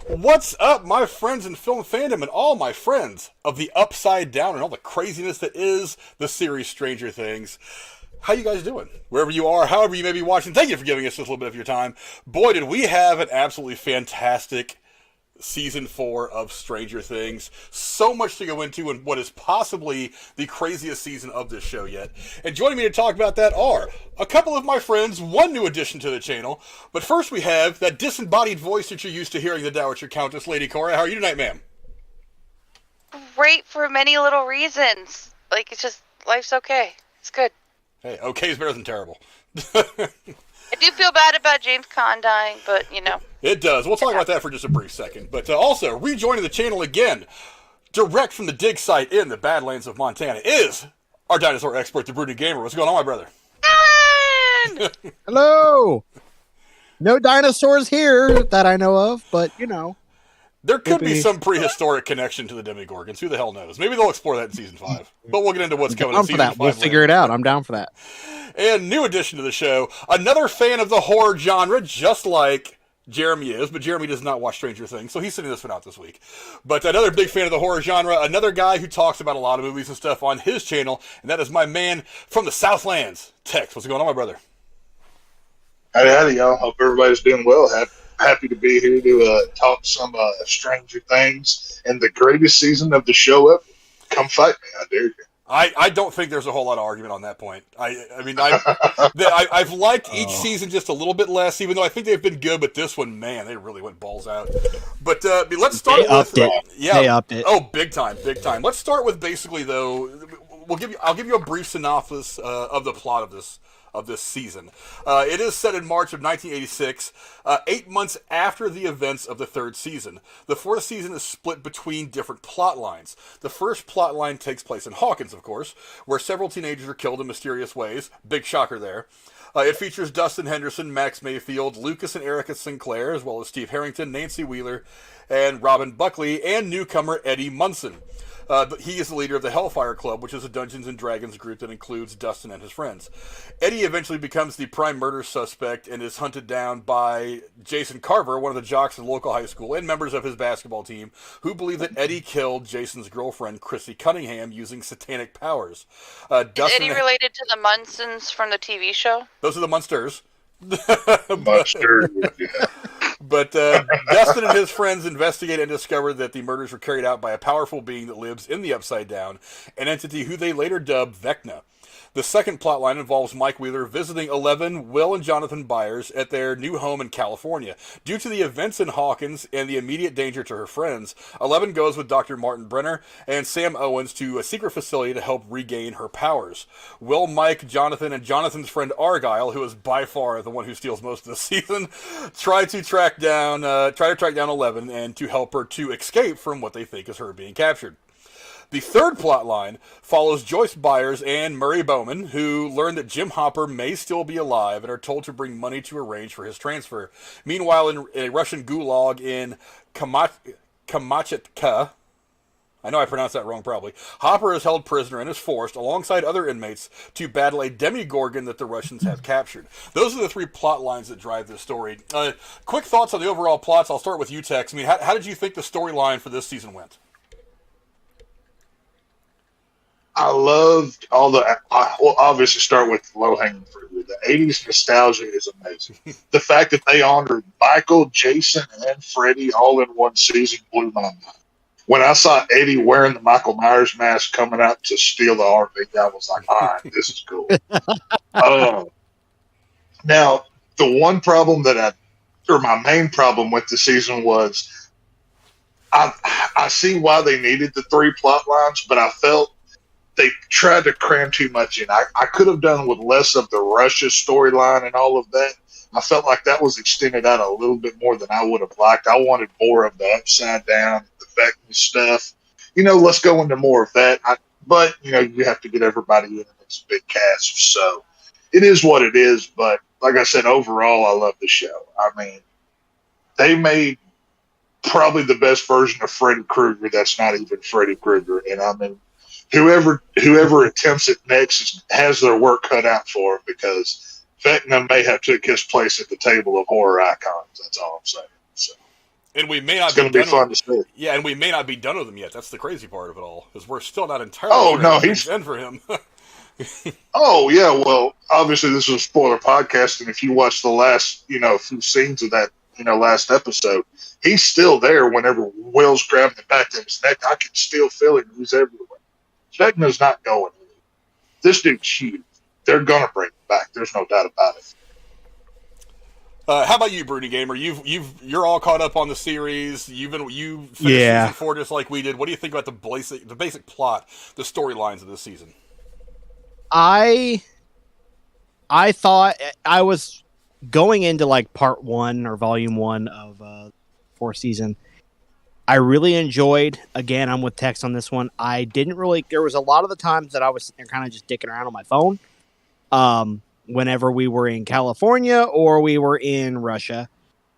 What's up, my friends in film fandom and all my friends of the Upside Down and all the craziness that is the series Stranger Things? How you guys doing? Wherever you are, however you may be watching, thank you for giving us just a little bit of your time. Boy, did we have an absolutely fantastic Season 4 of Stranger Things. So much to go into in what is possibly the craziest season of this show yet. And joining me to talk about that are a couple of my friends, one new addition to the channel. But first we have that disembodied voice that you're used to hearing, the Dowager Countess, Lady Cora. How are you tonight, ma'am? Great for many little reasons. Like, it's just, life's okay. It's good. Hey, okay is better than terrible. I do feel bad about James Caan dying, but, you know. It does. We'll talk about that for just a brief second. But also, rejoining the channel again, direct from the dig site in the Badlands of Montana, is our dinosaur expert, the Brooding Gamer. What's going on, my brother? Alan! Hello! No dinosaurs here that I know of, but, you know. There could be some prehistoric connection to the Demigorgons. Who the hell knows? Maybe they'll explore that in Season 5. But we'll get into what's coming in Season 5 We'll figure it out. I'm down for that. And new addition to the show, another fan of the horror genre, just like Jeremy is, but Jeremy does not watch Stranger Things, so he's sitting this one out this week. But another big fan of the horror genre, another guy who talks about a lot of movies and stuff on his channel, and that is my man from the Southlands, Tex. What's going on, my brother? Howdy, y'all. Hope everybody's doing well. Happy to be here to talk some Stranger Things and the greatest season of the show ever. Come fight me, I dare you. I don't think there's a whole lot of argument on that point. I've liked each season just a little bit less, even though I think they've been good. But this one, man, they really went balls out. But let's start with They upped it. Oh, big time, big time. Let's start with basically though. I'll give you a brief synopsis of the plot of this season. It is set in March of 1986, 8 months after the events of the third season. The fourth season is split between different plot lines. The first plot line takes place in Hawkins, of course, where several teenagers are killed in mysterious ways. Big shocker there. It features Dustin Henderson, Max Mayfield, Lucas and Erica Sinclair, as well as Steve Harrington, Nancy Wheeler, and Robin Buckley, and newcomer Eddie Munson. He is the leader of the Hellfire Club, which is a Dungeons & Dragons group that includes Dustin and his friends. Eddie eventually becomes the prime murder suspect and is hunted down by Jason Carver, one of the jocks of the local high school, and members of his basketball team, who believe that Eddie killed Jason's girlfriend, Chrissy Cunningham, using satanic powers. Is Eddie related to the Munsons from the TV show? Those are the Munsters. Munsters, yeah. But Dustin and his friends investigate and discover that the murders were carried out by a powerful being that lives in the Upside Down, an entity who they later dubbed Vecna. The second plotline involves Mike Wheeler visiting 11 Will and Jonathan Byers at their new home in California. Due to the events in Hawkins and the immediate danger to her friends, 11 goes with Dr. Martin Brenner and Sam Owens to a secret facility to help regain her powers. Will, Mike, Jonathan, and Jonathan's friend Argyle, who is by far the one who steals most of the season, try to track down 11 and to help her to escape from what they think is her being captured. The third plotline follows Joyce Byers and Murray Bowman, who learn that Jim Hopper may still be alive and are told to bring money to arrange for his transfer. Meanwhile, in a Russian gulag in Kamchatka, I know I pronounced that wrong probably, Hopper is held prisoner and is forced, alongside other inmates, to battle a Demigorgon that the Russians have captured. Those are the three plot lines that drive this story. Quick thoughts on the overall plots. I'll start with you, Tex. I mean, how did you think the storyline for this season went? I loved all the. Well, obviously, start with low hanging fruit. The '80s nostalgia is amazing. The fact that they honored Michael, Jason, and Freddie all in one season blew my mind. When I saw Eddie wearing the Michael Myers mask coming out to steal the RV, I was like, "All right, this is cool." Now, the one problem my main problem with the season was, I see why they needed the three plot lines, but I felt they tried to cram too much in. I could have done with less of the Russia storyline and all of that. I felt like that was extended out a little bit more than I would have liked. I wanted more of the Upside Down, the Vecna stuff. Let's go into more of that. But you have to get everybody in, and it's a big cast. So it is what it is. But like I said, overall, I love the show. I mean, they made probably the best version of Freddy Krueger that's not even Freddy Krueger. And I mean, whoever attempts it next has their work cut out for them, because Vecna may have took his place at the table of horror icons. That's all I'm saying. So. And we may not It's going to be done fun with, to see. Yeah, and we may not be done with him yet. That's the crazy part of it all, is we're still not entirely Oh, sure no, how he's- things end for him. Oh yeah, well, obviously this is a spoiler podcast, and if you watch the last, few scenes of that, last episode, he's still there whenever Will's grabbing the back of his neck. I can still feel him. He's everywhere. Vecna's not going. This dude's huge. They're gonna bring him back. There's no doubt about it. How about you, Broody Gamer? You're all caught up on the series. You finished Yeah. season 4 just like we did. What do you think about the basic plot, the storylines of this season? I thought I was going into like part 1 or volume 1 of 4th season. I really enjoyed. Again, I'm with Tex on this one. I didn't really. There was a lot of the times that I was kind of just dicking around on my phone. Whenever we were in California or we were in Russia,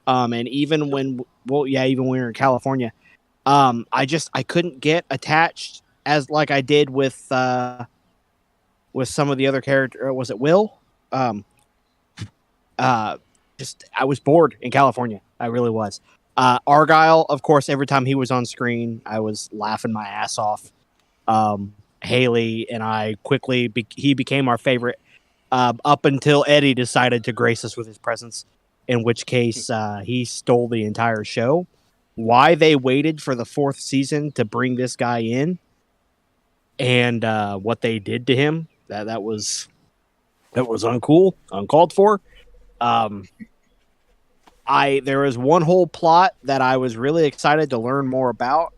and even when even when we were in California, I couldn't get attached as like I did with some of the other characters. Was it Will? I was bored in California. I really was. Argyle, of course, every time he was on screen, I was laughing my ass off. Haley and I he became our favorite up until Eddie decided to grace us with his presence, in which case he stole the entire show. Why they waited for the 4th season to bring this guy in and what they did to him, that was uncool, uncalled for. There was one whole plot that I was really excited to learn more about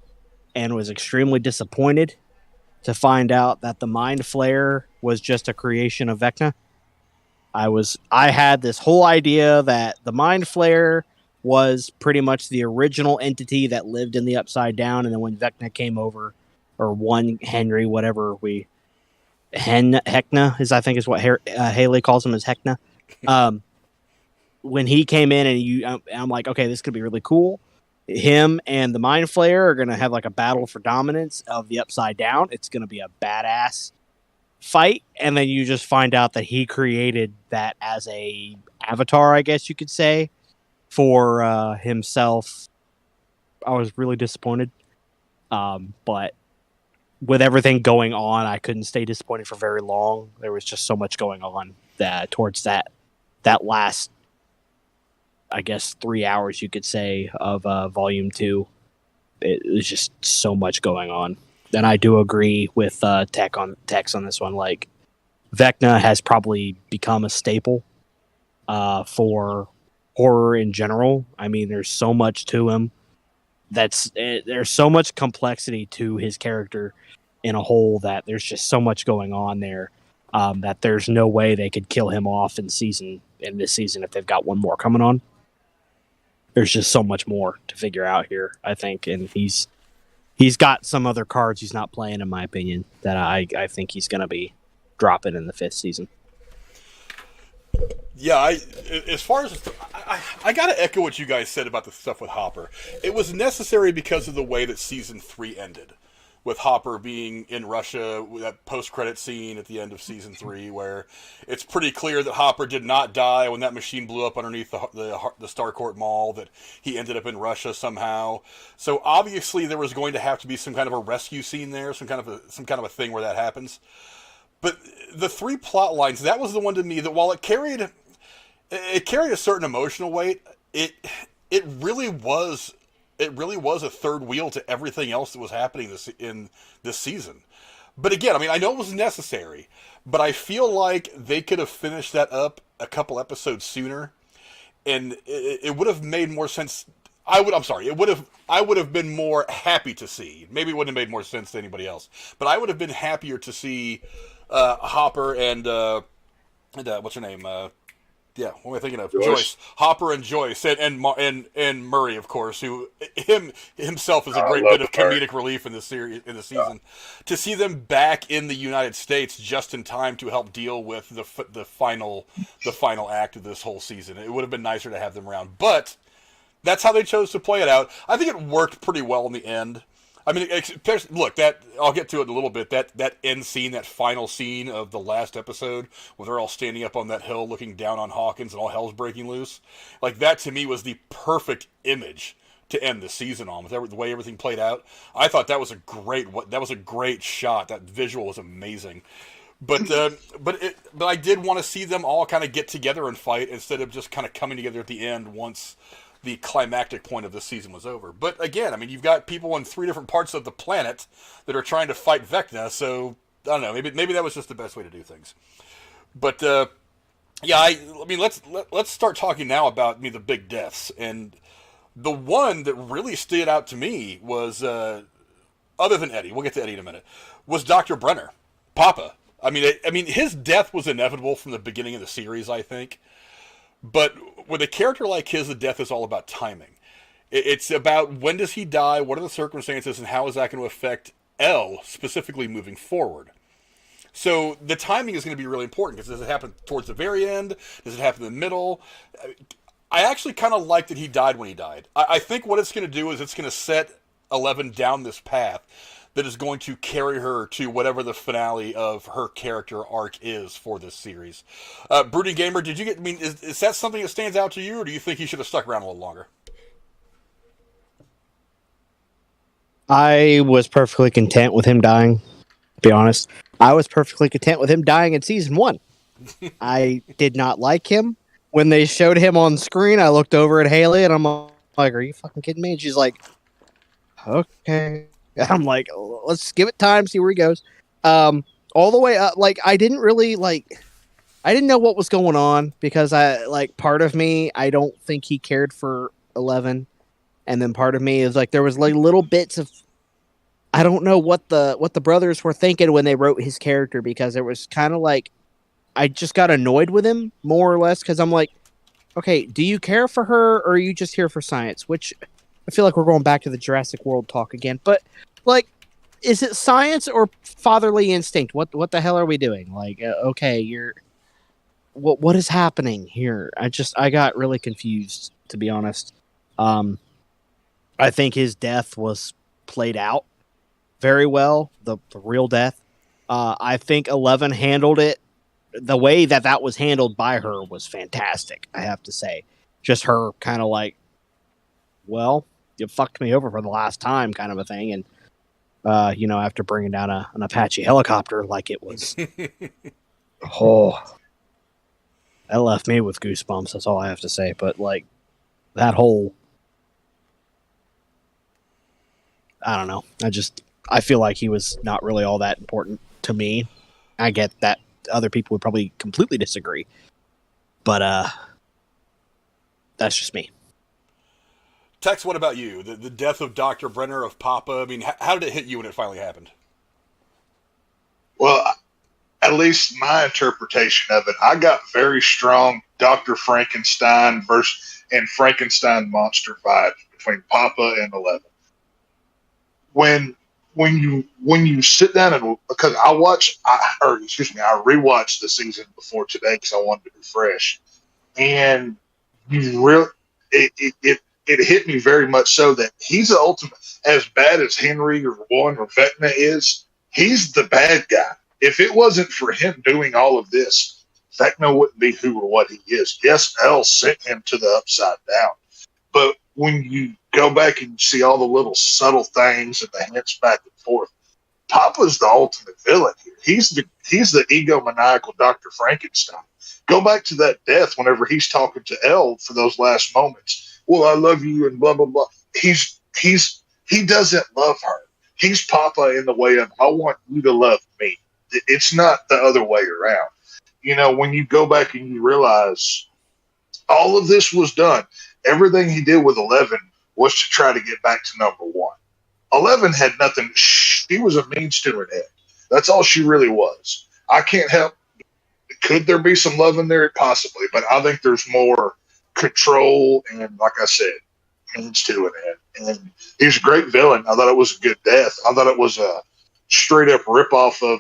and was extremely disappointed to find out that the Mind Flayer was just a creation of Vecna. I had this whole idea that the Mind Flayer was pretty much the original entity that lived in the Upside Down, and then when Vecna came over, or one Henry, whatever Heckna is, I think is what Haley calls him, as Heckna. When he came in, and I'm like, okay, this could be really cool. Him and the Mind Flayer are going to have like a battle for dominance of the Upside Down. It's going to be a badass fight, and then you just find out that he created that as a avatar, I guess you could say, for himself. I was really disappointed, but with everything going on, I couldn't stay disappointed for very long. There was just so much going on that towards that last, I guess, 3 hours, you could say, of volume 2. It was just so much going on. And I do agree with Tex on this one. Like, Vecna has probably become a staple for horror in general. I mean, there's so much to him. There's so much complexity to his character in a whole, that there's just so much going on there that there's no way they could kill him off in this season if they've got one more coming on. There's just so much more to figure out here, I think, and he's got some other cards he's not playing, in my opinion, that I think he's going to be dropping in the 5th season. Yeah, as far as I got to echo what you guys said about the stuff with Hopper. It was necessary because of the way that season 3 ended, with Hopper being in Russia, with that post-credit scene at the end of season 3, where it's pretty clear that Hopper did not die when that machine blew up underneath the Starcourt Mall, that he ended up in Russia somehow. So obviously there was going to have to be some kind of a rescue scene there, some kind of a thing where that happens. But the 3 plot lines, that was the one to me that, while it carried a certain emotional weight, it really was a third wheel to everything else that was happening in this season. But again, I mean, I know it was necessary, but I feel like they could have finished that up a couple episodes sooner, and it would have made more sense. I would have been more happy to see. Maybe it wouldn't have made more sense to anybody else, but I would have been happier to see Hopper and what's her name? Yeah, what am I thinking of? Joyce. Hopper and Joyce, and Murray, of course, who himself is a great bit of comedic relief in the season. To see them back in the United States just in time to help deal with the final act of this whole season. It would have been nicer to have them around, but that's how they chose to play it out. I think it worked pretty well in the end. I mean, look, I'll get to it in a little bit. That end scene, that final scene of the last episode, where they're all standing up on that hill looking down on Hawkins and all hell's breaking loose. Like, that to me was the perfect image to end the season on with the way everything played out. I thought that was a great shot. That visual was amazing. But I did want to see them all kind of get together and fight instead of just kind of coming together at the end once the climactic point of the season was over. But again, I mean, you've got people in 3 different parts of the planet that are trying to fight Vecna, so I don't know. Maybe that was just the best way to do things. But yeah, I mean, let's start talking now about the big deaths. And the one that really stood out to me was, other than Eddie, we'll get to Eddie in a minute, was Dr. Brenner, Papa. I mean, his death was inevitable from the beginning of the series, I think. But with a character like his, the death is all about timing. It's about when does he die, what are the circumstances, and how is that going to affect Elle specifically moving forward. So the timing is going to be really important because does it happen towards the very end? Does it happen in the middle? I actually kind of like that he died when he died. I think what it's going to do is it's going to set 11 down this path that is going to carry her to whatever the finale of her character arc is for this series. Brooding Gamer, did you get? I mean, is that something that stands out to you, or do you think he should have stuck around a little longer? I was perfectly content with him dying. To be honest, I was perfectly content with him dying in season 1. I did not like him when they showed him on screen. I looked over at Haley and I'm like, "Are you fucking kidding me?" And she's like, "Okay." I'm like, let's give it time, see where he goes. All the way up, like, I didn't know what was going on because part of me, I don't think he cared for 11. And then part of me is like, there was like little bits of, I don't know what the brothers were thinking when they wrote his character, because it was kind of like, I just got annoyed with him more or less. Cause I'm like, okay, do you care for her or are you just here for science? Which I feel like we're going back to the Jurassic World talk again, but like, is it science or fatherly instinct? What the hell are we doing? Like, okay, what is happening here? I got really confused, to be honest. I think his death was played out very well. The real death. I think 11 handled it. The way that was handled by her was fantastic, I have to say. Just her kind of like, well, you fucked me over for the last time kind of a thing. And, after bringing down an Apache helicopter like it was, that left me with goosebumps. That's all I have to say. But like that whole, I don't know. I feel like he was not really all that important to me. I get that other people would probably completely disagree, but that's just me. Tex, what about you? The death of Dr. Brenner, of Papa, I mean, how did it hit you when it finally happened? Well, at least my interpretation of it, I got very strong Dr. Frankenstein and Frankenstein monster vibes between Papa and 11. When you sit down and, because I rewatched the season before today because I wanted to refresh, and it hit me very much so that he's the ultimate. As bad as Henry or Vecna is, he's the bad guy. If it wasn't for him doing all of this, Vecna wouldn't be who or what he is. Yes, Elle sent him to the Upside Down, but when you go back and see all the little subtle things and the hints back and forth, Papa's the ultimate villain here. He's the egomaniacal Dr. Frankenstein. Go back to that death whenever he's talking to Elle for those last moments. Well, I love you and blah blah blah. He doesn't love her. He's Papa in the way of, I want you to love me. It's not the other way around. When you go back and you realize all of this was done, everything he did with 11 was to try to get back to number 1. 11 had nothing. She was a means to an end. That's all she really was. I can't help. Could there be some love in there? Possibly, but I think there's more control and, like I said, means to an end. And he's a great villain. I thought it was a good death. I thought it was a straight up ripoff of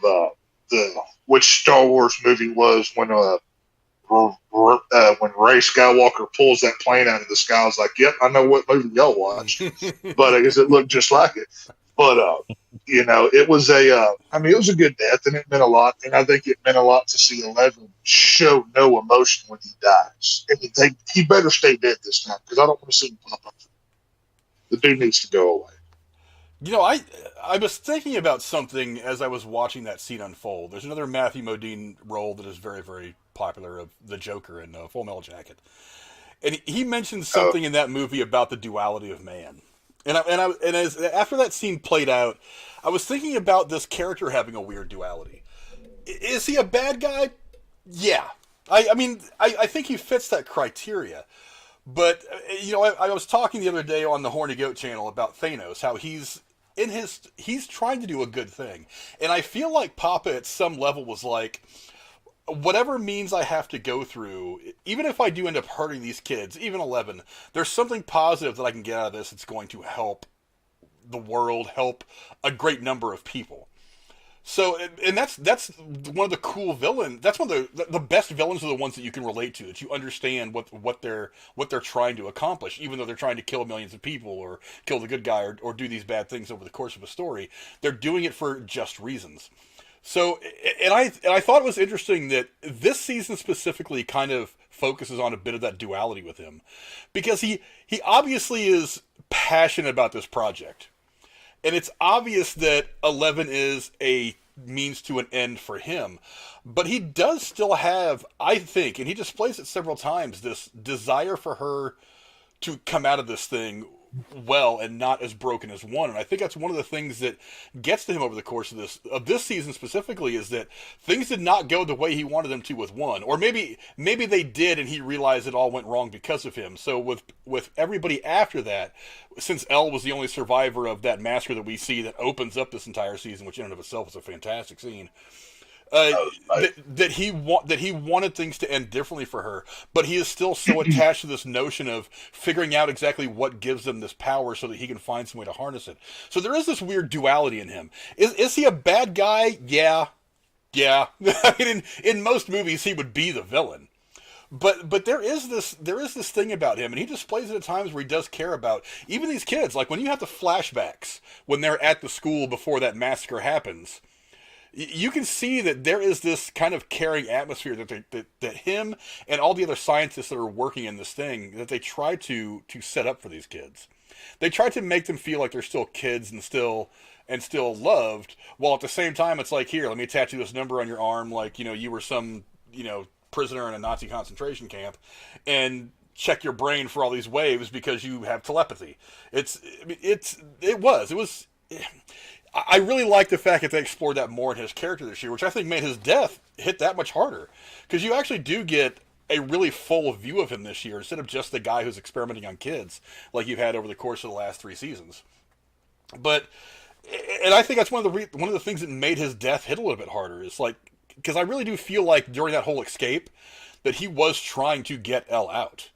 which Star Wars movie was when Rey Skywalker pulls that plane out of the sky. I was like, yep, I know what movie y'all watched, but I guess it looked just like it. But it was it was a good death, and it meant a lot. And I think it meant a lot to see 11 show no emotion when he dies. And he better stay dead this time, because I don't want to see him pop up. The dude needs to go away. I was thinking about something as I was watching that scene unfold. There's another Matthew Modine role that is very, very popular of the Joker in Full Metal Jacket, and he mentioned something in that movie about the duality of man. After that scene played out, I was thinking about this character having a weird duality. Is he a bad guy? Yeah. I think he fits that criteria. But, I was talking the other day on the Horny Goat channel about Thanos, how he's trying to do a good thing. And I feel like Papa at some level was like, whatever means I have to go through, even if I do end up hurting these kids, even 11, there's something positive that I can get out of this that's going to help the world, help a great number of people. So, and that's one of the cool villains. That's one of the best villains are the ones that you can relate to, that you understand what they're trying to accomplish, even though they're trying to kill millions of people or kill the good guy or do these bad things over the course of a story. They're doing it for just reasons. So, and I thought it was interesting that this season specifically kind of focuses on a bit of that duality with him, because he obviously is passionate about this project. And it's obvious that 11 is a means to an end for him. But he does still have, I think, and he displays it several times, this desire for her to come out of this thing well and not as broken as one. And I think that's one of the things that gets to him over the course of this season specifically, is that things did not go the way he wanted them to with one. Or maybe they did and he realized it all went wrong because of him. So with everybody after that, since Elle was the only survivor of that massacre that we see that opens up this entire season, which in and of itself is a fantastic scene, that he wanted things to end differently for her, but he is still so attached to this notion of figuring out exactly what gives them this power so that he can find some way to harness it. So there is this weird duality in him. Is he a bad guy? Yeah. I mean, in most movies he would be the villain. But there is this thing about him, and he displays it at times where he does care about even these kids. Like when you have the flashbacks when they're at the school before that massacre happens, you can see that there is this kind of caring atmosphere that him and all the other scientists that are working in this thing, that they try to set up for these kids. They try to make them feel like they're still kids and still loved, while at the same time it's like, here, let me attach you this number on your arm, like, you were some, prisoner in a Nazi concentration camp, and check your brain for all these waves because you have telepathy. I really like the fact that they explored that more in his character this year, which I think made his death hit that much harder. Because you actually do get a really full view of him this year, instead of just the guy who's experimenting on kids, like you've had over the course of the last 3 seasons. And I think that's one of the things that made his death hit a little bit harder. Is like, because I really do feel like during that whole escape that he was trying to get Elle out.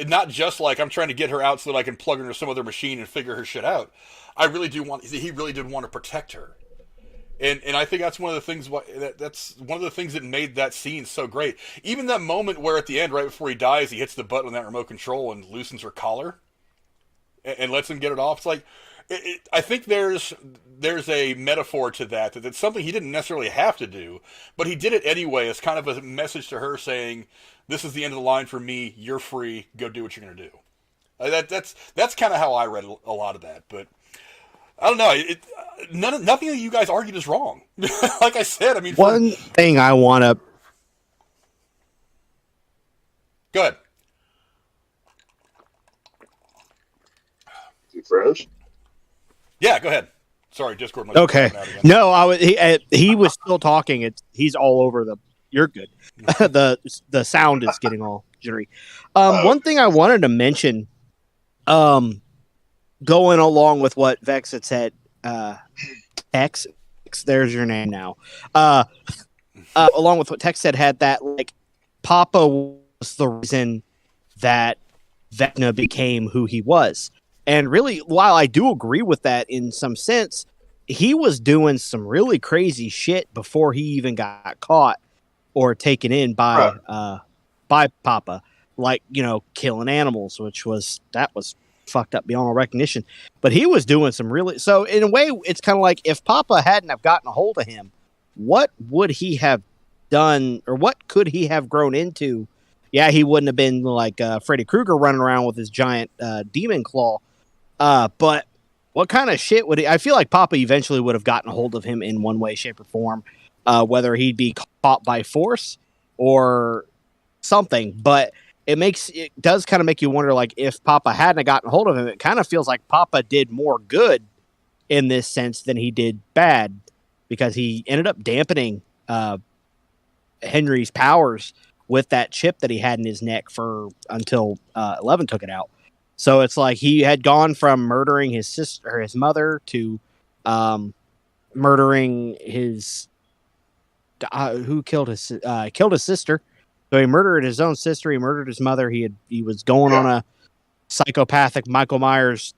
Not just like, I'm trying to get her out so that I can plug her into some other machine and figure her shit out. He really did want to protect her. And I think that's one of the things that made that scene so great. Even that moment where at the end, right before he dies, he hits the button on that remote control and loosens her collar and lets him get it off. It's like, I think there's a metaphor to that it's something he didn't necessarily have to do, but he did it anyway as kind of a message to her saying, this is the end of the line for me, you're free, go do what you're going to do. That's kind of how I read a lot of that, but I don't know. Nothing that you guys argued is wrong. Like I said, I mean, one thing I want to go ahead. You froze? Yeah, go ahead. Sorry, Discord. Okay. No, he was still talking. He's all over the. You're good. the sound is getting all jittery. One thing I wanted to mention, going along with what Vex had said, X, there's your name now. Along with what Tex said, had that like Papa was the reason that Vecna became who he was. And really, while I do agree with that in some sense, he was doing some really crazy shit before he even got caught or taken in by Papa, like, killing animals, which was fucked up beyond all recognition. But he was doing some really, so in a way, it's kind of like if Papa hadn't have gotten a hold of him, what would he have done, or what could he have grown into? Yeah, he wouldn't have been like Freddy Krueger running around with his giant demon claw. But what kind of shit would he? I feel like Papa eventually would have gotten a hold of him in one way, shape, or form, whether he'd be caught by force or something. But it does kind of make you wonder, like, if Papa hadn't gotten a hold of him, it kind of feels like Papa did more good in this sense than he did bad, because he ended up dampening Henry's powers with that chip that he had in his neck until 11 took it out. So it's like he had gone from murdering his sister or his mother to murdering his who killed his sister. So he murdered his own sister. He murdered his mother. He was going on a psychopathic Michael Myers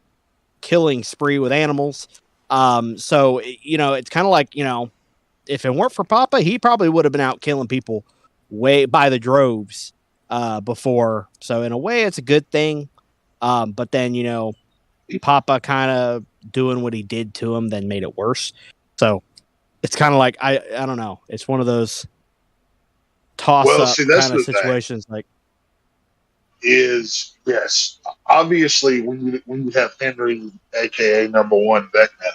killing spree with animals. So it's kind of like, if it weren't for Papa, he probably would have been out killing people way by the droves before. So in a way, it's a good thing. But then, Papa kind of doing what he did to him then made it worse. So it's kind of like, I don't know. It's one of those toss-up kind of situations. Like, yes, obviously when you have Henry, aka number one Vecna,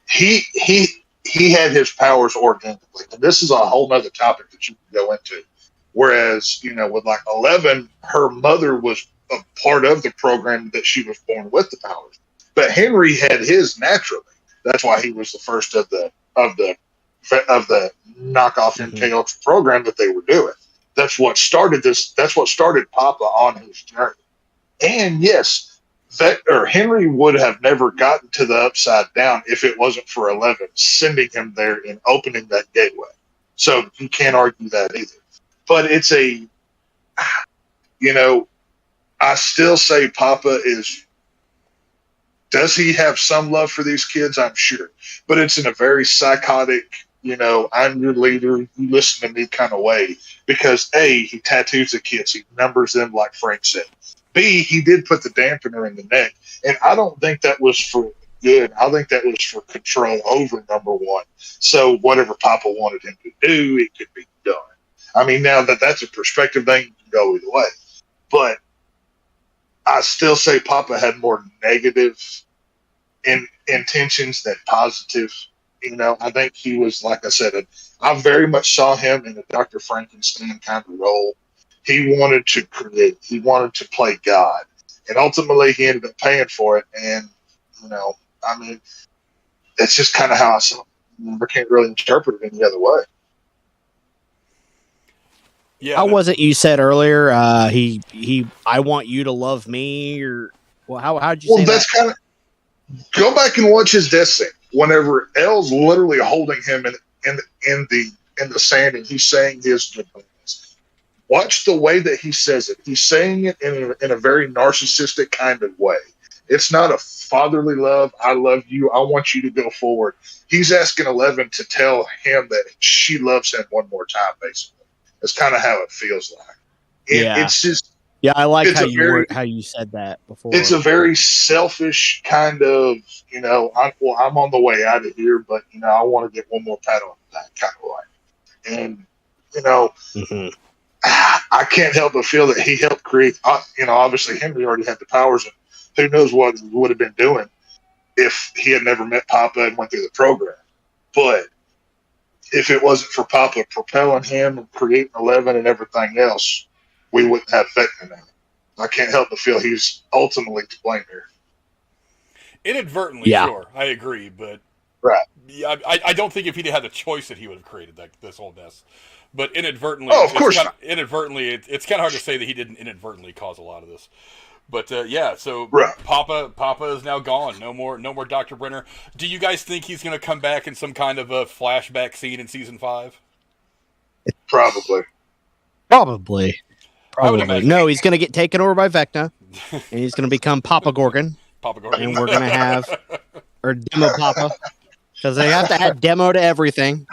he had his powers organically, and this is a whole nother topic that you can go into. Whereas, with like 11, her mother was a part of the program that she was born with the powers, but Henry had his naturally. That's why he was the first of the knockoff MK program that they were doing. That's what started this. That's what started Papa on his journey. And yes, Henry would have never gotten to the Upside Down if it wasn't for 11 sending him there and opening that gateway. So you can't argue that either. But it's I still say Papa does he have some love for these kids? I'm sure. But it's in a very psychotic, I'm your leader, you listen to me kind of way. Because A, he tattoos the kids, he numbers them like Frank said. B, he did put the dampener in the neck. And I don't think that was for good. I think that was for control over number one. So whatever Papa wanted him to do, it could be done. I mean, now that's a perspective thing, you can go either way. But I still say Papa had more negative intentions than positive. I think he was, like I said, I very much saw him in a Dr. Frankenstein kind of role. He wanted to create. He wanted to play God. And ultimately, he ended up paying for it. And, it's just kind of how I saw it. I can't really interpret it any other way. Yeah. How was it you said earlier? I want you to love me, or how'd you say that? Well, that's kind of. Go back and watch his death scene. Whenever L's literally holding him in the sand and he's saying his goodbyes. Watch the way that he says it. He's saying it in a very narcissistic kind of way. It's not a fatherly love. I love you. I want you to go forward. He's asking 11 to tell him that she loves him one more time, basically. That's kind of how it feels like. It's just. Yeah, I like how you said that before. It's a very selfish kind of, I'm on the way out of here, but, I want to get one more pat on the back kind of way. And, I can't help but feel that he helped create, obviously Henry already had the powers, and who knows what he would have been doing if he had never met Papa and went through the program. But if it wasn't for Papa propelling him and creating 11 and everything else, we wouldn't have Vecna now. I can't help but feel he's ultimately to blame here. Inadvertently, sure, I agree, but right. Yeah, I don't think if he'd had a choice that he would have created this whole mess. But inadvertently, of course, it's kind of hard to say that he didn't inadvertently cause a lot of this. But so right. Papa is now gone. No more Dr. Brenner. Do you guys think he's going to come back in some kind of a flashback scene in season 5? Probably. No, he's going to get taken over by Vecna, and he's going to become Papa Gorgon. And we're going to have Demo Papa, because they have to add demo to everything.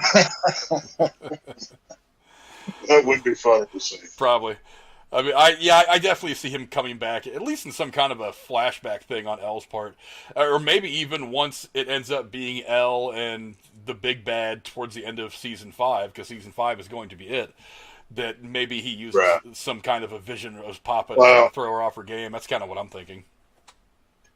That would be fun to see. Probably. I mean, I definitely see him coming back, at least in some kind of a flashback thing on L's part. Or maybe even once it ends up being L and the big bad towards the end of season 5, because season 5 is going to be it. That maybe he uses some kind of a vision of Papa to throw her off her game. That's kind of what I'm thinking.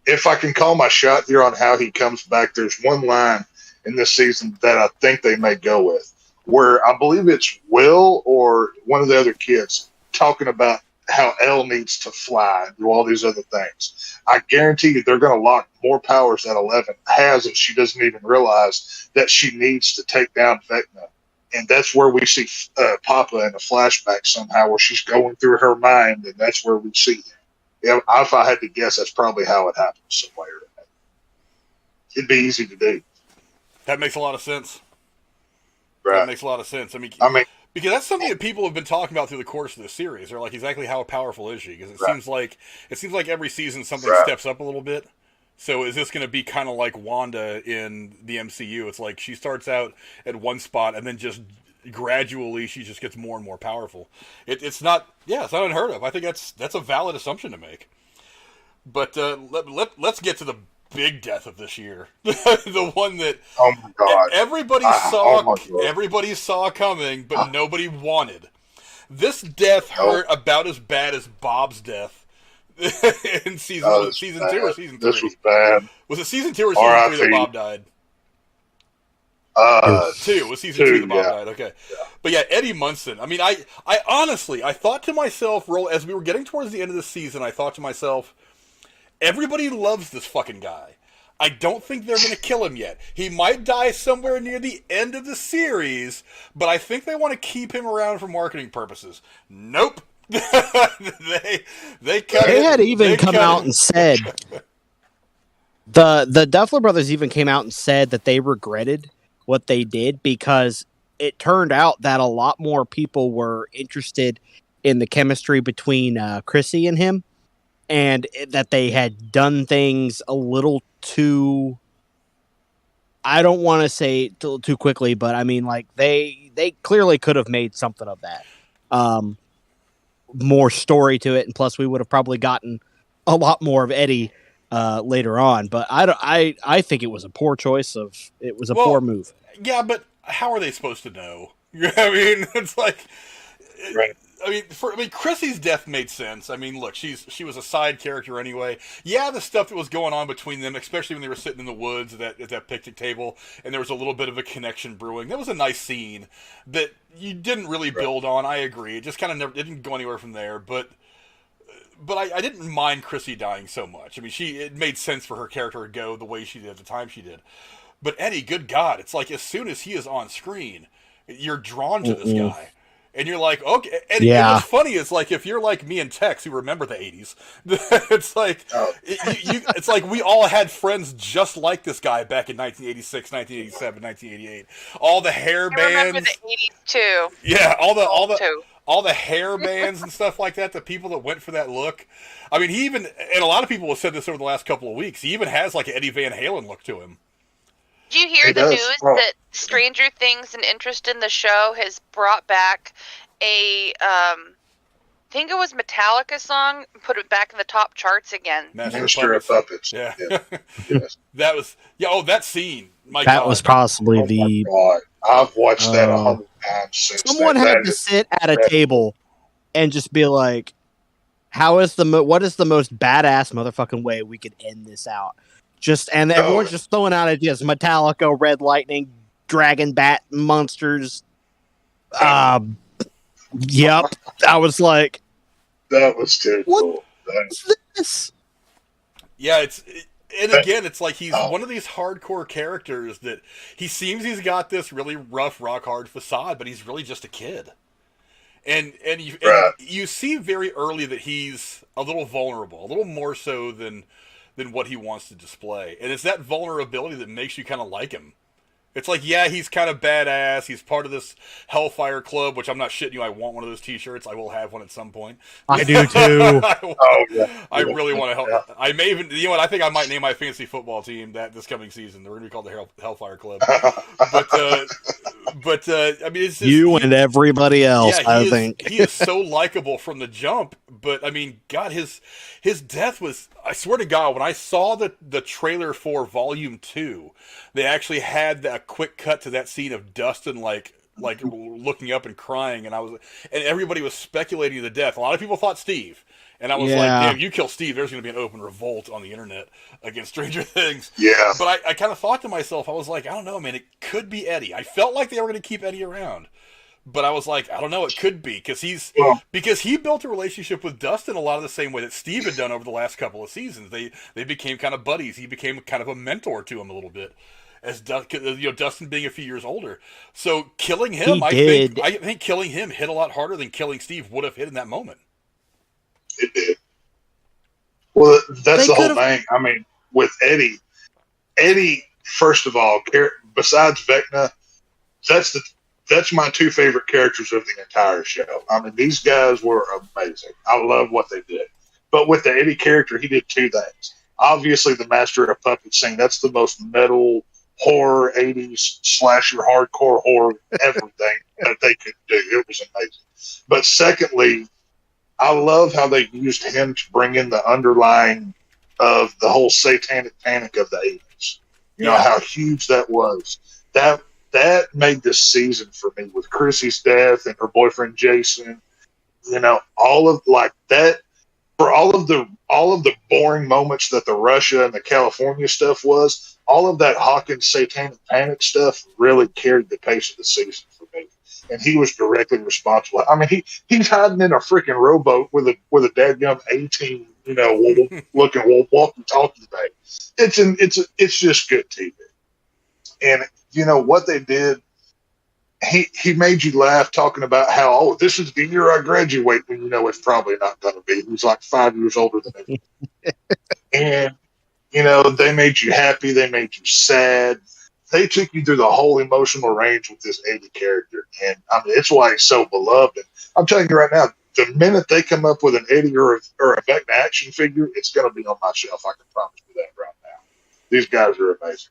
if I can call my shot here on how he comes back, there's one line in this season that I think they may go with, where I believe it's Will or one of the other kids talking about how Elle needs to fly and do all these other things. I guarantee you they're going to lock more powers that 11 has, and she doesn't even realize that she needs to take down Vecna. And that's where we see Papa in a flashback somehow, where she's going through her mind, and that's where we see him. Yeah, if I had to guess, that's probably how it happens somewhere. It'd be easy to do. That makes a lot of sense. Right. That makes a lot of sense. I mean, because that's something that people have been talking about through the course of the series. They're like, exactly how powerful is she? Because it seems like every season something steps up a little bit. So is this going to be kind of like Wanda in the MCU? It's like she starts out at one spot and then just gradually she just gets more and more powerful. It's not unheard of. I think that's a valid assumption to make. But let's get to the big death of this year, the one that everybody saw coming, but nobody wanted. This death hurt about as bad as Bob's death in season 2 or season 3. This was bad. Was it season 2 or season 3 that Bob died? 2. It was season 2 that Bob died. Okay. Yeah. But yeah, Eddie Munson. I mean, I honestly, I thought to myself, as we were getting towards the end of the season, I thought to myself, everybody loves this fucking guy. I don't think they're going to kill him yet. He might die somewhere near the end of the series, but I think they want to keep him around for marketing purposes. Nope. they had even come out and said the Duffler brothers even came out and said that they regretted what they did because it turned out that a lot more people were interested in the chemistry between Chrissy and him, and that they had done things a little too, I don't want to say too quickly, but I mean, like they clearly could have made something of that. More story to it, and plus we would have probably gotten a lot more of Eddie later on. But I think it was a poor choice poor move. Yeah, but how are they supposed to know? I mean, it's like, right. I mean, Chrissy's death made sense. I mean, look, she was a side character anyway. Yeah, the stuff that was going on between them, especially when they were sitting in the woods at that picnic table, and there was a little bit of a connection brewing. That was a nice scene that you didn't really build on. I agree. It just kind of didn't go anywhere from there. But I didn't mind Chrissy dying so much. I mean, it made sense for her character to go the way she did at the time she did. But Eddie, good God, it's like as soon as he is on screen, you're drawn to this guy. And you're like, okay. And what's funny is, like, if you're like me and Tex, who remember the 80s, it's like, it's like we all had friends just like this guy back in 1986, 1987, 1988. All the hair bands. I remember the 80s, too. Yeah, all the hair bands and stuff like that, the people that went for that look. I mean, and a lot of people have said this over the last couple of weeks, he even has, like, an Eddie Van Halen look to him. Did you hear the news that Stranger Things and interest in the show has brought back I think it was Metallica song, and put it back in the top charts again? Master of Puppets. Yeah. Yes. That was, that scene. That was possibly I've watched that 100 times since. Someone had to sit at a table and just be like, what is the most badass motherfucking way we could end this out? And everyone's just throwing out ideas. Metallica, Red Lightning, Dragon Bat, Monsters. Yep. I was like, that was too cool. What's this? Yeah, it's like he's one of these hardcore characters that he seems he's got this really rough, rock hard facade, but he's really just a kid. And you see very early that he's a little vulnerable, a little more so than what he wants to display. And it's that vulnerability that makes you kind of like him. It's like, yeah, he's kind of badass. He's part of this Hellfire Club, which I'm not shitting you. I want one of those T-shirts. I will have one at some point. I do too. I really want to help. Yeah. I may even, I think I might name my fantasy football team this coming season. They're going to be called the Hellfire Club. But I mean, it's just, you and everybody else. I think he is so likable from the jump. But I mean, God, his death was. I swear to God, when I saw the trailer for Volume 2, they actually had that quick cut to that scene of Dustin like like looking up and crying, and everybody was speculating the death. A lot of people thought Steve. And I was like, damn, you kill Steve, there's going to be an open revolt on the internet against Stranger Things. Yeah. But I kind of thought to myself, I was like, I don't know, man, it could be Eddie. I felt like they were going to keep Eddie around. But I was like, I don't know, it could be. Because he built a relationship with Dustin a lot of the same way that Steve had done over the last couple of seasons. They became kind of buddies. He became kind of a mentor to him a little bit. As Dustin being a few years older. So killing him, I think killing him hit a lot harder than killing Steve would have hit in that moment. It did. Well, that's the whole thing. I mean, with Eddie, first of all, besides Vecna, that's my two favorite characters of the entire show. I mean, these guys were amazing. I love what they did. But with the Eddie character, he did two things. Obviously, the Master of Puppets scene, that's the most metal horror 80s slasher hardcore horror everything that they could do. It was amazing. But secondly, I love how they used him to bring in the underlying of the whole satanic panic of the 80s. You know, how huge that was. That made this season for me with Chrissy's death and her boyfriend Jason. You know, all of like that for all of the boring moments that the Russia and the California stuff was, all of that Hawkins satanic panic stuff really carried the pace of the season for me. And he was directly responsible. I mean, he's hiding in a freaking rowboat with a dadgum 18, looking walkie-talkie thing. It's just good TV. And what they did, he made you laugh talking about how this is the year I graduate, when it's probably not going to be. He was like 5 years older than me. And they made you happy, they made you sad. They took you through the whole emotional range with this Eddie character. And I mean, it's why he's so beloved. And I'm telling you right now, the minute they come up with an Eddie or a Vecna action figure, it's going to be on my shelf. I can promise you that right now. These guys are amazing.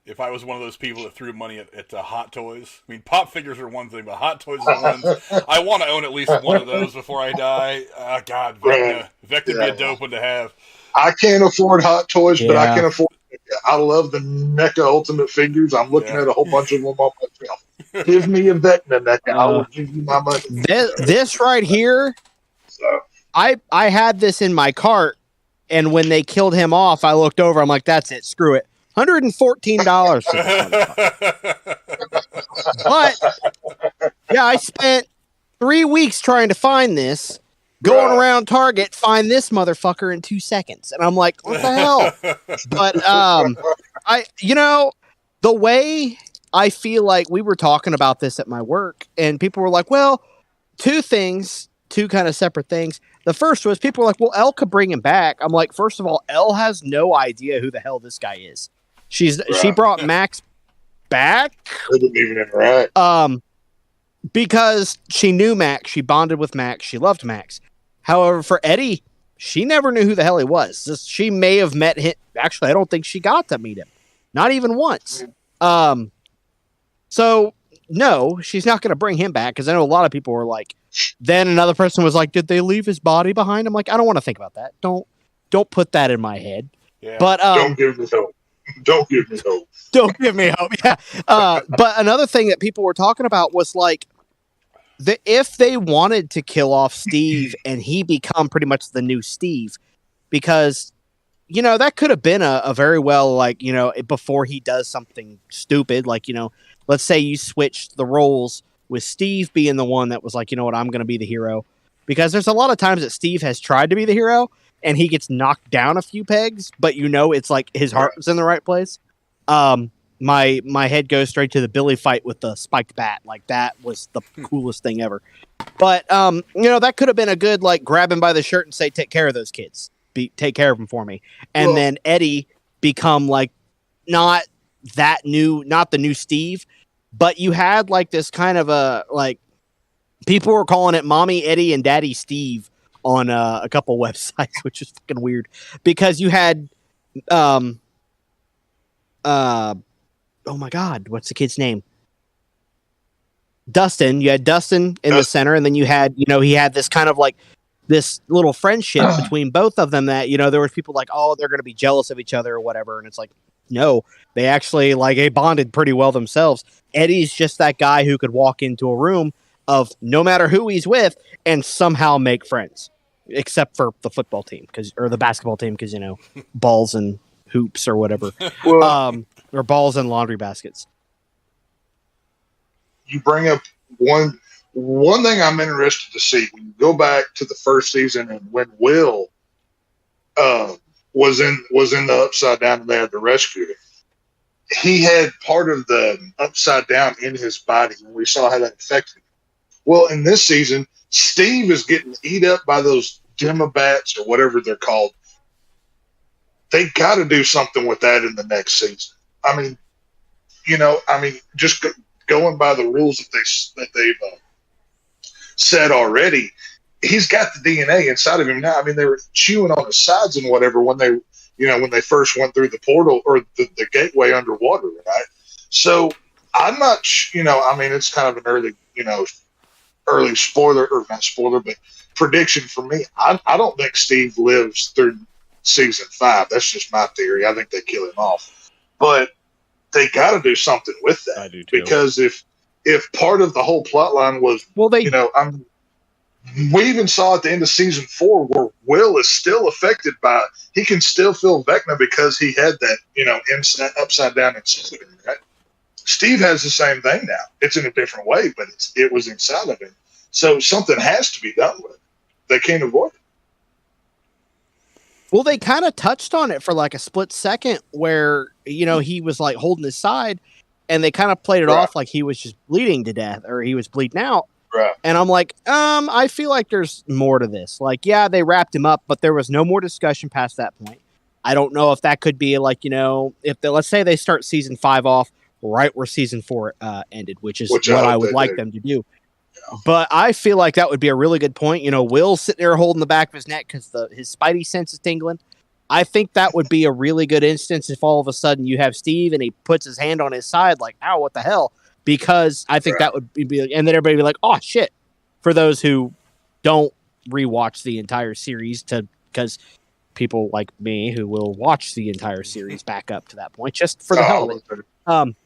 If I was one of those people that threw money at Hot Toys, I mean, pop figures are one thing, but Hot Toys are ones. I want to own at least one of those before I die. God, Vecna would be a dope one to have. I can't afford Hot Toys, but I can afford. I love the NECA Ultimate figures. I'm looking at a whole bunch of them on my shelf. Give me a Vecna NECA. I will give you my money. This right here, I had this in my cart, and when they killed him off, I looked over. I'm like, that's it. Screw it. $114 for this. But yeah, I spent 3 weeks trying to find this. Going around Target, find this motherfucker in 2 seconds. And I'm like, what the hell? But, the way I feel like we were talking about this at my work, and people were like, well, two kind of separate things. The first was people were like, well, Elle could bring him back. I'm like, first of all, Elle has no idea who the hell this guy is. She brought Max back. I didn't even interact. Because she knew Max, she bonded with Max, she loved Max. However, for Eddie, she never knew who the hell he was. She may have met him. Actually, I don't think she got to meet him. Not even once. So, no, she's not going to bring him back, because I know a lot of people were like, then another person was like, did they leave his body behind? I'm like, I don't want to think about that. Don't put that in my head. Yeah. But don't give me hope. Don't give me hope. Don't give me hope. Yeah. But another thing that people were talking about was like, if they wanted to kill off Steve and he become pretty much the new Steve, because, that could have been a very well, like, before he does something stupid, like, let's say you switched the roles with Steve being the one that was like, you know what, I'm going to be the hero. Because there's a lot of times that Steve has tried to be the hero and he gets knocked down a few pegs, but it's like his heart was in the right place. My head goes straight to the Billy fight with the spiked bat. Like, that was the coolest thing ever. But, that could have been a good, like, grab him by the shirt and say, take care of those kids. Take care of them for me. And then Eddie become, like, not the new Steve, but you had, like, this kind of a, like, people were calling it Mommy Eddie and Daddy Steve on a couple websites, which is fucking weird. Because you had, oh my God, what's the kid's name? Dustin. You had Dustin in the center, and then you had, he had this kind of like this little friendship between both of them that, there was people like, oh, they're going to be jealous of each other or whatever. And it's like, no, they actually they bonded pretty well themselves. Eddie's just that guy who could walk into a room of no matter who he's with and somehow make friends, except for the football team or the basketball team because balls and hoops or whatever, or balls and laundry baskets. You bring up one thing I'm interested to see when you go back to the first season and when Will was in the Upside Down and they had to rescue him. He had part of the Upside Down in his body, and we saw how that affected him. Well, in this season, Steve is getting eat up by those Demobats or whatever they're called. They got to do something with that in the next season. I mean, just going by the rules that they've said already, he's got the DNA inside of him now. I mean, they were chewing on his sides and whatever when they first went through the portal or the gateway underwater, right? So I'm not, it's kind of an early spoiler, or not spoiler, but prediction for me. I don't think Steve lives through season 5. That's just my theory. I think they kill him off, but they got to do something with that. I do too. Because if part of the whole plot line was, we even saw at the end of season 4 where Will is still affected by, he can still feel Vecna because he had that, upside down inside of him, right? Steve has the same thing now. It's in a different way, but it was inside of him. So something has to be done with it. They can't avoid it. Well, they kind of touched on it for a split second where, he was holding his side and they kind of played it off like he was just bleeding to death or he was bleeding out. Right. And I'm like, I feel like there's more to this. They wrapped him up, but there was no more discussion past that point. I don't know if that could be let's say they start season 5 off right where season 4 ended, which is what I would like them to do. Yeah. But I feel like that would be a really good point. Will's sitting there holding the back of his neck because his spidey sense is tingling. I think that would be a really good instance if all of a sudden you have Steve and he puts his hand on his side ow, what the hell? Because I think that would be, and then everybody would be like, oh shit, for those who don't rewatch the entire series because people like me who will watch the entire series back up to that point, just for the hell of it.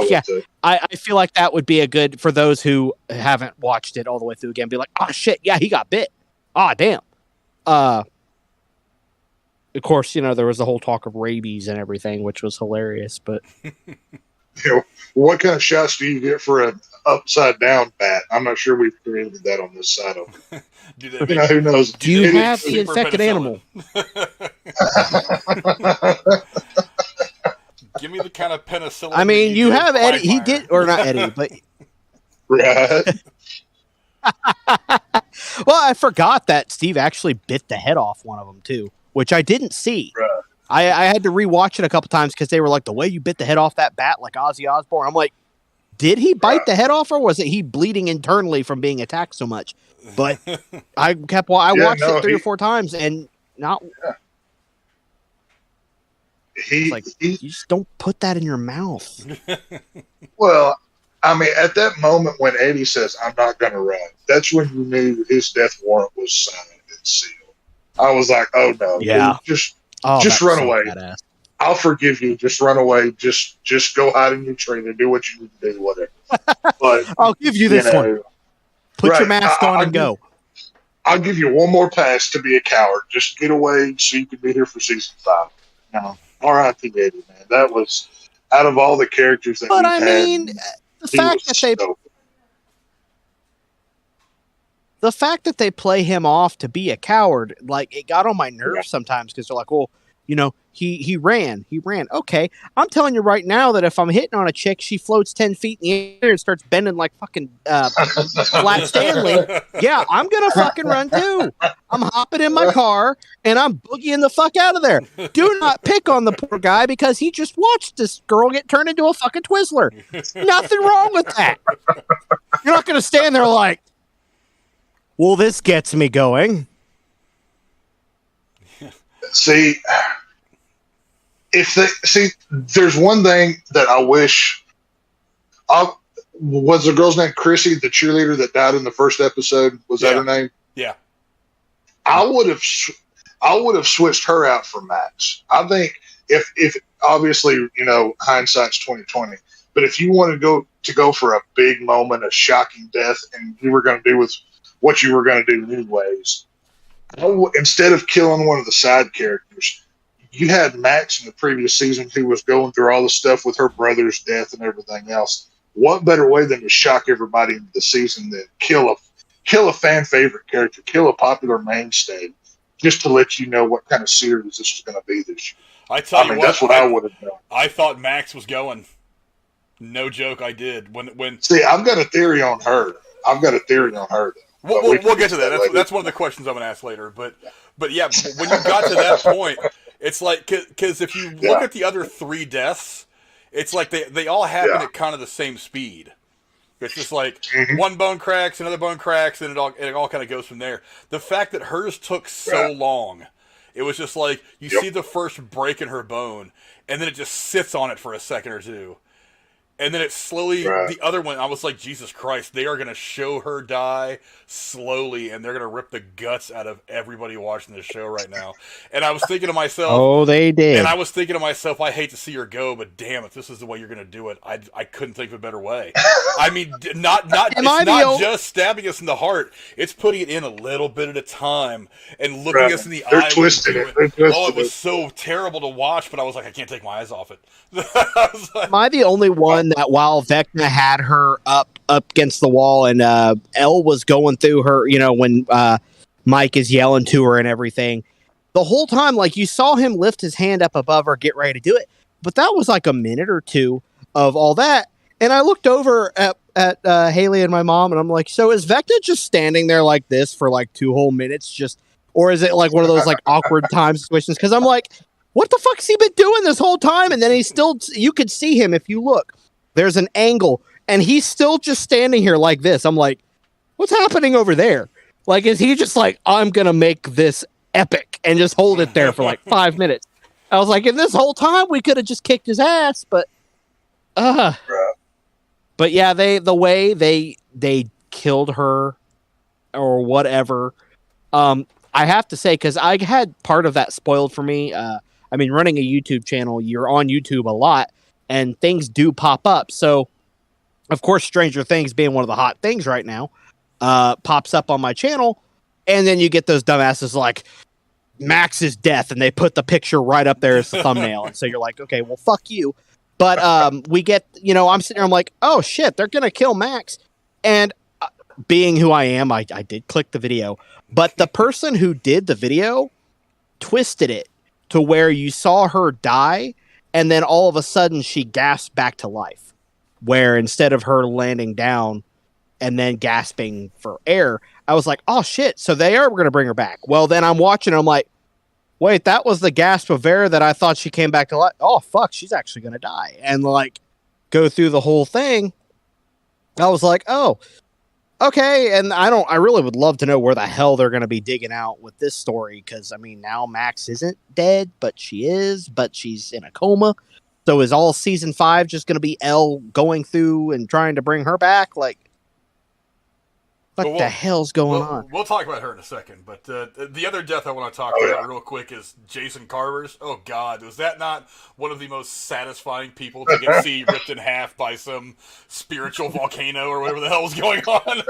Yeah, I feel like that would be a good, for those who haven't watched it all the way through again, be like, oh shit, yeah, he got bit. Ah, damn. Of course, there was the whole talk of rabies and everything, which was hilarious, but... What kind of shots do you get for an upside down bat? I'm not sure we've created that on this side of it. Who knows? Do you have the infected animal? Give me the kind of penicillin. I mean, you have Eddie. He did, or not Eddie, but right. Well, I forgot that Steve actually bit the head off one of them too, which I didn't see. Right. I had to rewatch it a couple times because they were like, the way you bit the head off that bat like Ozzy Osbourne. I'm like, did he bite the head off, or was it he bleeding internally from being attacked so much? But I watched it 3 or 4 times and not. Yeah. You just don't put that in your mouth. Well, I mean, at that moment when Eddie says, "I'm not going to run," that's when you knew his death warrant was signed and sealed. I was like, "Oh no, yeah, dude, just run away. Badass. I'll forgive you. Just run away. Just go hide in your tree and do what you need to do. Whatever." But I'll give you this one. Put your mask on and go. I'll give you one more pass to be a coward. Just get away so you can be here for season 5. No, R.I.P. Eddie, man. That was out of all the characters that. But I mean, the fact that they play him off to be a coward, it got on my nerves sometimes because they're like, well, he ran. Okay, I'm telling you right now that if I'm hitting on a chick, she floats 10 feet in the air and starts bending like fucking Flat Stanley. Yeah, I'm gonna fucking run too. I'm hopping in my car and I'm boogieing the fuck out of there. Do not pick on the poor guy because he just watched this girl get turned into a fucking Twizzler. Nothing wrong with that. You're not gonna stand there like, well, this gets me going. See, there's one thing that I wish. Was the girl's name Chrissy, the cheerleader that died in the first episode? Was that her name? Yeah. I would have switched her out for Max. I think if obviously, hindsight's 2020. But if you want to go for a big moment, a shocking death, and you were going to do with what you were going to do anyways, instead of killing one of the side characters, you had Max in the previous season who was going through all the stuff with her brother's death and everything else. What better way than to shock everybody into the season than kill a fan favorite character, kill a popular mainstay, just to let you know what kind of series this was going to be this year. I tell you what, that's what I would have done. I thought Max was going. No joke, I did. When See, I've got a theory on her. We'll get to that. That's one of the questions I'm going to ask later. But yeah, when you got to that point, it's like, because if you look at the other 3 deaths, it's like they all happen at kind of the same speed. It's just like one bone cracks, another bone cracks, and it all kind of goes from there. The fact that hers took so long, it was just like you see the first break in her bone, and then it just sits on it for a second or two. And then it slowly, the other one, I was like, Jesus Christ, they are going to show her die slowly, and they're going to rip the guts out of everybody watching this show right now. And I was thinking to myself... Oh, they did. And I was thinking to myself, I hate to see her go, but damn, if this is the way you're going to do it, I couldn't think of a better way. I mean, it's not just stabbing us in the heart, it's putting it in a little bit at a time, and looking us in the eye. They're twisting it. It was so terrible to watch, but I was like, I can't take my eyes off it. I was like, Am I the only one that while Vecna had her up against the wall and Elle was going through her, when Mike is yelling to her and everything, the whole time, like, you saw him lift his hand up above her, get ready to do it, but that was like a minute or two of all that, and I looked over at Haley and my mom, and I'm like, so is Vecna just standing there like this for like 2 whole minutes, or is it like one of those like awkward time situations? Because I'm like, what the fuck's he been doing this whole time? And then you could see him if you look. There's an angle, and he's still just standing here like this. I'm like, what's happening over there? Like, is he just like, I'm going to make this epic and just hold it there for like 5 minutes? I was like, in this whole time, we could have just kicked his ass, but yeah, the way they killed her or whatever, I have to say, because I had part of that spoiled for me. I mean, running a YouTube channel, you're on YouTube a lot, and things do pop up. So, of course, Stranger Things being one of the hot things right now, pops up on my channel, and then you get those dumbasses like Max's death, and they put the picture right up there as the thumbnail, and so you're like, okay, well, fuck you. But we get, I'm sitting there, I'm like, oh shit, they're gonna kill Max, and being who I am, I did click the video, but the person who did the video twisted it to where you saw her die, and then all of a sudden she gasped back to life, where instead of her landing down and then gasping for air, I was like, oh shit, so they are going to bring her back. Well, then I'm watching, I'm like, wait, that was the gasp of air that I thought she came back to life. Oh fuck, she's actually going to die. And like, go through the whole thing. I was like, oh, okay. And I really would love to know where the hell they're going to be digging out with this story. Cause I mean, now Max isn't dead, but she's in a coma. So is all season 5 just going to be Elle going through and trying to bring her back? Like, what the hell's going on? We'll talk about her in a second, but the other death I want to talk about real quick is Jason Carver's. Oh, God, was that not one of the most satisfying people to get see ripped in half by some spiritual volcano or whatever the hell was going on?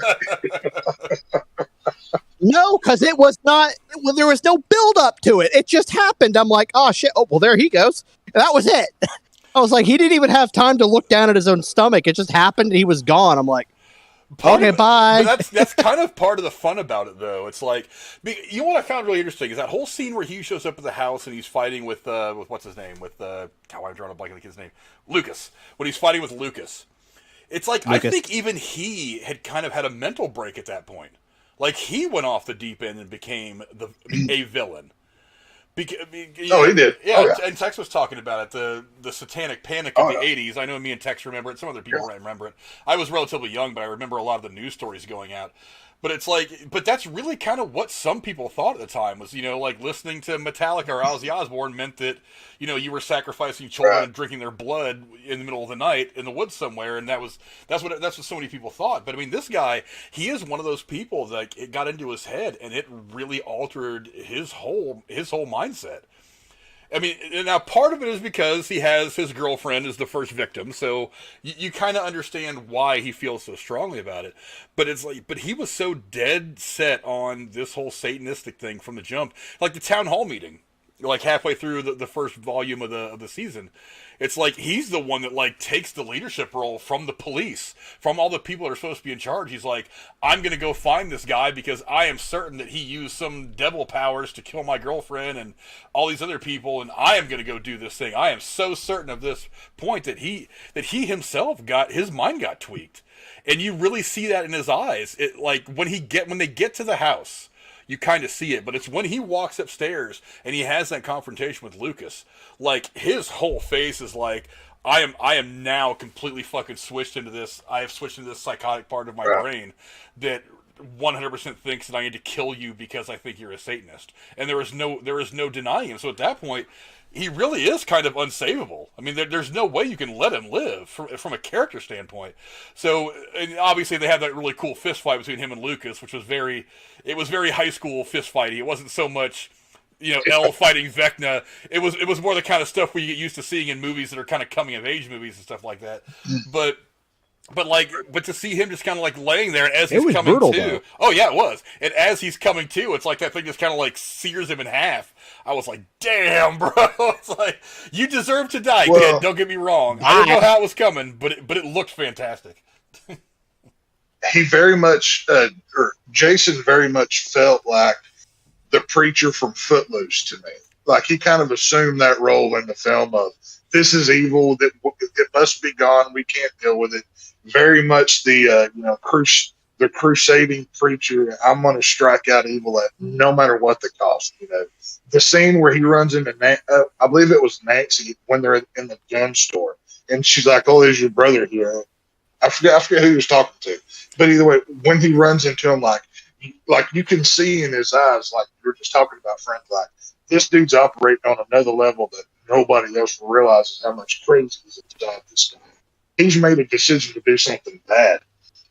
No, because it was not. Well, there was no build up to it. It just happened. I'm like, oh shit. Oh, well, there he goes. And that was it. I was like, he didn't even have time to look down at his own stomach. It just happened. And he was gone. I'm like, okay, bye. That's kind of part of the fun about it, though. It's like, you know what I found really interesting is that whole scene where he shows up at the house and he's fighting with what's his name? I'm drawing a blank on the kid's name. Lucas. When he's fighting with Lucas. It's like, Lucas. I think even he had kind of had a mental break at that point. Like, he went off the deep end and became a villain. He did. Yeah, and Tex was talking about it, the satanic panic of the 80s. I know me and Tex remember it. Some other people remember it. I was relatively young, but I remember a lot of the news stories going out. But it's like, but that's really kind of what some people thought at the time was, like listening to Metallica or Ozzy Osbourne meant that, you were sacrificing children and drinking their blood in the middle of the night in the woods somewhere, and that's what so many people thought. But I mean, this guy, he is one of those people that it got into his head, and it really altered his whole mindset. I mean, now part of it is because he has his girlfriend as the first victim, so you kind of understand why he feels so strongly about it. But it's like, but he was so dead set on this whole Satanistic thing from the jump, like the town hall meeting, like halfway through the first volume of the season. It's like he's the one that like takes the leadership role from the police, from all the people that are supposed to be in charge. He's like, I'm going to go find this guy because I am certain that he used some devil powers to kill my girlfriend and all these other people, and I am going to go do this thing. I am so certain of this point that he himself got his mind got tweaked, and you really see that in his eyes. It like when they get to the house. You kind of see it, but it's when he walks upstairs and he has that confrontation with Lucas, like his whole face is like, I am now completely fucking switched into this. I have switched into this psychotic part of my brain that 100% thinks that I need to kill you because I think you're a Satanist, and there is no denying him. So at that point, he really is kind of unsavable. I mean, there's no way you can let him live from a character standpoint. So, and obviously they had that really cool fist fight between him and Lucas, which was very high school fist fighting. It wasn't so much, Elle fighting Vecna. It was more the kind of stuff we get used to seeing in movies that are kind of coming of age movies and stuff like that. But to see him just kind of like laying there as he's coming brutal, to. though. Oh yeah, it was. And as he's coming to, it's like that thing just kind of like sears him in half. I was like, damn, bro. It's like, you deserve to die, kid. Don't get me wrong. I didn't know how it was coming, but it looked fantastic. He very much, or Jason very much felt like the preacher from Footloose to me. Like he kind of assumed that role in the film of, this is evil, that it must be gone. We can't deal with it. Very much the the crusading preacher. I'm going to strike out evil at no matter what the cost. The scene where he runs into I believe it was Nancy when they're in the gun store, and she's like, "Oh, there's your brother here." I forget who he was talking to, but either way, when he runs into him, like you can see in his eyes, like you were just talking about, Frank, like this dude's operating on another level that nobody else realizes how much crazy is inside this guy. He's made a decision to do something bad,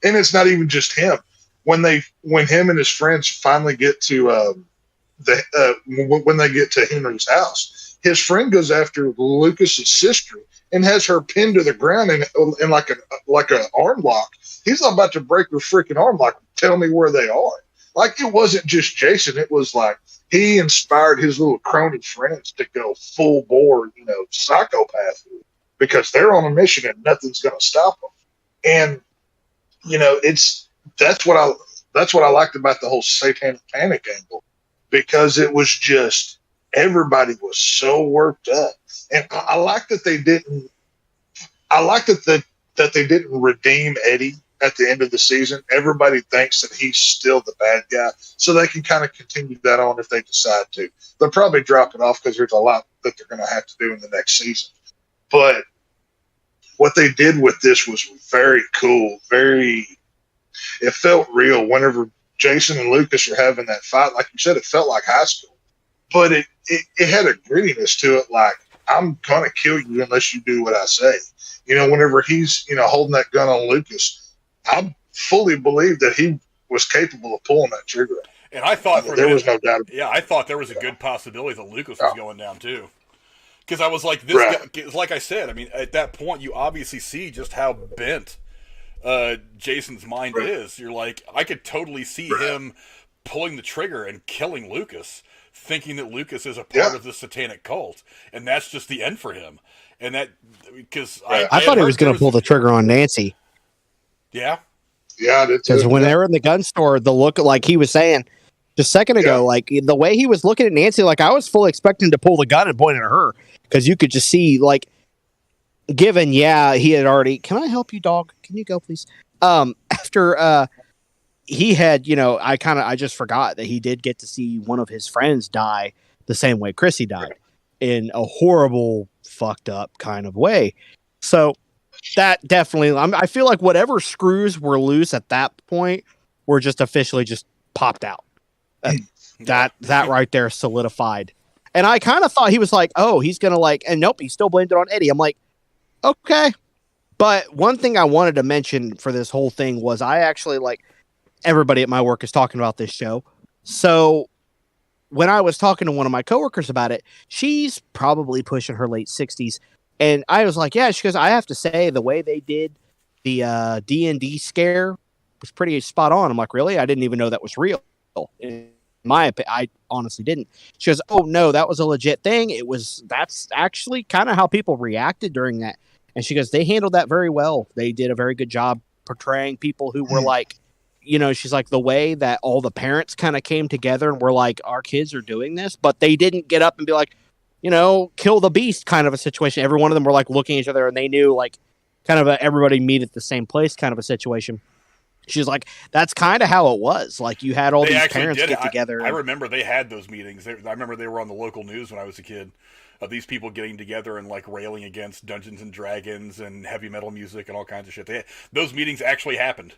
and it's not even just him. When him and his friends finally get to when they get to Henry's house, his friend goes after Lucas's sister and has her pinned to the ground in like an arm lock. He's about to break her freaking arm. Like, tell me where they are. Like, it wasn't just Jason. It was like he inspired his little crony friends to go full bore, psychopath, because they're on a mission and nothing's going to stop them. And that's what I liked about the whole satanic panic angle, because it was just everybody was so worked up, and I like that they didn't. I like that they didn't redeem Eddie at the end of the season. Everybody thinks that he's still the bad guy, so they can kind of continue that on if they decide to. They'll probably drop it off because there's a lot that they're going to have to do in the next season. But what they did with this was very cool. It felt real. Whenever Jason and Lucas are having that fight, like you said, it felt like high school. But it had a grittiness to it, like, I'm going to kill you unless you do what I say. Whenever he's, holding that gun on Lucas, I fully believe that he was capable of pulling that trigger. And I thought there was no doubt. Yeah, I thought there was a good possibility that Lucas was going down too. Because I was like, this guy, like I said, I mean, at that point, you obviously see just how bent Jason's mind is. You're like, I could totally see him pulling the trigger and killing Lucas, thinking that Lucas is a part of the satanic cult, and that's just the end for him. And that, because I thought he was going to pull the trigger on Nancy. Yeah. Yeah. Because when they were in the gun store, the look, like he was saying just a second ago, like the way he was looking at Nancy, like I was fully expecting to pull the gun and point it at her, because you could just see, like, given, he had already, can I help you, dog? Can you go, please? After he had, I just forgot that he did get to see one of his friends die the same way Chrissy died, in a horrible, fucked up kind of way. So that definitely, I feel like whatever screws were loose at that point were just officially just popped out. That right there solidified. And I kind of thought he was like, oh, he's going to and nope, he still blamed it on Eddie. I'm like, okay. But one thing I wanted to mention for this whole thing was I actually, everybody at my work is talking about this show. So when I was talking to one of my coworkers about it, she's probably pushing her late 60s. And I was like, yeah, she goes, I have to say the way they did the D&D scare was pretty spot on. I'm like, really? I didn't even know that was real. In my opinion, I honestly didn't. She goes, oh, no, that was a legit thing. That's actually kind of how people reacted during that. And she goes, they handled that very well. They did a very good job portraying people who were like, she's like, the way that all the parents kind of came together and were like, our kids are doing this, but they didn't get up and be like, kill the beast kind of a situation. Every one of them were like looking at each other and they knew like kind of everybody meet at the same place kind of a situation. She's like, that's kind of how it was. Like you had all these parents get together. I remember they had those meetings. I remember they were on the local news when I was a kid, of these people getting together and like railing against Dungeons and Dragons and heavy metal music and all kinds of shit. Those meetings actually happened.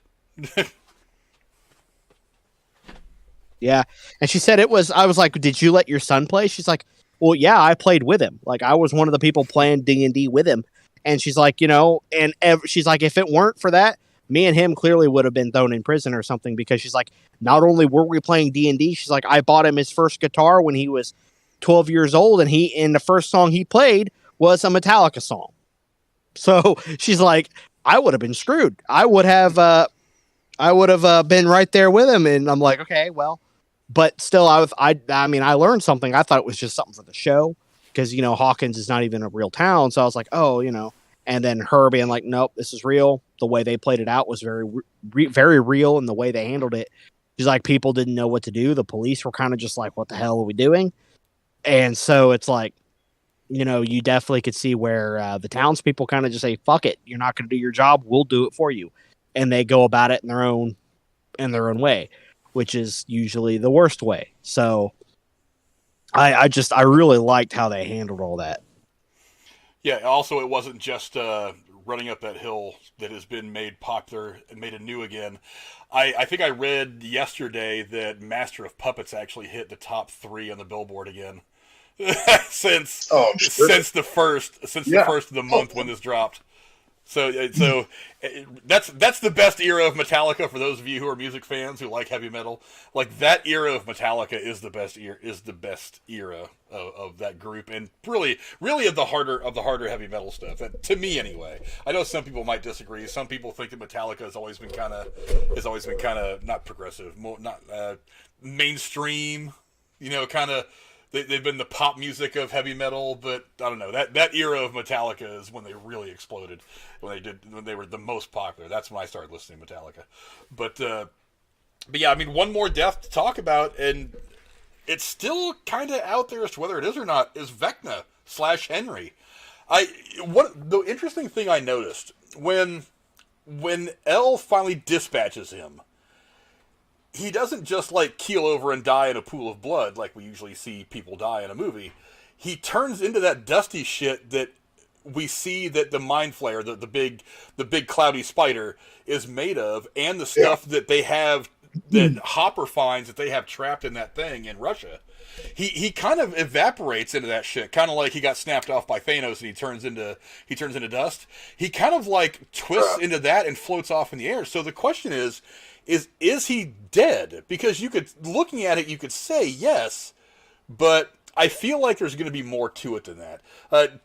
Yeah. And she said I was like, did you let your son play? She's like, well, yeah, I played with him. Like I was one of the people playing D&D with him. And she's like, she's like, if it weren't for that, me and him clearly would have been thrown in prison or something, because she's like, not only were we playing D&D, she's like, I bought him his first guitar when he was 12 years old, and the first song he played was a Metallica song. So she's like, I would have been screwed. I would have been right there with him. And I'm like, okay, well, but still, I learned something. I thought it was just something for the show, because, Hawkins is not even a real town. So I was like, oh, and then her being like, nope, this is real. The way they played it out was very, very real. And the way they handled it, she's like, people didn't know what to do. The police were kind of just like, what the hell are we doing? And so it's like, you definitely could see where the townspeople kind of just say, fuck it. You're not going to do your job. We'll do it for you. And they go about it in their own way, which is usually the worst way. So I really liked how they handled all that. Yeah. Also, it wasn't just running up that hill that has been made popular and made anew again. I think I read yesterday that Master of Puppets actually hit the top 3 on the Billboard again since the first of the month when this dropped. So that's the best era of Metallica for those of you who are music fans who like heavy metal. Like that era of Metallica is the best era of that group, and really of the harder heavy metal stuff. To me, anyway. I know some people might disagree. Some people think that Metallica has always been kind of not progressive, more not mainstream. Kind of. They've been the pop music of heavy metal, but I don't know, that era of Metallica is when they really exploded, when they were the most popular. That's when I started listening to Metallica. But yeah, one more death to talk about, and it's still kind of out there as to whether it is or not, is Vecna / Henry. The interesting thing I noticed when Elle finally dispatches him, he doesn't just like keel over and die in a pool of blood like we usually see people die in a movie. He turns into that dusty shit that we see that the Mind Flayer, the big cloudy spider, is made of, and the stuff that they have, that Hopper finds that they have trapped in that thing in Russia. He kind of evaporates into that shit, kind of like he got snapped off by Thanos and he turns into dust. He kind of like twists into that and floats off in the air. So the question is he dead? Because looking at it, you could say yes, but I feel like there's going to be more to it than that.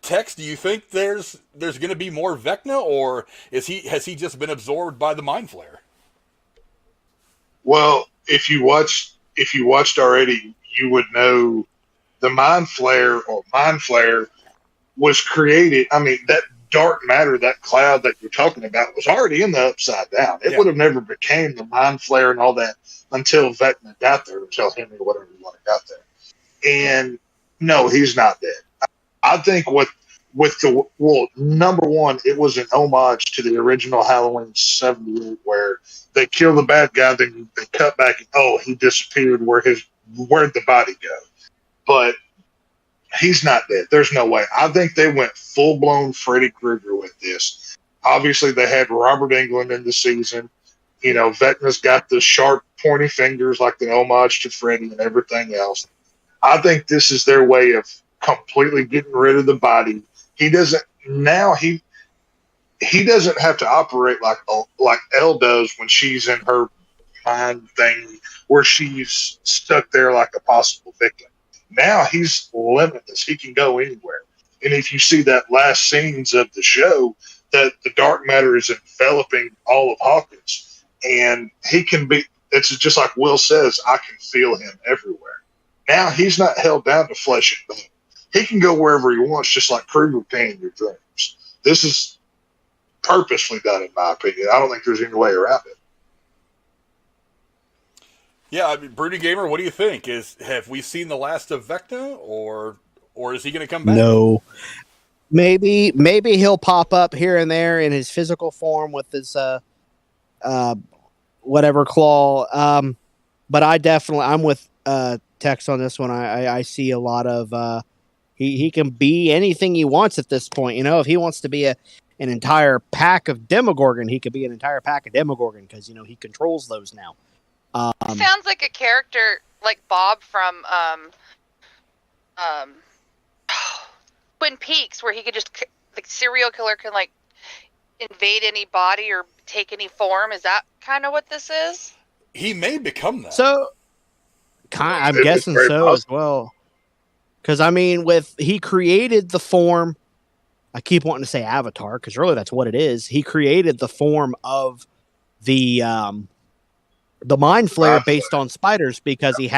Tex, do you think there's going to be more Vecna, or has he just been absorbed by the Mind Flayer? Well, if you watched already, you would know the Mind Flayer was created. That dark matter, that cloud that you're talking about, was already in the Upside Down. It would have never became the Mind Flayer and all that until Vecna got there, until Henry, whatever you want, got there. And no, he's not dead. I think number one, it was an homage to the original Halloween 78, where they kill the bad guy, then they cut back and he disappeared. Where'd the body go? But he's not dead. There's no way. I think they went full-blown Freddy Krueger with this. Obviously, they had Robert Englund in the season. Vecna's got the sharp, pointy fingers like the homage to Freddy and everything else. I think this is their way of completely getting rid of the body. He doesn't have to operate like Elle does when she's in her mind thing where she's stuck there like a possible victim. Now he's limitless. He can go anywhere. And if you see that last scenes of the show, that the dark matter is enveloping all of Hawkins. And he can be, it's just like Will says, I can feel him everywhere. Now he's not held down to flesh and bone. He can go wherever he wants, just like Kruger can in your dreams. This is purposely done, in my opinion. I don't think there's any way around it. Yeah, I mean, Broody Gamer, what do you think? Have we seen the last of Vecna, or is he going to come back? No. Maybe he'll pop up here and there in his physical form with his whatever claw. But I'm with Tex on this one. I see a lot of he can be anything he wants at this point. You know, if he wants to be an entire pack of Demogorgon, he could be an entire pack of Demogorgon because he controls those now. Sounds like a character like Bob from Twin Peaks, where he could just, the serial killer can like invade any body or take any form. Is that kind of what this is? He may become that. So, I'm guessing so as well. Because I mean, he created the form. I keep wanting to say Avatar because really that's what it is. He created the form of the Mind Flayer based on spiders because he's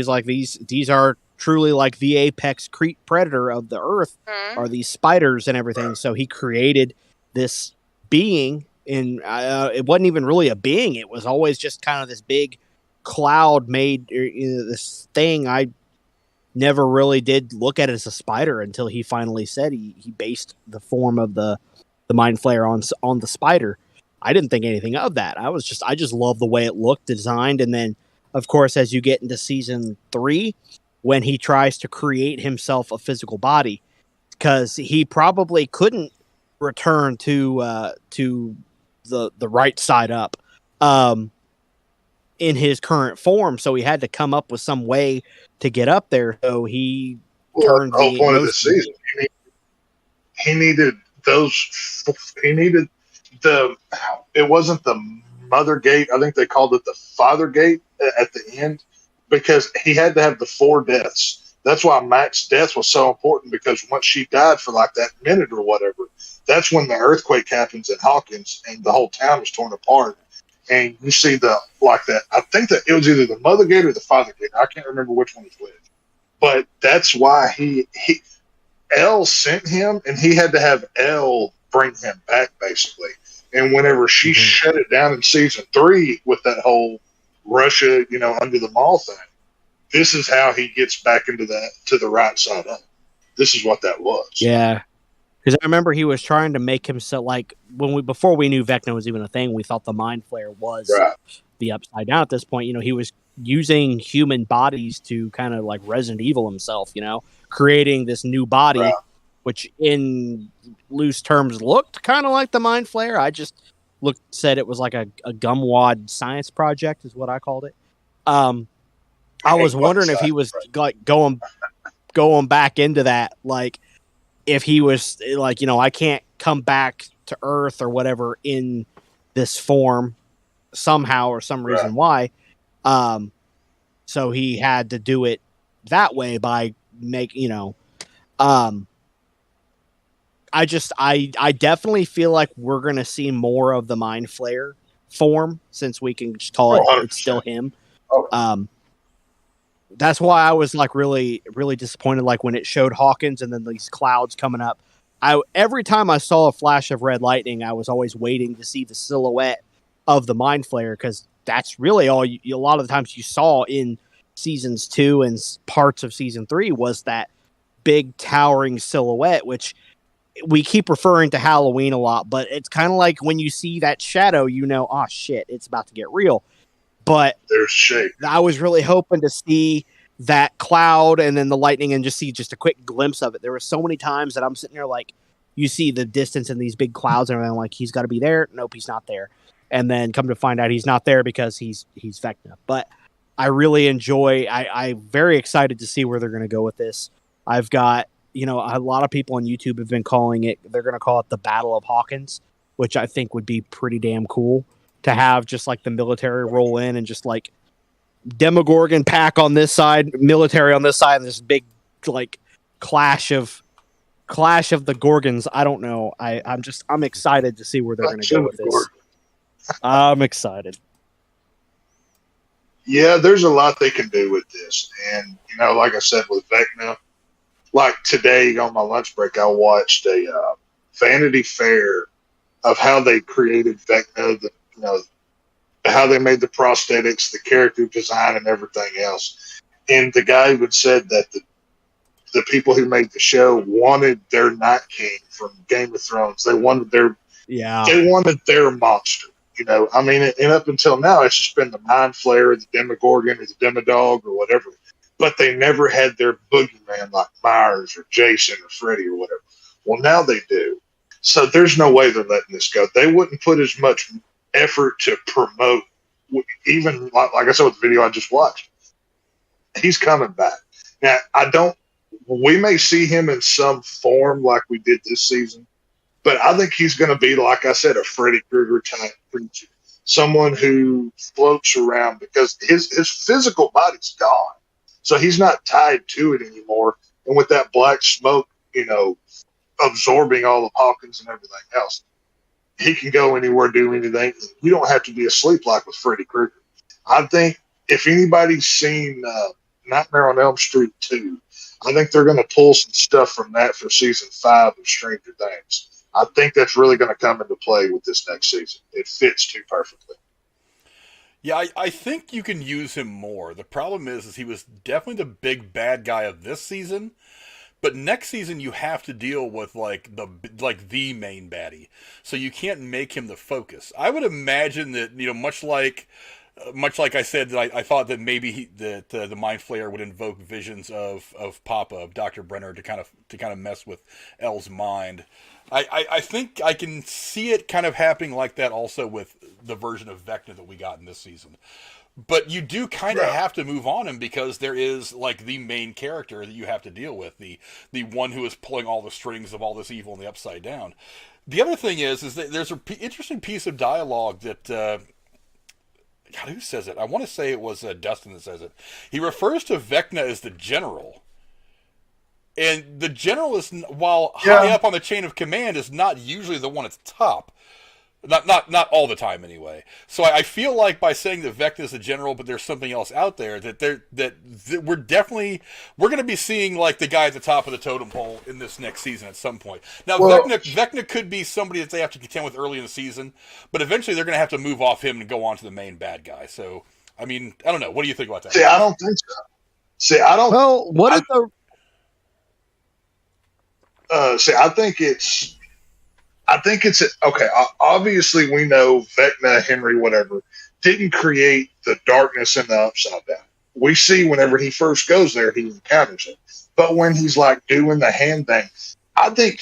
like these are truly like the apex predator of the earth are these spiders and everything. So he created this being, and it wasn't even really a being. It was always just kind of this big cloud made this thing. I never really did look at it as a spider until he finally said he based the form of the Mind Flayer on the spider. I didn't think anything of that. I just love the way it looked, designed. And then, of course, as you get into season 3, when he tries to create himself a physical body, because he probably couldn't return to the right side up in his current form, so he had to come up with some way to get up there. So he turned the whole point of the season. He needed those. He needed it wasn't the mother gate. I think they called it the father gate at the end because he had to have the 4 deaths. That's why Mac's death was so important, because once she died for like that minute or whatever, that's when the earthquake happens in Hawkins and the whole town was torn apart. And you see I think that it was either the mother gate or the father gate. I can't remember which one was which. But that's why Elle sent him, and he had to have Elle bring him back, basically. And whenever she shut it down in season 3 with that whole Russia, under the mall thing, this is how he gets back to the right side up. This is what that was. Yeah. Because I remember he was trying to make himself like before we knew Vecna was even a thing, we thought the Mind Flayer was the Upside Down at this point. He was using human bodies to kind of like Resident Evil himself, creating this new body, which in loose terms looked kind of like the Mind Flayer. I just said it was like a gumwad science project is what I called it. I was wondering if he was like going back into that, like if he was like, I can't come back to Earth or whatever in this form somehow or some reason why. So he had to do it that way by I definitely feel like we're going to see more of the Mind Flayer form, since we can just call it's still him. That's why I was like really, really disappointed. Like when it showed Hawkins and then these clouds coming up, every time I saw a flash of red lightning, I was always waiting to see the silhouette of the Mind Flayer, because that's really all a lot of the times you saw in seasons 2 and parts of season 3 was that big towering silhouette, which we keep referring to Halloween a lot, but it's kind of like when you see that shadow, oh shit, it's about to get real. But there's shape. I was really hoping to see that cloud and then the lightning and just see just a quick glimpse of it. There were so many times that I'm sitting there like, you see the distance in these big clouds and I'm like, he's got to be there. Nope, he's not there. And then come to find out he's not there because he's Vecna. But I really enjoy. I'm very excited to see where they're going to go with this. I've got a lot of people on YouTube have been calling it. They're going to call it the Battle of Hawkins, which I think would be pretty damn cool. to have just like the military roll in and just like Demogorgon pack on this side, military on this side, and this big like clash of the Gorgons. I don't know. I'm excited to see where they're going to go with this. I'm excited. Yeah, there's a lot they can do with this, and like I said with Vecna, like today on my lunch break, I watched a Vanity Fair of how they created Vecna, how they made the prosthetics, the character design, and everything else. And the guy even said that the people who made the show wanted their Night King from Game of Thrones. They wanted their monster. I mean, and up until now, it's just been the Mind Flayer, the Demogorgon, or the Demodog, or whatever. But they never had their boogeyman like Myers or Jason or Freddy or whatever. Well, now they do. So there's no way they're letting this go. They wouldn't put as much effort to promote, even like I said with the video I just watched. He's coming back. Now, we may see him in some form like we did this season, but I think he's going to be, like I said, a Freddy Krueger type creature. Someone who floats around because his physical body's gone. So he's not tied to it anymore. And with that black smoke, absorbing all of Hawkins and everything else, he can go anywhere, do anything. You don't have to be asleep like with Freddy Krueger. I think if anybody's seen Nightmare on Elm Street 2, I think they're going to pull some stuff from that for season 5 of Stranger Things. I think that's really going to come into play with this next season. It fits too perfectly. Yeah, I think you can use him more. The problem is he was definitely the big bad guy of this season. But next season you have to deal with the main baddie, so you can't make him the focus. I would imagine that much like I said that I thought that maybe the Mind Flayer would invoke visions of Papa, of Dr. Brenner to kind of mess with Elle's mind. I think I can see it kind of happening like that also with the version of Vecna that we got in this season. But you do kind of have to move on him because there is like the main character that you have to deal with, the one who is pulling all the strings of all this evil in the Upside Down. The other thing is that there's an interesting piece of dialogue that God, who says it? I want to say it was Dustin that says it. He refers to Vecna as the general. And the general is, while high up on the chain of command, is not usually the one at the top. Not all the time, anyway. So I feel like by saying that Vecna is the general, but there's something else out there, that we're going to be seeing like the guy at the top of the totem pole in this next season at some point. Now, Vecna could be somebody that they have to contend with early in the season, but eventually they're going to have to move off him and go on to the main bad guy. So, I mean, I don't know. What do you think about that? See, I don't think so. See, I don't. Well, what is the? I think it's okay. Obviously, we know Vecna, Henry, whatever, didn't create the darkness in the Upside Down. We see whenever he first goes there, he encounters it. But when he's like doing the hand thing, I think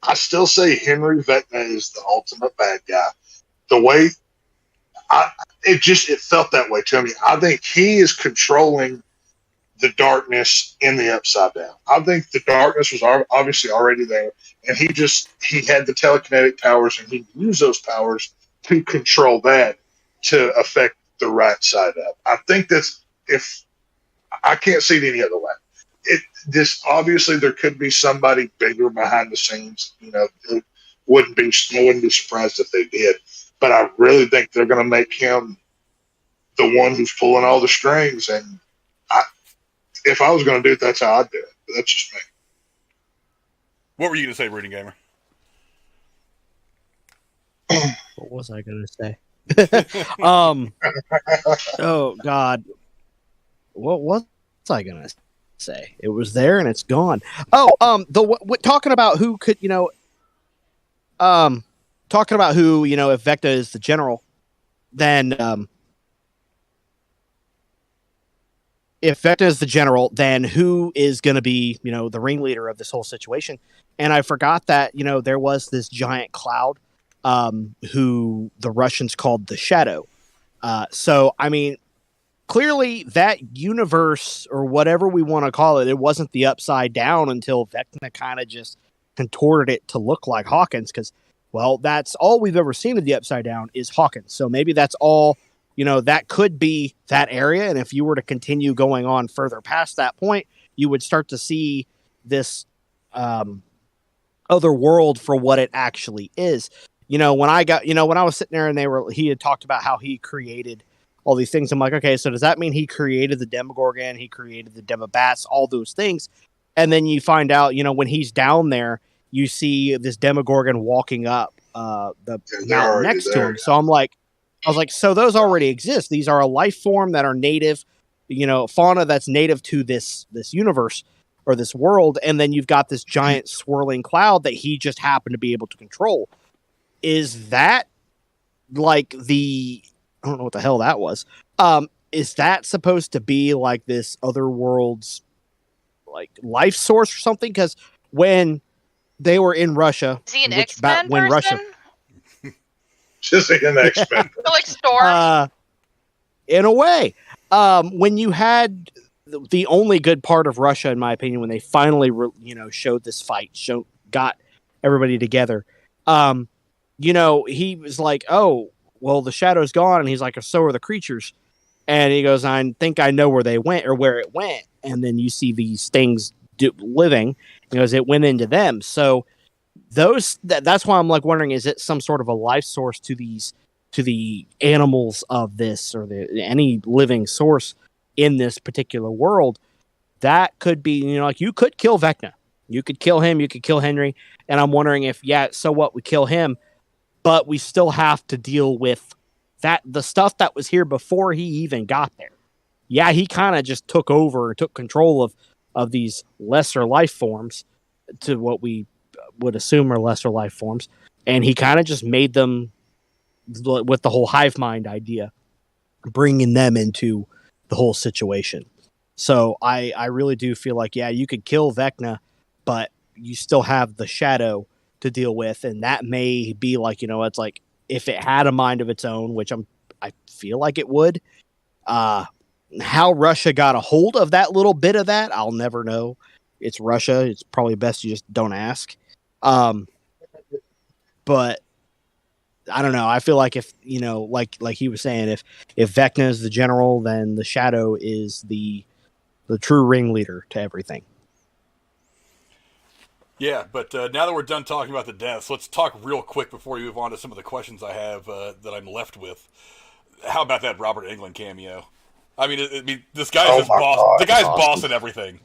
I still say Henry Vecna is the ultimate bad guy. The way it felt that way to me. I think he is controlling the darkness in the Upside Down. I think the darkness was obviously already there, and he had the telekinetic powers, and he used those powers to control that to affect the right side up. I think I can't see it any other way. Obviously there could be somebody bigger behind the scenes. I wouldn't be surprised if they did, but I really think they're going to make him the one who's pulling all the strings. And if I was going to do it, that's how I'd do it. But that's just me. What were you going to say, Brooding Gamer? What was I going to say? Oh God, what was I going to say? It was there and it's gone. Talking about who could, talking about who, if Vecna is the general, then if Vecna is the general, then who is going to be, the ringleader of this whole situation? And I forgot that, there was this giant cloud who the Russians called the Shadow. So, I mean, clearly that universe, or whatever we want to call it, it wasn't the Upside Down until Vecna kind of just contorted it to look like Hawkins. Because Well, that's all we've ever seen of the Upside Down is Hawkins. So maybe that's all, that could be that area. And if you were to continue going on further past that point, you would start to see this other world for what it actually is. When I was sitting there and he had talked about how he created all these things. I'm like, okay, so does that mean he created the Demogorgon? He created the Demobats, all those things. And then you find out, when he's down there, you see this Demogorgon walking up the mountain next to him. So I was like, so those already exist. These are a life form that are native, fauna that's native to this universe or this world. And then you've got this giant swirling cloud that he just happened to be able to control. Is that like I don't know what the hell that was. Is that supposed to be like this other world's like life source or something? Because when they were in Russia, is he an X-Men person? Russia, just like an X-Men, like Storm. In a way, when you had the only good part of Russia, in my opinion, when they finally showed this fight, got everybody together. He was like, "Oh, well, the shadow's gone," and he's like, "So are the creatures." And he goes, "I think I know where they went or where it went." And then you see these things living. He goes, "It went into them." So that's why I'm like wondering, is it some sort of a life source to the animals of this or any living source in this particular world? That could be, like you could kill Vecna, you could kill him, you could kill Henry, and I'm wondering if so what, we kill him, but we still have to deal with the stuff that was here before he even got there. Yeah, he kind of just took over, took control of these lesser life forms to what we would assume are lesser life forms, and he kind of just made them with the whole hive mind idea, bringing them into the whole situation. So I really do feel like, yeah, you could kill Vecna, but you still have the shadow to deal with, and that may be like, it's like if it had a mind of its own, which I feel like it would. How Russia got a hold of that little bit of that, I'll never know. It's Russia. It's probably best you just don't ask. But I don't know. I feel like if, like he was saying, if Vecna is the general, then the shadow is the true ringleader to everything. Yeah, but now that we're done talking about the deaths, let's talk real quick before we move on to some of the questions I have that I'm left with. How about that Robert Englund cameo? I mean, this guy's just boss. God, the guy's bossing everything.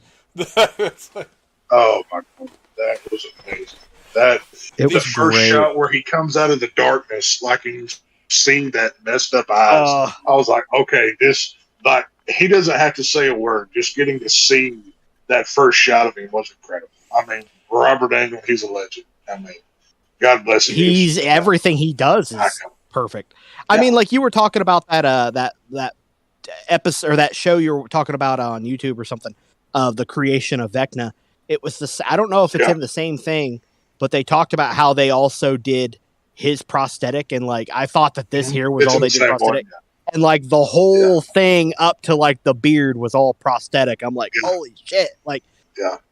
Oh my God, that was amazing. The first shot where he comes out of the darkness, like you see that messed up eyes. I was like, okay, he doesn't have to say a word. Just getting to see that first shot of him was incredible. I mean, Robert Englund, he's a legend. I mean, God bless him. Everything he does is perfect. I mean, like you were talking about that episode or that show you were talking about on YouTube or something of the creation of Vecna. It was I don't know if it's in the same thing, but they talked about how they also did his prosthetic, and like I thought that this here was all they did prosthetic. And like the whole thing up to like the beard was all prosthetic. I'm like, holy shit. Like,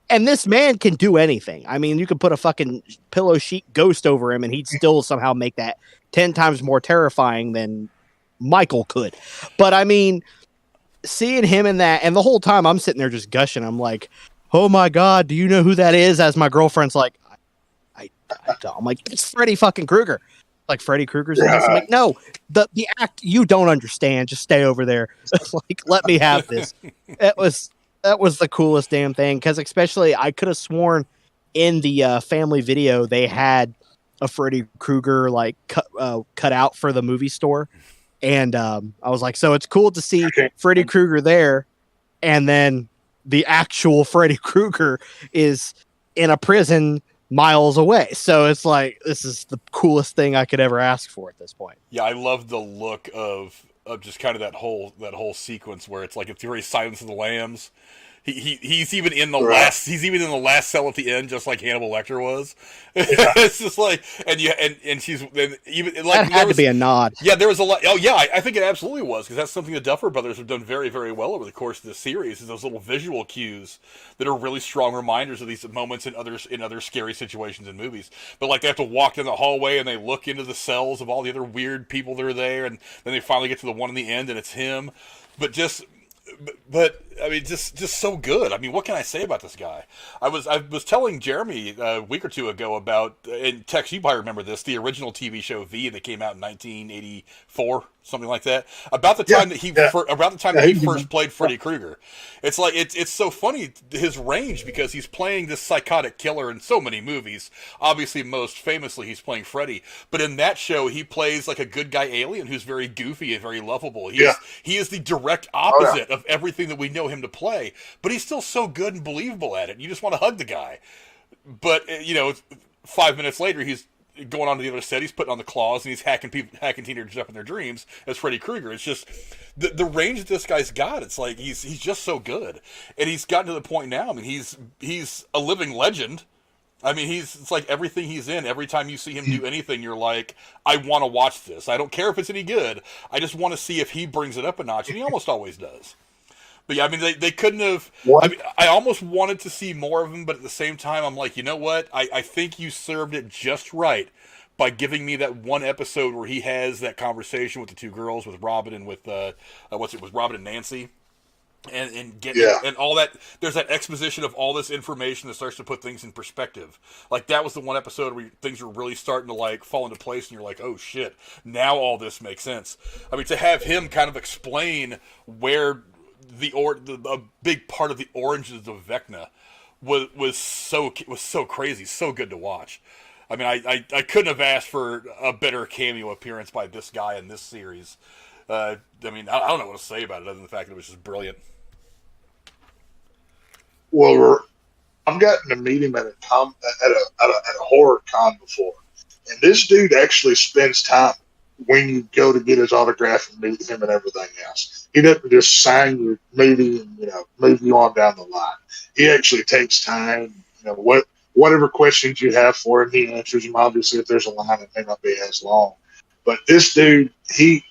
and this man can do anything. I mean, you could put a fucking pillow sheet ghost over him and he'd still somehow make that 10 times more terrifying than Michael could. But I mean, seeing him in that, and the whole time I'm sitting there just gushing. I'm like, oh my God, do you know who that is? As my girlfriend's like, I don't. I'm like, it's Freddy fucking Krueger. Like Freddy Krueger's in this. I'm like, no, the act, you don't understand. Just stay over there. Like, let me have this. That was the coolest damn thing. Because especially, I could have sworn in the family video they had a Freddy Krueger like cut out for the movie store, and I was like, so it's cool to see Freddy Krueger there, and then the actual Freddy Krueger is in a prison miles away. So it's like, this is the coolest thing I could ever ask for at this point. Yeah, I love the look of just kind of that whole sequence where it's like it's very Silence of the Lambs, He's even in the last. He's even in the last cell at the end, just like Hannibal Lecter was. Yeah. It's just like, and she's even like that had to be a nod. Yeah, there was a lot. Oh yeah, I think it absolutely was, because that's something the Duffer Brothers have done very, very well over the course of the series. Is those little visual cues that are really strong reminders of these moments in other scary situations in movies. But like they have to walk down the hallway and they look into the cells of all the other weird people that are there, and then they finally get to the one in the end and it's him. But I mean, just so good. I mean, what can I say about this guy? I was telling Jeremy a week or two ago about, and Tex, you probably remember this, the original TV show V that came out in 1984, something like that. About the time that he first played Freddy Krueger. It's like it's so funny, his range, because he's playing this psychotic killer in so many movies. Obviously, most famously, he's playing Freddy. But in that show, he plays like a good guy alien who's very goofy and very lovable. He is the direct opposite of everything that we know him to play, but he's still so good and believable at it. You just want to hug the guy. But 5 minutes later, he's going on to the other set. He's putting on the claws and he's hacking teenagers up in their dreams as Freddy Krueger. It's just the range that this guy's got. It's like he's just so good, and he's gotten to the point now. I mean, he's a living legend. I mean, it's like everything he's in. Every time you see him do anything, you're like, I want to watch this. I don't care if it's any good. I just want to see if he brings it up a notch, and he almost always does. But yeah, I mean, they couldn't have. I mean, I almost wanted to see more of him, but at the same time, I'm like, you know what? I think you served it just right by giving me that one episode where he has that conversation with the two girls, with Robin and with with Robin and Nancy, and all that. There's that exposition of all this information that starts to put things in perspective. Like that was the one episode where things were really starting to like fall into place, and you're like, oh shit, now all this makes sense. I mean, to have him kind of explain where a big part of the origins of Vecna was so crazy, so good to watch. I mean, I couldn't have asked for a better cameo appearance by this guy in this series. I mean, I don't know what to say about it other than the fact that it was just brilliant. Well, I've gotten to meet him at a horror con before, and this dude actually spends time when you go to get his autograph and meet him and everything else. He doesn't just sign your movie and move you on down the line. He actually takes time. Whatever questions you have for him, he answers them. Obviously, if there's a line, it may not be as long. But this dude, he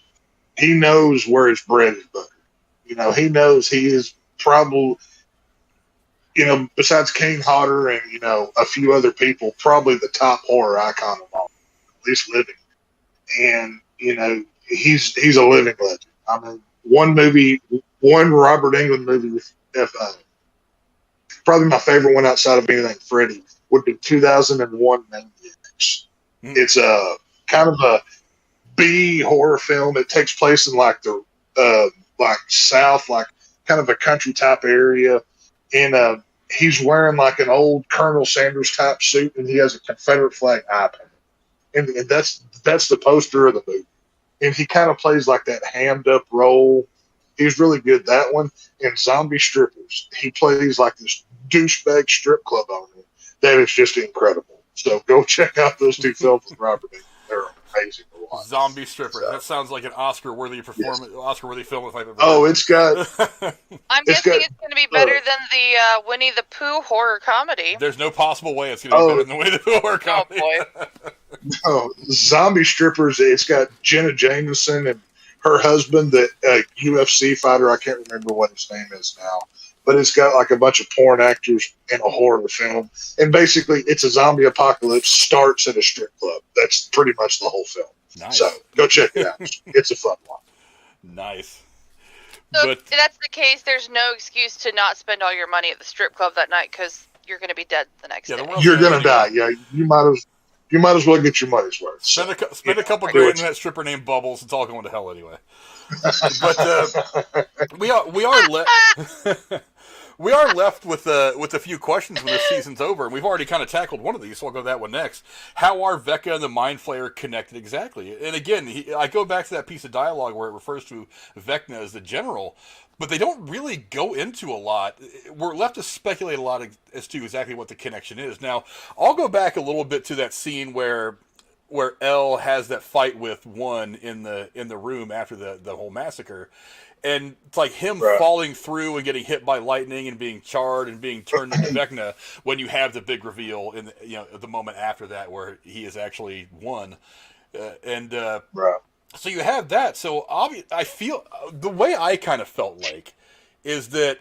knows where his bread is buttered. He knows he is probably, besides Kane Hodder and, a few other people, probably the top horror icon of all, at least living. And, he's a living legend. I mean, one Robert Englund movie, probably my favorite one outside of anything Freddy, would be 2001 Maniacs. It's a kind of a B horror film. It takes place in like the South, like kind of a country type area. And he's wearing like an old Colonel Sanders type suit, and he has a Confederate flag eye paint. And that's the poster of the movie. And he kind of plays like that hammed up role. He's really good, that one. And Zombie Strippers, he plays like this douchebag strip club owner. That is just incredible. So go check out those two films with Robert Englund. They're amazing to watch. Zombie Strippers. So, that sounds like an Oscar-worthy performance. Yes. Oscar-worthy film if I've ever. Oh, it's got. I'm guessing it's going to be better than the Winnie the Pooh horror comedy. There's no possible way it's going to be better than the Winnie the Pooh horror comedy. Oh boy. No, Zombie Strippers. It's got Jenna Jameson and her husband, the UFC fighter. I can't remember what his name is now. But it's got like a bunch of porn actors in a horror film. And basically, it's a zombie apocalypse, starts at a strip club. That's pretty much the whole film. Nice. So go check it out. It's a fun one. Nice. So if that's the case, there's no excuse to not spend all your money at the strip club that night because you're going to be dead the next day. You're going to die. Yeah, you might as well get your money's worth. Spend a couple grand in that stripper named Bubbles. It's all going to hell anyway. But we are left with a few questions when this season's over, and we've already kind of tackled one of these, so I'll go to that one next. How are Vecna and the Mind Flayer connected exactly? And again, I go back to that piece of dialogue where it refers to Vecna as the general, but they don't really go into a lot. We're left to speculate a lot as to exactly what the connection is. Now, I'll go back a little bit to that scene where where Elle has that fight with one in the room after the whole massacre, and it's like him falling through and getting hit by lightning and being charred and being turned into Vecna when you have the big reveal in the moment after that where he is actually one, so you have that. So I feel the way I kind of felt like is that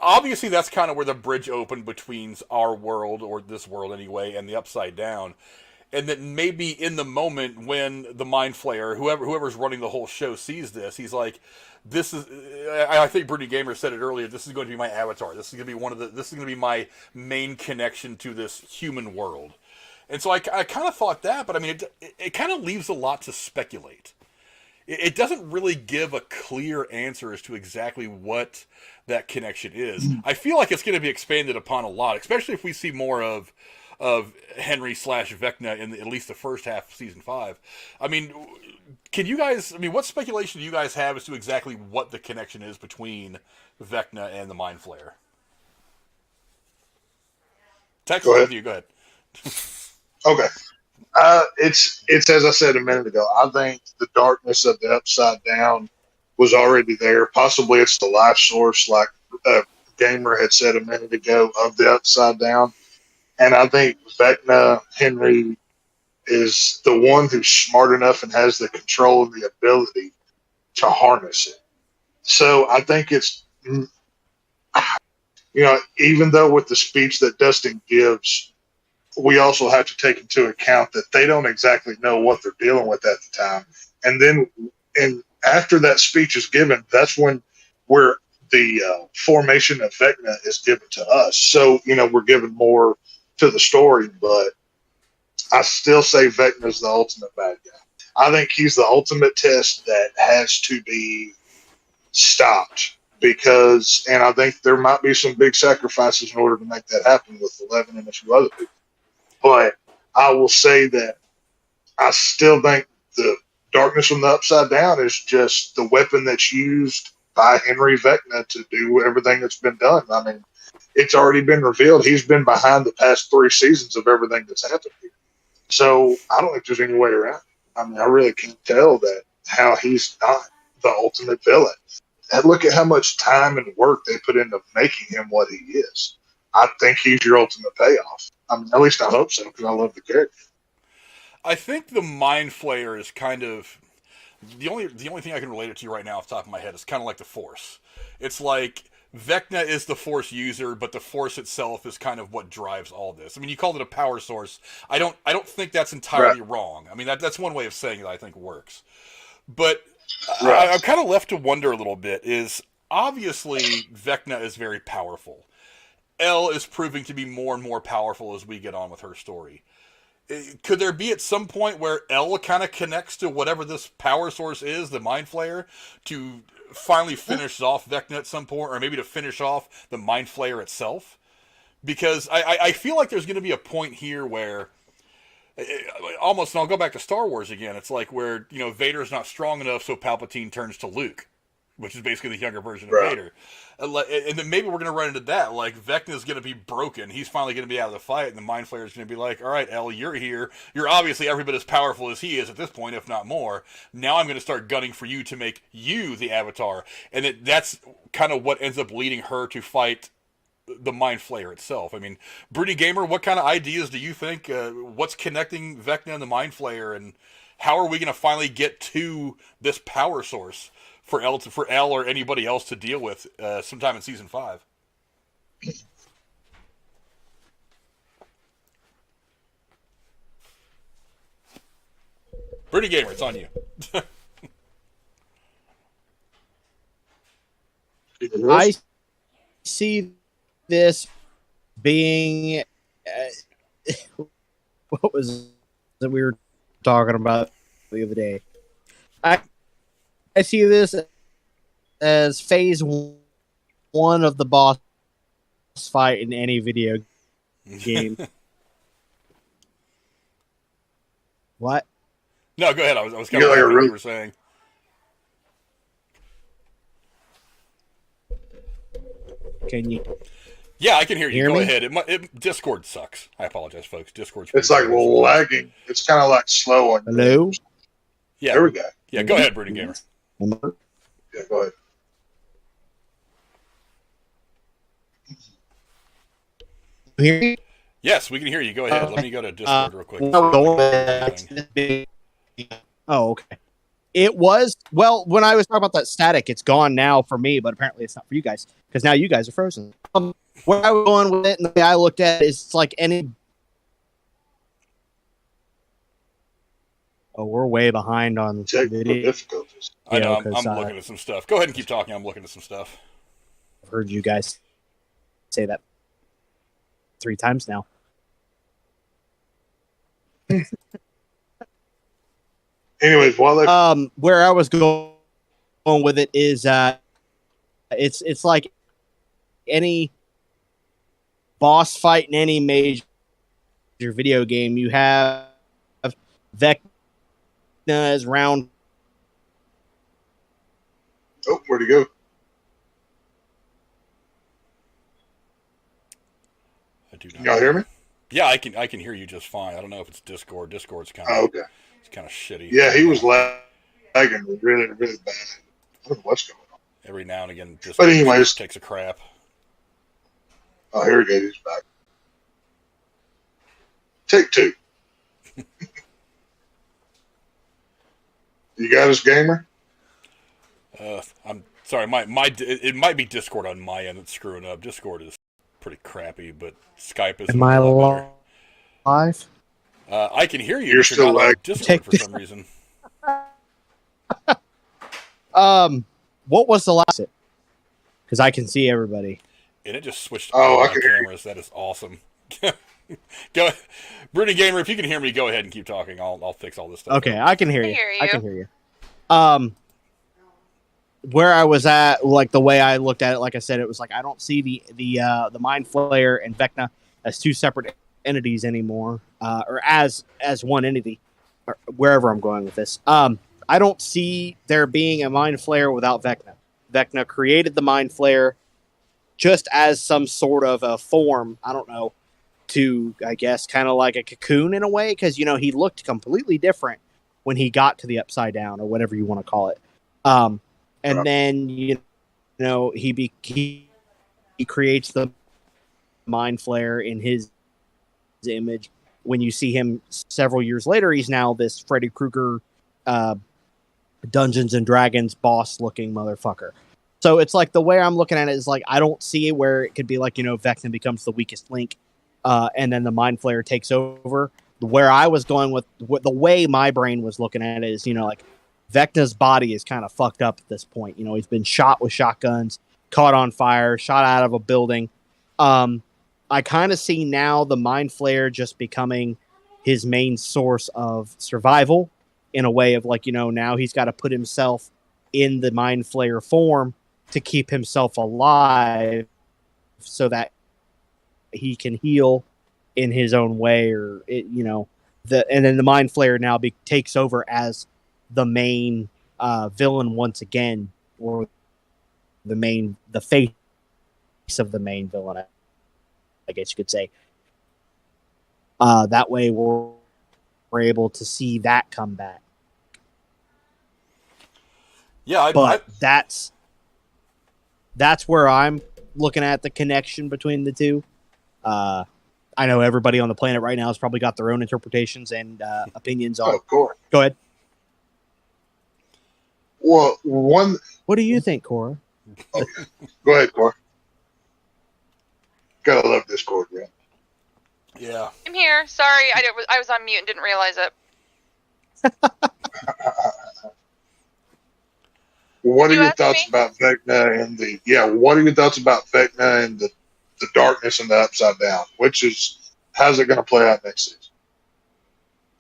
obviously that's kind of where the bridge opened between our world, or this world anyway, and the Upside Down. And that maybe in the moment when the Mind Flayer, whoever's running the whole show, sees this, he's like, "This is." I think Brittany Gamer said it earlier. This is going to be my avatar. This is going to be This is going to be my main connection to this human world. And so I kind of thought that, but I mean, it kind of leaves a lot to speculate. It doesn't really give a clear answer as to exactly what that connection is. I feel like it's going to be expanded upon a lot, especially if we see more of Henry / Vecna in at least the first half of season 5. I mean, what speculation do you guys have as to exactly what the connection is between Vecna and the Mind Flayer? Tex, with you. Go ahead. Okay. It's as I said a minute ago. I think the darkness of the Upside Down was already there. Possibly it's the life source, like Gamer had said a minute ago, of the Upside Down. And I think Vecna Henry is the one who's smart enough and has the control and the ability to harness it. So I think it's, even though with the speech that Dustin gives, we also have to take into account that they don't exactly know what they're dealing with at the time. And then, after that speech is given, that's when the formation of Vecna is given to us. So, we're given more to the story, but I still say Vecna is the ultimate bad guy. I think he's the ultimate test that has to be stopped and I think there might be some big sacrifices in order to make that happen with 11 and a few other people. But I will say that I still think the darkness from the Upside Down is just the weapon that's used by Henry Vecna to do everything that's been done. I mean, it's already been revealed. He's been behind the past 3 seasons of everything that's happened here. So I don't think there's any way around it. I mean, I really can't tell how he's not the ultimate villain. And look at how much time and work they put into making him what he is. I think he's your ultimate payoff. I mean, at least I hope so, because I love the character. I think the Mind Flayer is kind of the only thing I can relate it to right now off the top of my head is kind of like the Force. It's like Vecna is the Force user, but the Force itself is kind of what drives all this. I mean, you called it a power source. I don't think that's entirely wrong. I mean, that's one way of saying it I think works. But I'm kind of left to wonder a little bit. Is obviously Vecna is very powerful. Elle is proving to be more and more powerful as we get on with her story. Could there be at some point where Elle kind of connects to whatever this power source is, the Mind Flayer, to finally finish off Vecna at some point, or maybe to finish off the Mind Flayer itself? Because I feel like there's going to be a point here where almost, and I'll go back to Star Wars again, it's like where, Vader's not strong enough, so Palpatine turns to Luke, which is basically the younger version of Vader. And then maybe we're going to run into that. Like, Vecna's going to be broken. He's finally going to be out of the fight, and the Mind Flayer's going to be like, all right, Elle, you're here. You're obviously every bit as powerful as he is at this point, if not more. Now I'm going to start gunning for you to make you the Avatar. And that's kind of what ends up leading her to fight the Mind Flayer itself. I mean, Broody Gamer, what kind of ideas do you think? What's connecting Vecna and the Mind Flayer, and how are we going to finally get to this power source for Elle or anybody else to deal with sometime in season 5? Broody Gamer, it's on you. I see this being what was that we were talking about the other day. I see this as phase 1 of the boss fight in any video game. What? No, go ahead. I was kind of like what you were saying. Can you? Yeah, I can hear you. Hear Go me? ahead. Discord sucks. I apologize, folks. Discord's It's like lagging. It's kind of like slow on. Hello? Yeah. There we go. Yeah, go ahead, Brooding Gamer. Yeah, go ahead. Hear me? Yes, we can hear you. Go ahead. Let me go to Discord real quick. Oh, okay. It was, well, when I was talking about that static, it's gone now for me, but apparently it's not for you guys, because now you guys are frozen. Where I was going with it, and the way I looked at it, is it's like any... Oh, we're way behind on Technical video. difficulties. I know. Yeah, I'm looking at some stuff. Go ahead and keep talking. I'm looking at some stuff. I've heard you guys say that 3 times now. Anyways, while they Where I was going with it is, it's like any boss fight in any major video game. You have Vecna as round. oh, where'd he go? I do Can not. y'all hear me? Yeah, I can hear you just fine. I don't know if it's Discord. Discord's kind of Oh, okay. it's kind of shitty. Yeah, he was lagging really, really bad. I don't know what's going on. Every now and again, Discord But anyways, takes a crap. oh, here he goes. He's back. Take 2. You got us, gamer? I'm sorry. It might be Discord on my end that's screwing up. Discord is pretty crappy, but Skype is. Am I live? I can hear you. You're still not on lagging. Discord for some reason. What was the last? Because I can see everybody. And it just switched Oh, all I my can hear you. cameras. That is awesome. Go, Brooding Gamer. If you can hear me, go ahead and keep talking. I'll fix all this stuff. Okay, I can hear I you. hear I you. can hear you. Where I was at, like the way I looked at it, like I said, it was like I don't see the Mind Flayer and Vecna as 2 separate entities anymore, or as one entity, or wherever I'm going with this. I don't see there being a Mind Flayer without Vecna. Vecna created the Mind Flayer just as some sort of a form. I don't know, to I guess kind of like a cocoon in a way, because he looked completely different when he got to the Upside Down, or whatever you want to call it. And then he creates the Mind Flayer in his image. When you see him several years later, he's now this Freddy Krueger, Dungeons and Dragons boss looking motherfucker. So it's like the way I'm looking at it is like I don't see where it could be like Vecna becomes the weakest link, and then the Mind Flayer takes over. Where I was going with the way my brain was looking at it is like Vecna's body is kind of fucked up at this point. He's been shot with shotguns, caught on fire, shot out of a building. I kind of see now the Mind Flayer just becoming his main source of survival, in a way of like, now he's got to put himself in the Mind Flayer form to keep himself alive so that he can heal in his own way, or and then the Mind Flayer now takes over as the main villain once again, or the face of the main villain, I guess you could say. That way we're able to see that come back. Yeah, but that's where I'm looking at the connection between the two. I know everybody on the planet right now has probably got their own interpretations and opinions on. Oh, of course. Go ahead. Well, what do you think, Cora? Oh, go ahead, Cora. Gotta love Discord, man. Yeah. I'm here. Sorry, I was on mute and didn't realize it. What are your thoughts about Vecna and what are your thoughts about Vecna and the darkness and the Upside Down? How's it going to play out next season?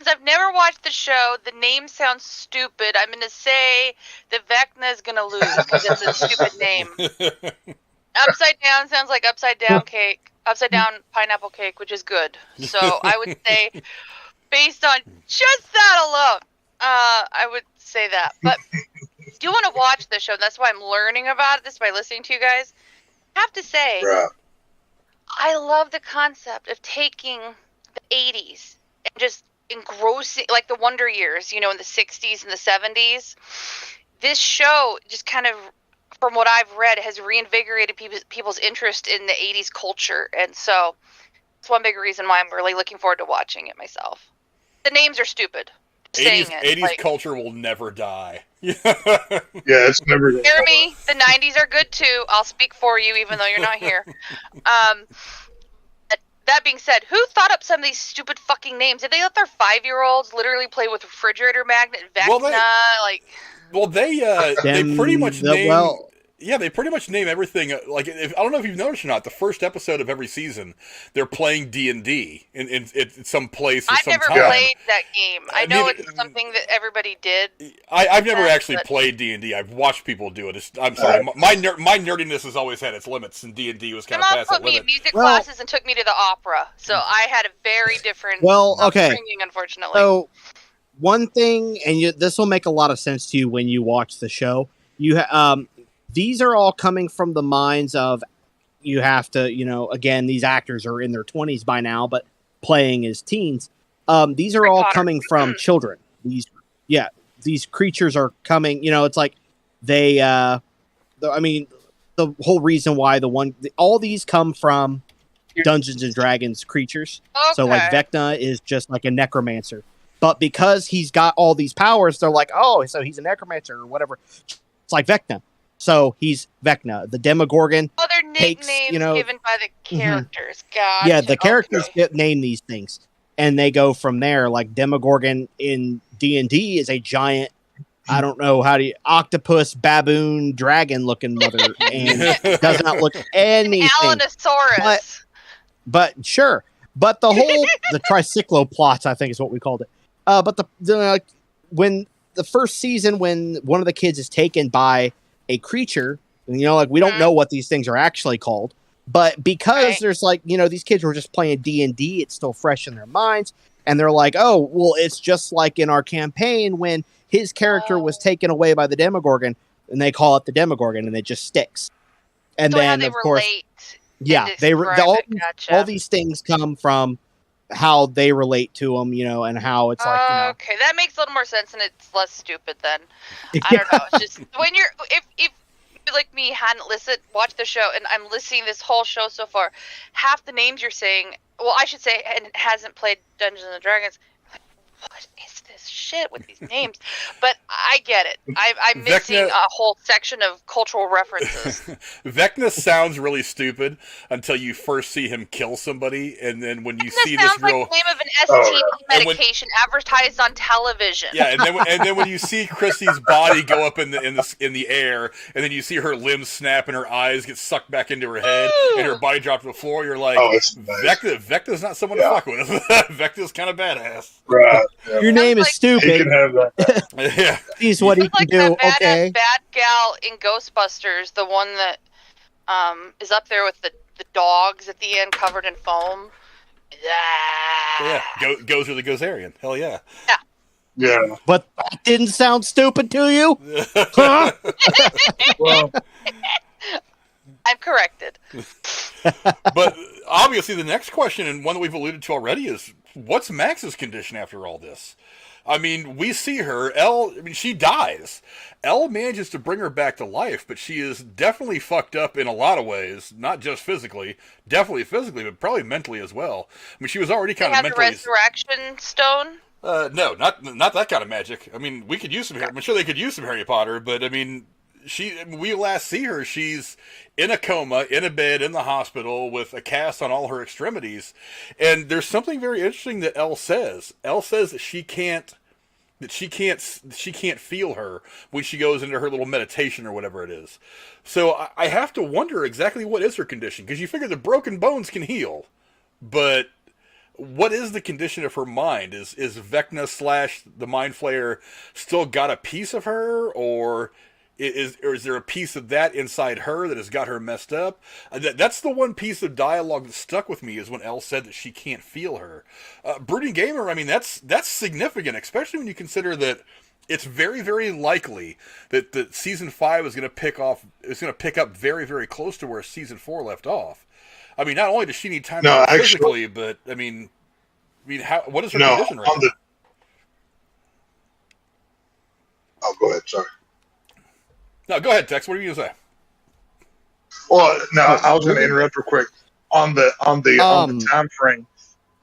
Since I've never watched the show, the name sounds stupid. I'm going to say that Vecna is going to lose because it's a stupid name. Upside Down sounds like upside down cake, upside down pineapple cake, which is good. So I would say, based on just that alone, I would say that. But I do want to watch the show. That's why I'm learning about this by listening to you guys. I have to say, Right. I love the concept of taking the 80s and just engrossing, like the Wonder Years, in the 60s and the 70s. This show just kind of, from what I've read, has reinvigorated people's interest in the 80s culture. And so it's one big reason why I'm really looking forward to watching it myself. The names are stupid. 80s culture will never die. Yeah, it's never going to die. Jeremy, the 90s are good too. I'll speak for you even though you're not here. That being said, who thought up some of these stupid fucking names? Did they let their 5-year-olds literally play with refrigerator magnet, Vecna, they pretty much name. Yeah, they pretty much name everything. Like, I don't know if you've noticed or not. The first episode of every season, they're playing D&D in some place. Or I've never played that game. I know it's something that everybody did. I've never actually played D&D. I've watched people do it. I'm sorry, my nerdiness has always had its limits, and D&D was kind of past that limit. My mom put me in music classes and took me to the opera, so I had a very different upbringing, unfortunately. So one thing, and this will make a lot of sense to you when you watch the show. These are all coming from the minds of, you have to, again, these actors are in their 20s by now, but playing as teens. These are all coming from children. These creatures are coming, it's like the whole reason why all these come from Dungeons and Dragons creatures. Okay. So like Vecna is just like a necromancer. But because he's got all these powers, they're like, oh, so he's a necromancer or whatever. It's like Vecna. So he's Vecna, the Demogorgon. Oh, they're nicknames given by the characters. Gotcha. Yeah, the characters name these things, and they go from there. Like Demogorgon in D&D is a giant, I don't know octopus, baboon, dragon-looking mother, and does not look anything. An Allosaurus. But sure. But the whole the tricycloplots, I think, is what we called it. But when the first season, when one of the kids is taken by a creature, we don't know what these things are actually called, but because there's these kids were just playing D&D, it's still fresh in their minds, and they're like, oh, well, it's just like in our campaign when his character was taken away by the Demogorgon, and they call it the Demogorgon, and it just sticks. And so then, of course, all these things come from how they relate to them, and how it's okay, that makes a little more sense, and it's less stupid then. I don't know. It's just when if you like me hadn't watched the show, and I'm listening this whole show so far, half the names you're saying, well, I should say, and hasn't played Dungeons and Dragons. What is this shit with these names? But I get it. I'm missing a whole section of cultural references. Vecna sounds really stupid until you first see him kill somebody, and then when you see this real, like the name of an STD medication advertised on television. Yeah, and then when you see Chrissy's body go up in the air, and then you see her limbs snap and her eyes get sucked back into her head, and her body drops to the floor, you're like, Vecna's not someone to fuck with. Vecna's kind of badass. Right. Yeah. Your name is stupid. He can have that. Yeah. He's what he can do. Okay. Bad gal in Ghostbusters, the one that is up there with the dogs at the end covered in foam. Yeah. Gozer the Gozerian. Hell yeah. Yeah. Yeah. But that didn't sound stupid to you? Huh? Well, I'm corrected. But obviously the next question, and one that we've alluded to already, is what's Max's condition after all this? I mean, we see her, she dies. Elle manages to bring her back to life, but she is definitely fucked up in a lot of ways, not just physically, definitely physically, but probably mentally as well. I mean, she was already kind of mentally... the resurrection stone? No, not that kind of magic. I mean, we could use some... I'm sure they could use some Harry Potter, but I mean... we last see her, she's in a coma, in a bed, in the hospital, with a cast on all her extremities. And there's something very interesting that Elle says. Elle says that she can't feel her when she goes into her little meditation or whatever it is. So I have to wonder exactly what is her condition, because you figure the broken bones can heal. But what is the condition of her mind? Is Vecna / the Mind Flayer still got a piece of her, or is there a piece of that inside her that has got her messed up? That's the one piece of dialogue that stuck with me, is when Elle said that she can't feel her. Brooding Gamer, I mean, that's significant, especially when you consider that it's very, very likely that season 5 is going to pick up very, very close to where season 4 left off. I mean, not only does she need time No, physically, but I mean, how? What is her condition right now? Oh, go ahead. Sorry. No, go ahead, Tex. What are you gonna say? Well, no, I was going to interrupt real quick on the time frame.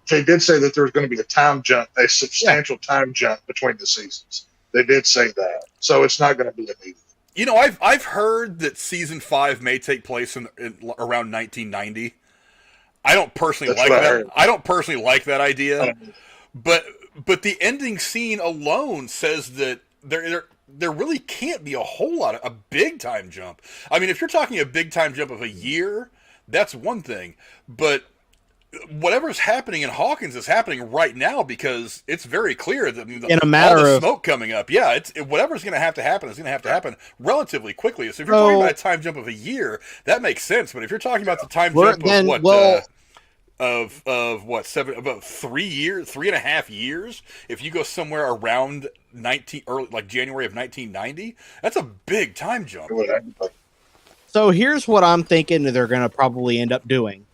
They did say that there was going to be a substantial time jump between the seasons. They did say that, so it's not going to be immediate. You know, I've heard that season 5 may take place in around 1990. I don't personally like that. I don't personally like that idea, but the ending scene alone says that there really can't be a whole lot of a big time jump. I mean, if you're talking a big time jump of a year, that's one thing, but whatever's happening in Hawkins is happening right now because it's very clear that in a matter all the of smoke coming up. Yeah, whatever's going to happen is going to have to happen relatively quickly. So if you're talking about a time jump of a year, that makes sense. But if you're talking about the time jump of 3.5 years, if you go somewhere around January of 1990, that's a big time jump. So here's what I'm thinking they're going to probably end up doing.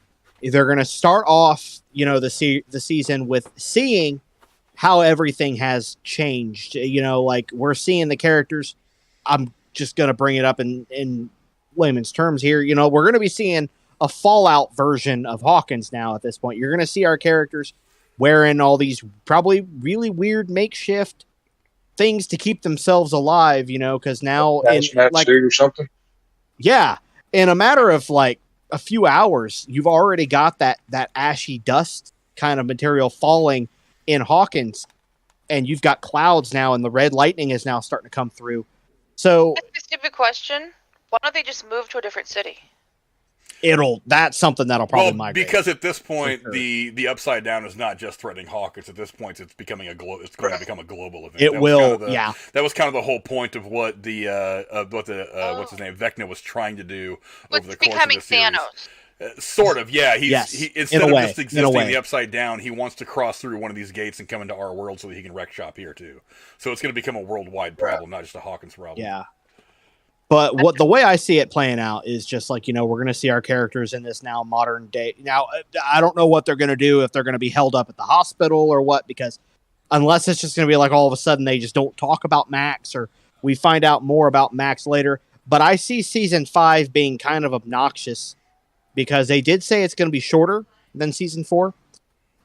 They're going to start off, the season with seeing how everything has changed. Like we're seeing the characters. I'm just going to bring it up in layman's terms here. We're going to be seeing a Fallout version of Hawkins now at this point. You're going to see our characters wearing all these probably really weird makeshift things to keep themselves alive, because now or something. Yeah, in a matter of like a few hours, you've already got that ashy dust kind of material falling in Hawkins, and you've got clouds now, and the red lightning is now starting to come through. So that's a stupid question. Why don't they just move to a different city? That's something that'll probably migrate. Because at this point, the Upside Down is not just threatening Hawkins. At this point, it's becoming it's going to become a global event. It will, yeah. That was kind of the whole point of what what's his name, Vecna was trying to do over the course of the series. Thanos. Sort of, yeah. He instead of just existing in the Upside Down, he wants to cross through one of these gates and come into our world so that he can wreck shop here too. So it's going to become a worldwide problem, not just a Hawkins problem. Yeah. But the way I see it playing out is just like, we're going to see our characters in this now modern day. Now, I don't know what they're going to do, if they're going to be held up at the hospital or what, because unless it's just going to be like all of a sudden they just don't talk about Max, or we find out more about Max later. But I see season 5 being kind of obnoxious because they did say it's going to be shorter than season 4.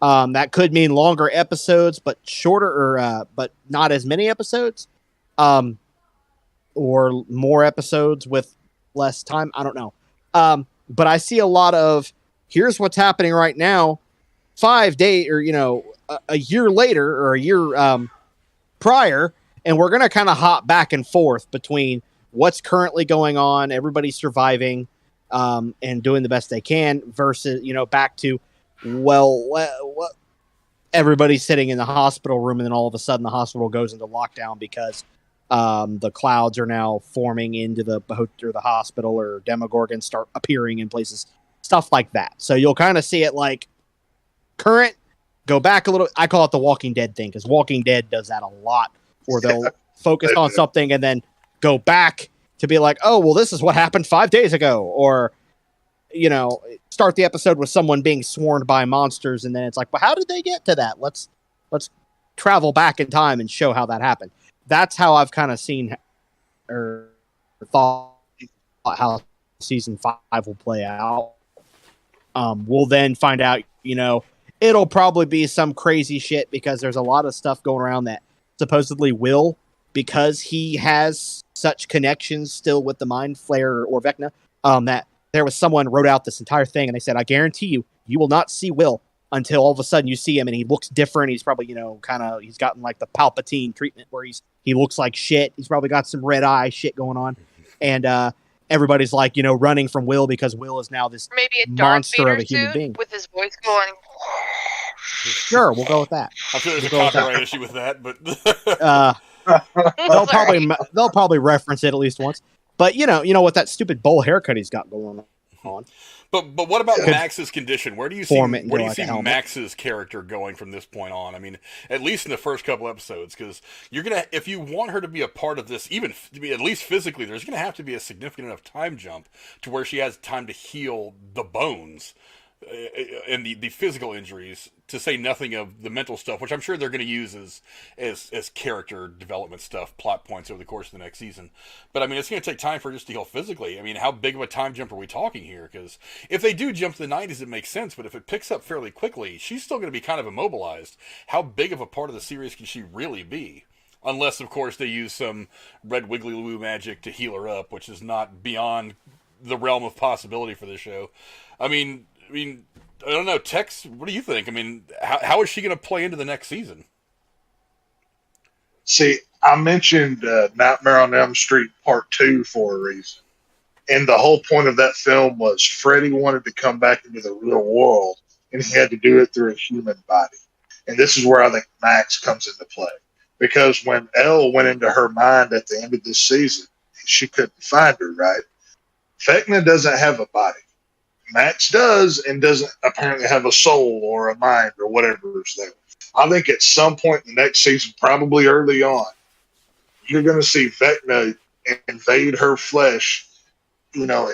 That could mean longer episodes, but shorter, but not as many episodes. Or more episodes with less time. I don't know. But I see a lot of, here's what's happening right now, 5 days, or, a year later, or a year prior, and we're going to kind of hop back and forth between what's currently going on, everybody's surviving, and doing the best they can, versus, back to, everybody's sitting in the hospital room, and then all of a sudden the hospital goes into lockdown because the clouds are now forming into the hospital, or Demogorgons start appearing in places, stuff like that. So you'll kind of see it like current, go back a little. I call it the Walking Dead thing, because Walking Dead does that a lot, where they'll focus on something and then go back to be like, oh, well, this is what happened 5 days ago, or start the episode with someone being swarmed by monsters, and then it's like, well, how did they get to that? Let's travel back in time and show how that happened. That's how I've kind of seen or thought how season 5 will play out. We'll then find out, it'll probably be some crazy shit, because there's a lot of stuff going around that supposedly Will, because he has such connections still with the Mind Flayer or Vecna, that there was someone wrote out this entire thing, and they said, I guarantee you will not see Will until all of a sudden you see him and he looks different. He's probably, he's gotten like the Palpatine treatment where he looks like shit. He's probably got some red eye shit going on. And everybody's like, running from Will, because Will is now this maybe a monster of a human being. With his voice going. Sure, we'll go with that. I'm sure there's a copyright issue with that, but they'll probably reference it at least once. But you know what, that stupid bowl haircut he's got going on. But what about Max's condition? Where do you see Max's character going from this point on? I mean, at least in the first couple episodes, because if you want her to be a part of this, even to be at least physically, there's gonna have to be a significant enough time jump to where she has time to heal the bones and the physical injuries, to say nothing of the mental stuff, which I'm sure they're going to use as character development stuff, plot points over the course of the next season. But I mean, it's going to take time for her just to heal physically. I mean, how big of a time jump are we talking here? Because if they do jump to the 90s, it makes sense. But if it picks up fairly quickly, she's still going to be kind of immobilized. How big of a part of the series can she really be? Unless, of course, they use some red wiggly woo magic to heal her up, which is not beyond the realm of possibility for this show. I mean, I don't know, Tex, what do you think? I mean, how is she going to play into the next season? See, I mentioned Nightmare on Elm Street Part 2 for a reason. And the whole point of that film was Freddy wanted to come back into the real world, and he had to do it through a human body. And this is where I think Max comes into play. Because when Elle went into her mind at the end of this season, she couldn't find her, right? Vecna doesn't have a body. Max does, and doesn't apparently have a soul or a mind or whatever is there. I think at some point in the next season, probably early on, you're going to see Vecna invade her flesh. You know,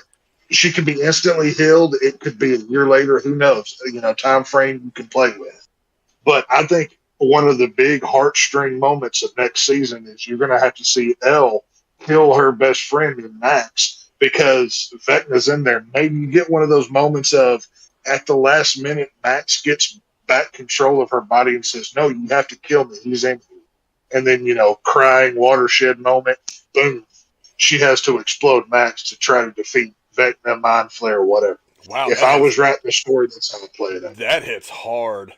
she could be instantly healed. It could be a year later. Who knows? You know, time frame you can play with. But I think one of the big heartstring moments of next season is you're going to have to see Elle kill her best friend in Max, because Vecna's in there. Maybe you get one of those moments of, at the last minute, Max gets back control of her body and says, no, you have to kill me. He's in here. And then, you know, crying watershed moment. Boom. She has to explode Max to try to defeat Vecna, Mind Flayer, whatever. Wow. If I was writing the story, that's how I play it out. That hits hard.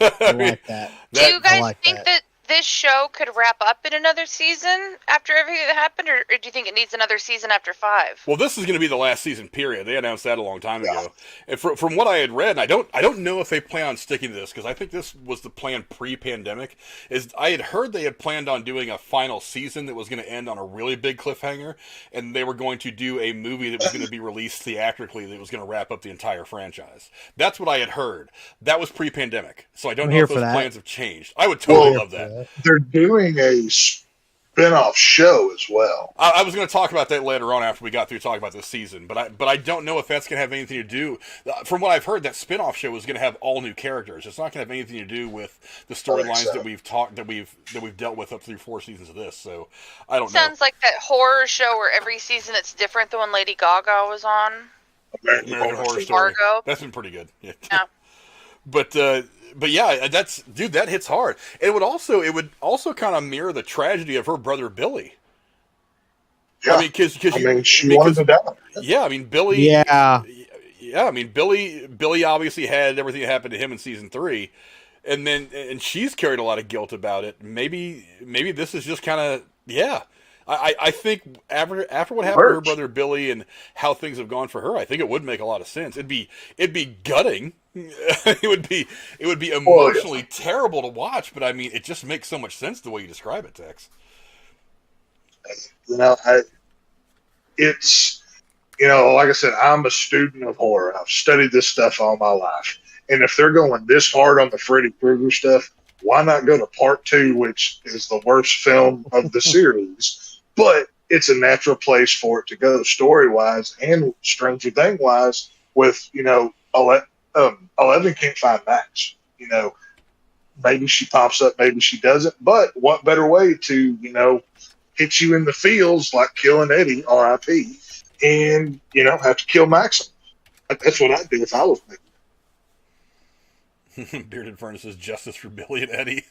I like that. Do you guys think that this show could wrap up in another season after everything that happened, or do you think it needs another season after 5? Well, this is going to be the last season, period. They announced that a long time ago. And from what I had read, and I don't know if they plan on sticking to this, because I think this was the plan pre-pandemic, is I had heard they had planned on doing a final season that was going to end on a really big cliffhanger, and they were going to do a movie that was going to be released theatrically that was going to wrap up the entire franchise. That's what I had heard. That was pre-pandemic, so I don't know if those plans have changed. I would totally love that. They're doing a spin-off show as well. I was going to talk about that later on after we got through talking about this season, but I don't know if that's going to have anything to do. From what I've heard, that spin-off show is going to have all new characters. It's not going to have anything to do with the storylines that we've dealt with up through 4 seasons of this. So I don't know. Sounds like that horror show where every season it's different than when Lady Gaga was on. American Horror Story. Margot. That's been pretty good. Yeah. But yeah, that hits hard. It would also kind of mirror the tragedy of her brother Billy. Yeah, I mean, because she wanted to die. Yeah, I mean Billy. Yeah, I mean Billy obviously had everything that happened to him in season 3, and she's carried a lot of guilt about it. Maybe this is just kind of I think after what happened to her brother Billy and how things have gone for her, I think it would make a lot of sense. It'd be gutting. it would be emotionally terrible to watch, but I mean, it just makes so much sense the way you describe it, Tex. You know, it's, you know, like I said, I'm a student of horror. I've studied this stuff all my life, and if they're going this hard on the Freddy Krueger stuff, why not go to Part 2, which is the worst film of the series, but it's a natural place for it to go story-wise and Stranger Thing-wise with, you know, 11 can't find Max. You know, maybe she pops up, maybe she doesn't. But what better way to, you know, hit you in the feels like killing Eddie, R.I.P., and, you know, have to kill Maxim. That's what I'd do if I was making. Bearded Furnace's justice for Billy and Eddie.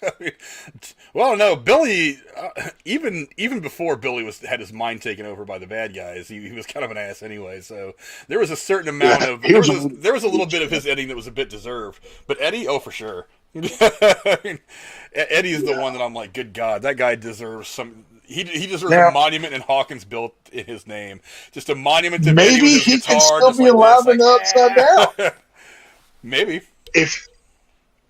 Well, no, Billy. Even before Billy had his mind taken over by the bad guys, he was kind of an ass anyway. So there was a certain amount of there was a little bit of his ending that was a bit deserved. But Eddie, oh for sure. I mean, Eddie is the one that I'm like, good God, that guy deserves some. He deserves a monument in Hawkins built in his name. Just a monument to maybe Eddie with his he guitar, can still be alive and upside down. Maybe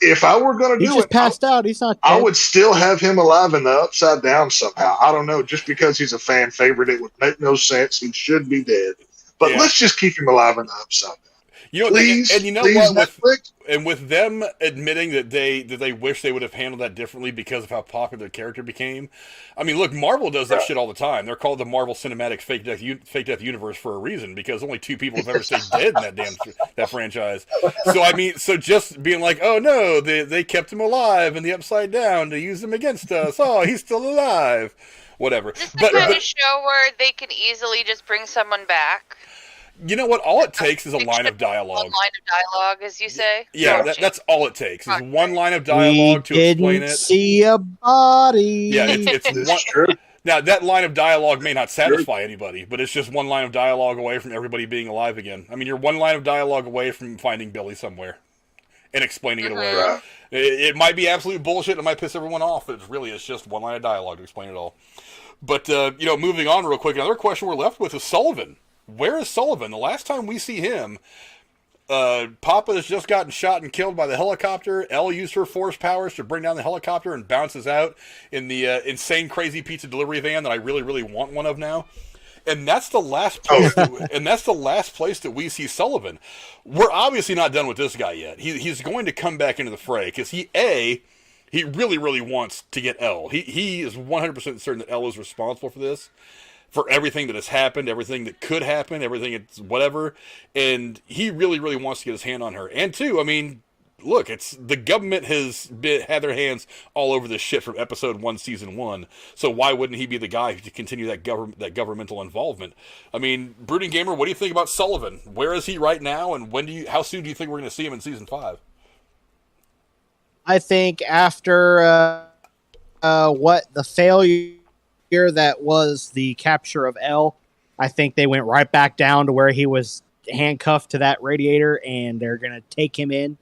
If I were going to do it, he just passed out. He's not dead. I would still have him alive in the upside down somehow. I don't know. Just because he's a fan favorite, it would make no sense. He should be dead. But let's just keep him alive in the upside down. You know, Please, and you know please, what? Netflix. With them admitting that they wish they would have handled that differently because of how popular the character became. I mean, look, Marvel does that shit all the time. They're called the Marvel Cinematic Fake Death Universe for a reason, because only 2 people have ever stayed dead in that franchise. So I mean, so just being like, oh no, they kept him alive in the Upside Down to use him against us. Oh, he's still alive. Whatever. Is this the kind of show where they can easily just bring someone back? You know what? All it takes is a line of dialogue. One line of dialogue, as you say? Yeah, that's all it takes. Is one line of dialogue to explain it. See a body. Yeah, it's one. True. Now, that line of dialogue may not satisfy anybody, but it's just one line of dialogue away from everybody being alive again. I mean, you're one line of dialogue away from finding Billy somewhere and explaining it away. Right. It might be absolute bullshit. It might piss everyone off, but it's just one line of dialogue to explain it all. But, moving on real quick, another question we're left with is Sullivan. Where is Sullivan? The last time we see him, Papa has just gotten shot and killed by the helicopter. Elle used her force powers to bring down the helicopter and bounces out in the insane, crazy pizza delivery van that I really, really want one of now. And that's the last place. That we see Sullivan. We're obviously not done with this guy yet. He's going to come back into the fray because he really, really wants to get Elle. He is 100% certain that Elle is responsible for this. For everything that has happened, everything that could happen, everything it's whatever, and he really, really wants to get his hand on her. And two, I mean, look, it's the government has had their hands all over this shit from episode 1, season 1. So why wouldn't he be the guy to continue that governmental involvement? I mean, Brooding Gamer, what do you think about Sullivan? Where is he right now, and how soon do you think we're going to see him in season 5? I think after what the failure that was the capture of Elle, I think they went right back down to where he was handcuffed to that radiator, and they're going to take him in,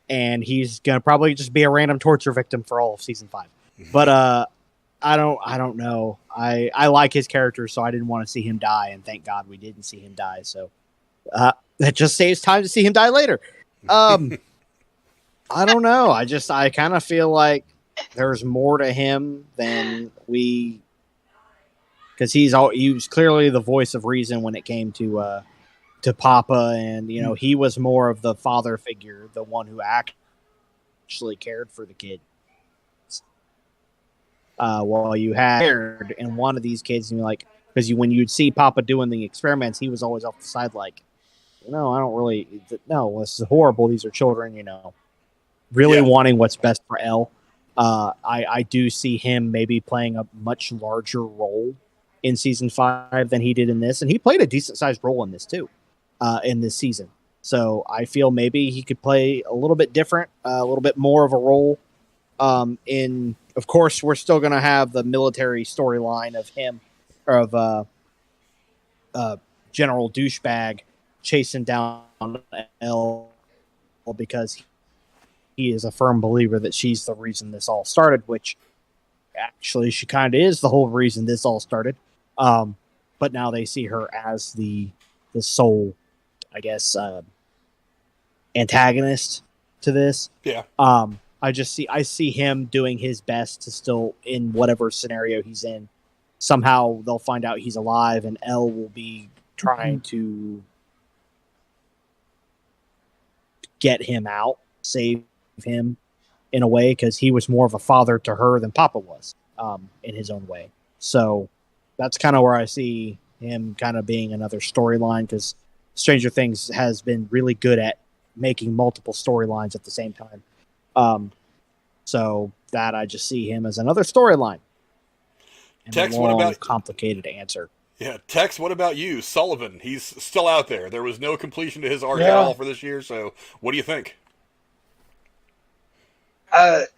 and he's going to probably just be a random torture victim for all of season 5. But I don't know. I like his character, so I didn't want to see him die, and thank God we didn't see him die. So that just saves time to see him die later. I don't know. I kind of feel like there's more to him than we. Because he was clearly the voice of reason when it came to Papa, and he was more of the father figure, the one who actually cared for the kid. While you had in one of these kids, and because when you'd see Papa doing the experiments, he was always off the side, like, I don't really. No, this is horrible. These are children, really wanting what's best for Elle. I do see him maybe playing a much larger role in season 5 than he did in this, and he played a decent sized role in this too, in this season. So I feel maybe he could play a little bit different, a little bit more of a role. Of course, we're still going to have the military storyline of him, of General Douchebag chasing down Elle because he is a firm believer that she's the reason this all started, which actually she kind of is the whole reason this all started. But now they see her as the sole, I guess, antagonist to this. Yeah. I see him doing his best to still, in whatever scenario he's in, somehow they'll find out he's alive, and Elle will be trying to get him out, save him in a way, because he was more of a father to her than Papa was, in his own way. So that's kind of where I see him kind of being another storyline, because Stranger Things has been really good at making multiple storylines at the same time. So that I just see him as another storyline. Tex, what about complicated answer? Yeah, Tex, what about you? Sullivan, he's still out there. There was no completion to his arc at all for this year, so what do you think?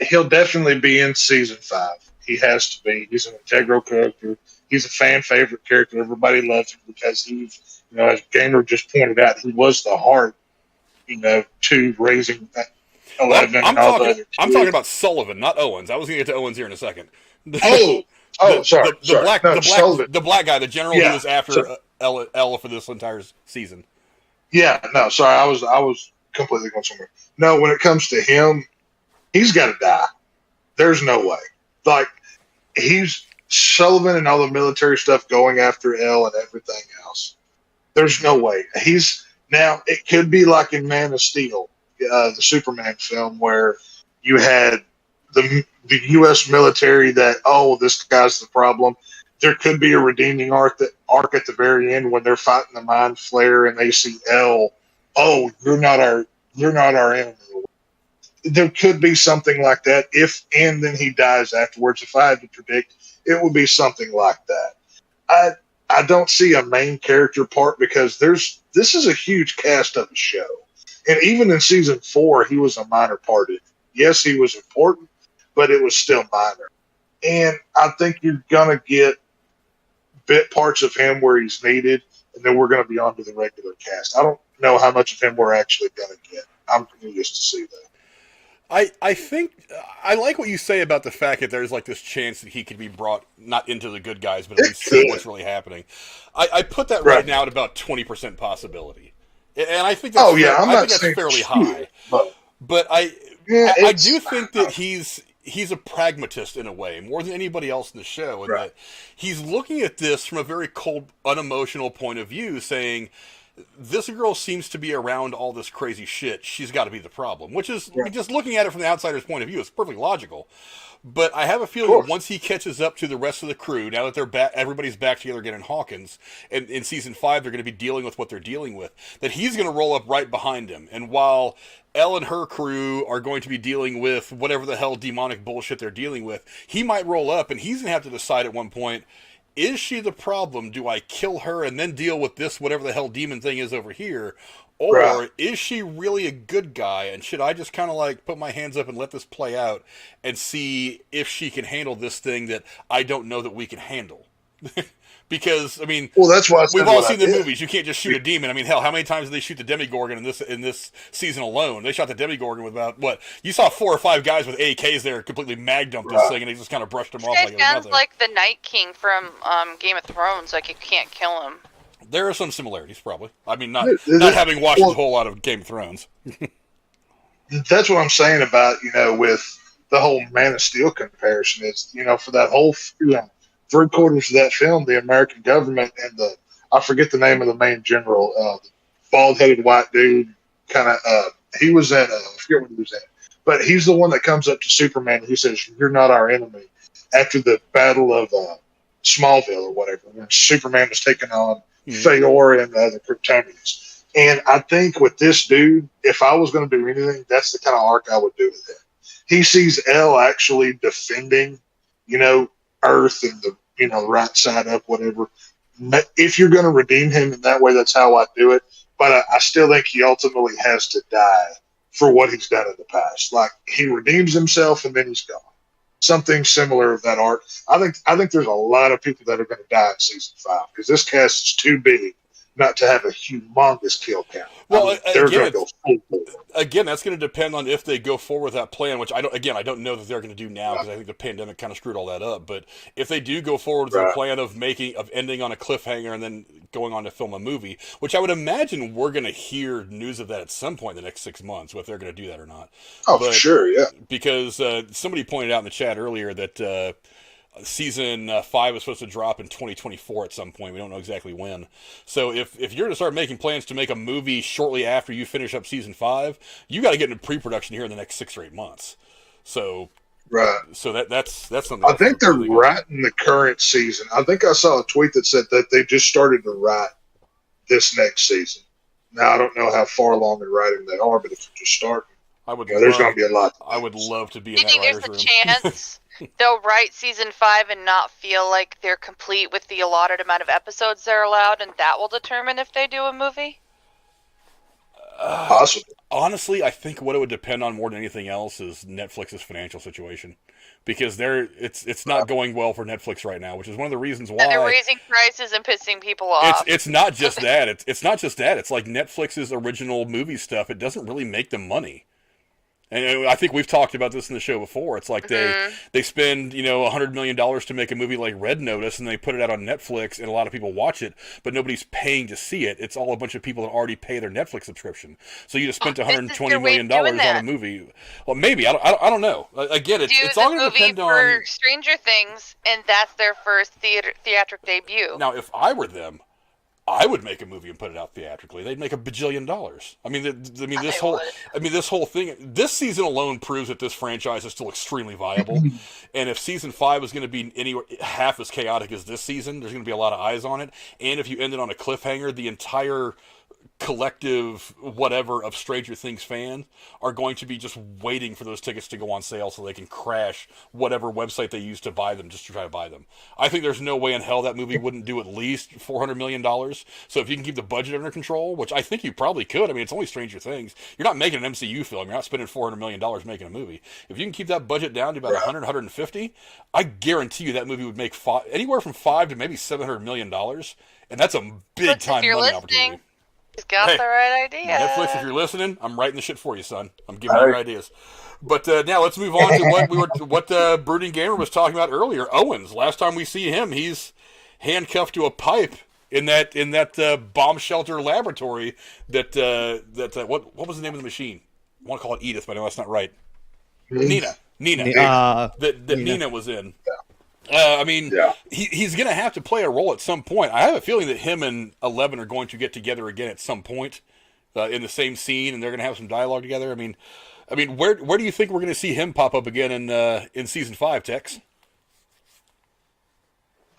He'll definitely be in season 5. He has to be. He's an integral character. He's a fan favorite character. Everybody loves him because he's, as Gamer just pointed out, he was the heart, to raising 11 and all the other kids. I'm talking about Sullivan, not Owens. I was going to get to Owens here in a second. Sorry. The black guy, the general who was after Elle for this entire season. Yeah, no, sorry, I was completely going somewhere. No, when it comes to him, he's got to die. There's no way. Like, he's Sullivan and all the military stuff going after Elle and everything else. There's no way. He's Now, it could be like in Man of Steel, the Superman film, where you had the U.S. military that, oh, this guy's the problem. There could be a redeeming arc at the very end when they're fighting the Mind Flayer and they see L. Oh, you're not our enemy. There could be something like that. And then he dies afterwards. If I had to predict, it would be something like that. I don't see a main character part because this is a huge cast of the show. And even in season 4, he was a minor part of it. Yes, he was important, but it was still minor. And I think you're going to get bit parts of him where he's needed, and then we're going to be on to the regular cast. I don't know how much of him we're actually going to get. I'm curious to see that. I think I like what you say about the fact that there's like this chance that he could be brought not into the good guys, but at least see what's really happening. I put that right now at about 20% possibility, and I think that's that's fairly high. But I do think that he's a pragmatist in a way more than anybody else in the show, and that he's looking at this from a very cold, unemotional point of view, saying, this girl seems to be around all this crazy shit. She's got to be the problem, which is just looking at it from the outsider's point of view. It's perfectly logical. But I have a feeling that once he catches up to the rest of the crew, now that they're everybody's back together again in Hawkins, and in season 5 they're going to be dealing with what they're dealing with, that he's going to roll up right behind him. And while Elle and her crew are going to be dealing with whatever the hell demonic bullshit they're dealing with, he might roll up and he's going to have to decide at one point, is she the problem? Do I kill her and then deal with this whatever the hell demon thing is over here? Or is she really a good guy, and should I just kind of like put my hands up and let this play out and see if she can handle this thing that I don't know that we can handle? Because, I mean, that's why we've all seen the movies. You can't just shoot a demon. I mean, hell, how many times did they shoot the Demogorgon in this season alone? They shot the Demogorgon with about, what? You saw 4 or 5 guys with AKs there completely mag-dumped this thing, and they just kind of brushed them off like it was nothing. Sounds like the Night King from Game of Thrones. Like, you can't kill him. There are some similarities, probably. I mean, not having watched a whole lot of Game of Thrones. That's what I'm saying about, with the whole Man of Steel comparison. Is, for that whole 3/4 of that film, the American government and I forget the name of the main general, the bald-headed white dude, he was in, I forget what he was in, but he's the one that comes up to Superman and he says, "You're not our enemy," after the Battle of Smallville or whatever, when Superman was taking on Feor and the other Kryptonians. And I think with this dude, if I was going to do anything, that's the kind of arc I would do with him. He sees Elle actually defending, Earth and the right side up, whatever. If you're going to redeem him in that way, that's how I do it. But I still think he ultimately has to die for what he's done in the past. Like, he redeems himself and then he's gone. Something similar of that arc. I think there's a lot of people that are going to die in season 5 because this cast is too big not to have a humongous kill count. Well, again, that's going to depend on if they go forward with that plan, which I don't know that they're going to do now because I think the pandemic kind of screwed all that up. But if they do go forward with the plan of ending on a cliffhanger and then going on to film a movie, which I would imagine we're going to hear news of that at some point in the next 6 months, whether they're going to do that or not. Oh, for sure, yeah. Because somebody pointed out in the chat earlier that season 5 is supposed to drop in 2024 at some point. We don't know exactly when. So if you're going to start making plans to make a movie shortly after you finish up season 5, you got to get into pre-production here in the next 6 or 8 months. So So that's something. I think they're writing the current season. I think I saw a tweet that said that they just started to write this next season. Now I don't know how far along in writing they are, but if you just start, there's going to be a lot. I would love to be in that writer's room. Do you think there's a chance they'll write season 5 and not feel like they're complete with the allotted amount of episodes they're allowed, and that will determine if they do a movie? Possibly. Honestly, I think what it would depend on more than anything else is Netflix's financial situation, because it's not going well for Netflix right now, which is one of the reasons why they're raising prices and pissing people off. It's not just that. It's not just that. It's like Netflix's original movie stuff. It doesn't really make them money. And I think we've talked about this in the show before. It's like they spend $100 million to make a movie like Red Notice, and they put it out on Netflix, and a lot of people watch it, but nobody's paying to see it. It's all a bunch of people that already pay their Netflix subscription. So you just spent $120 million on a movie. Well, maybe I don't know. Again, it's all going to depend on for Stranger Things, and that's their first theatric debut. Now, if I were them, I would make a movie and put it out theatrically. They'd make $1 bajillion. This whole thing. This season alone proves that this franchise is still extremely viable. And if season 5 is going to be anywhere half as chaotic as this season, there's going to be a lot of eyes on it. And if you end it on a cliffhanger, the entire collective whatever of Stranger Things fans are going to be just waiting for those tickets to go on sale so they can crash whatever website they use to buy them just to try to buy them. I think there's no way in hell that movie wouldn't do at least $400 million. So if you can keep the budget under control, which I think you probably could, I mean, it's only Stranger Things. You're not making an MCU film. You're not spending $400 million making a movie. If you can keep that budget down to about 100, 150, I guarantee you that movie would make anywhere from $5 to maybe $700 million. And that's a big time money opportunity. He's got the right idea. Netflix, if you're listening, I'm writing the shit for you, son. I'm giving you your ideas. But now let's move on to what Brooding Gamer was talking about earlier. Owens. Last time we see him, he's handcuffed to a pipe in that bomb shelter laboratory. What was the name of the machine? I want to call it Edith, but I know that's not right. Nina. Nina was in. He's going to have to play a role at some point. I have a feeling that him and Eleven are going to get together again at some point in the same scene, and they're going to have some dialogue together. I mean, where do you think we're going to see him pop up again in season 5, Tex?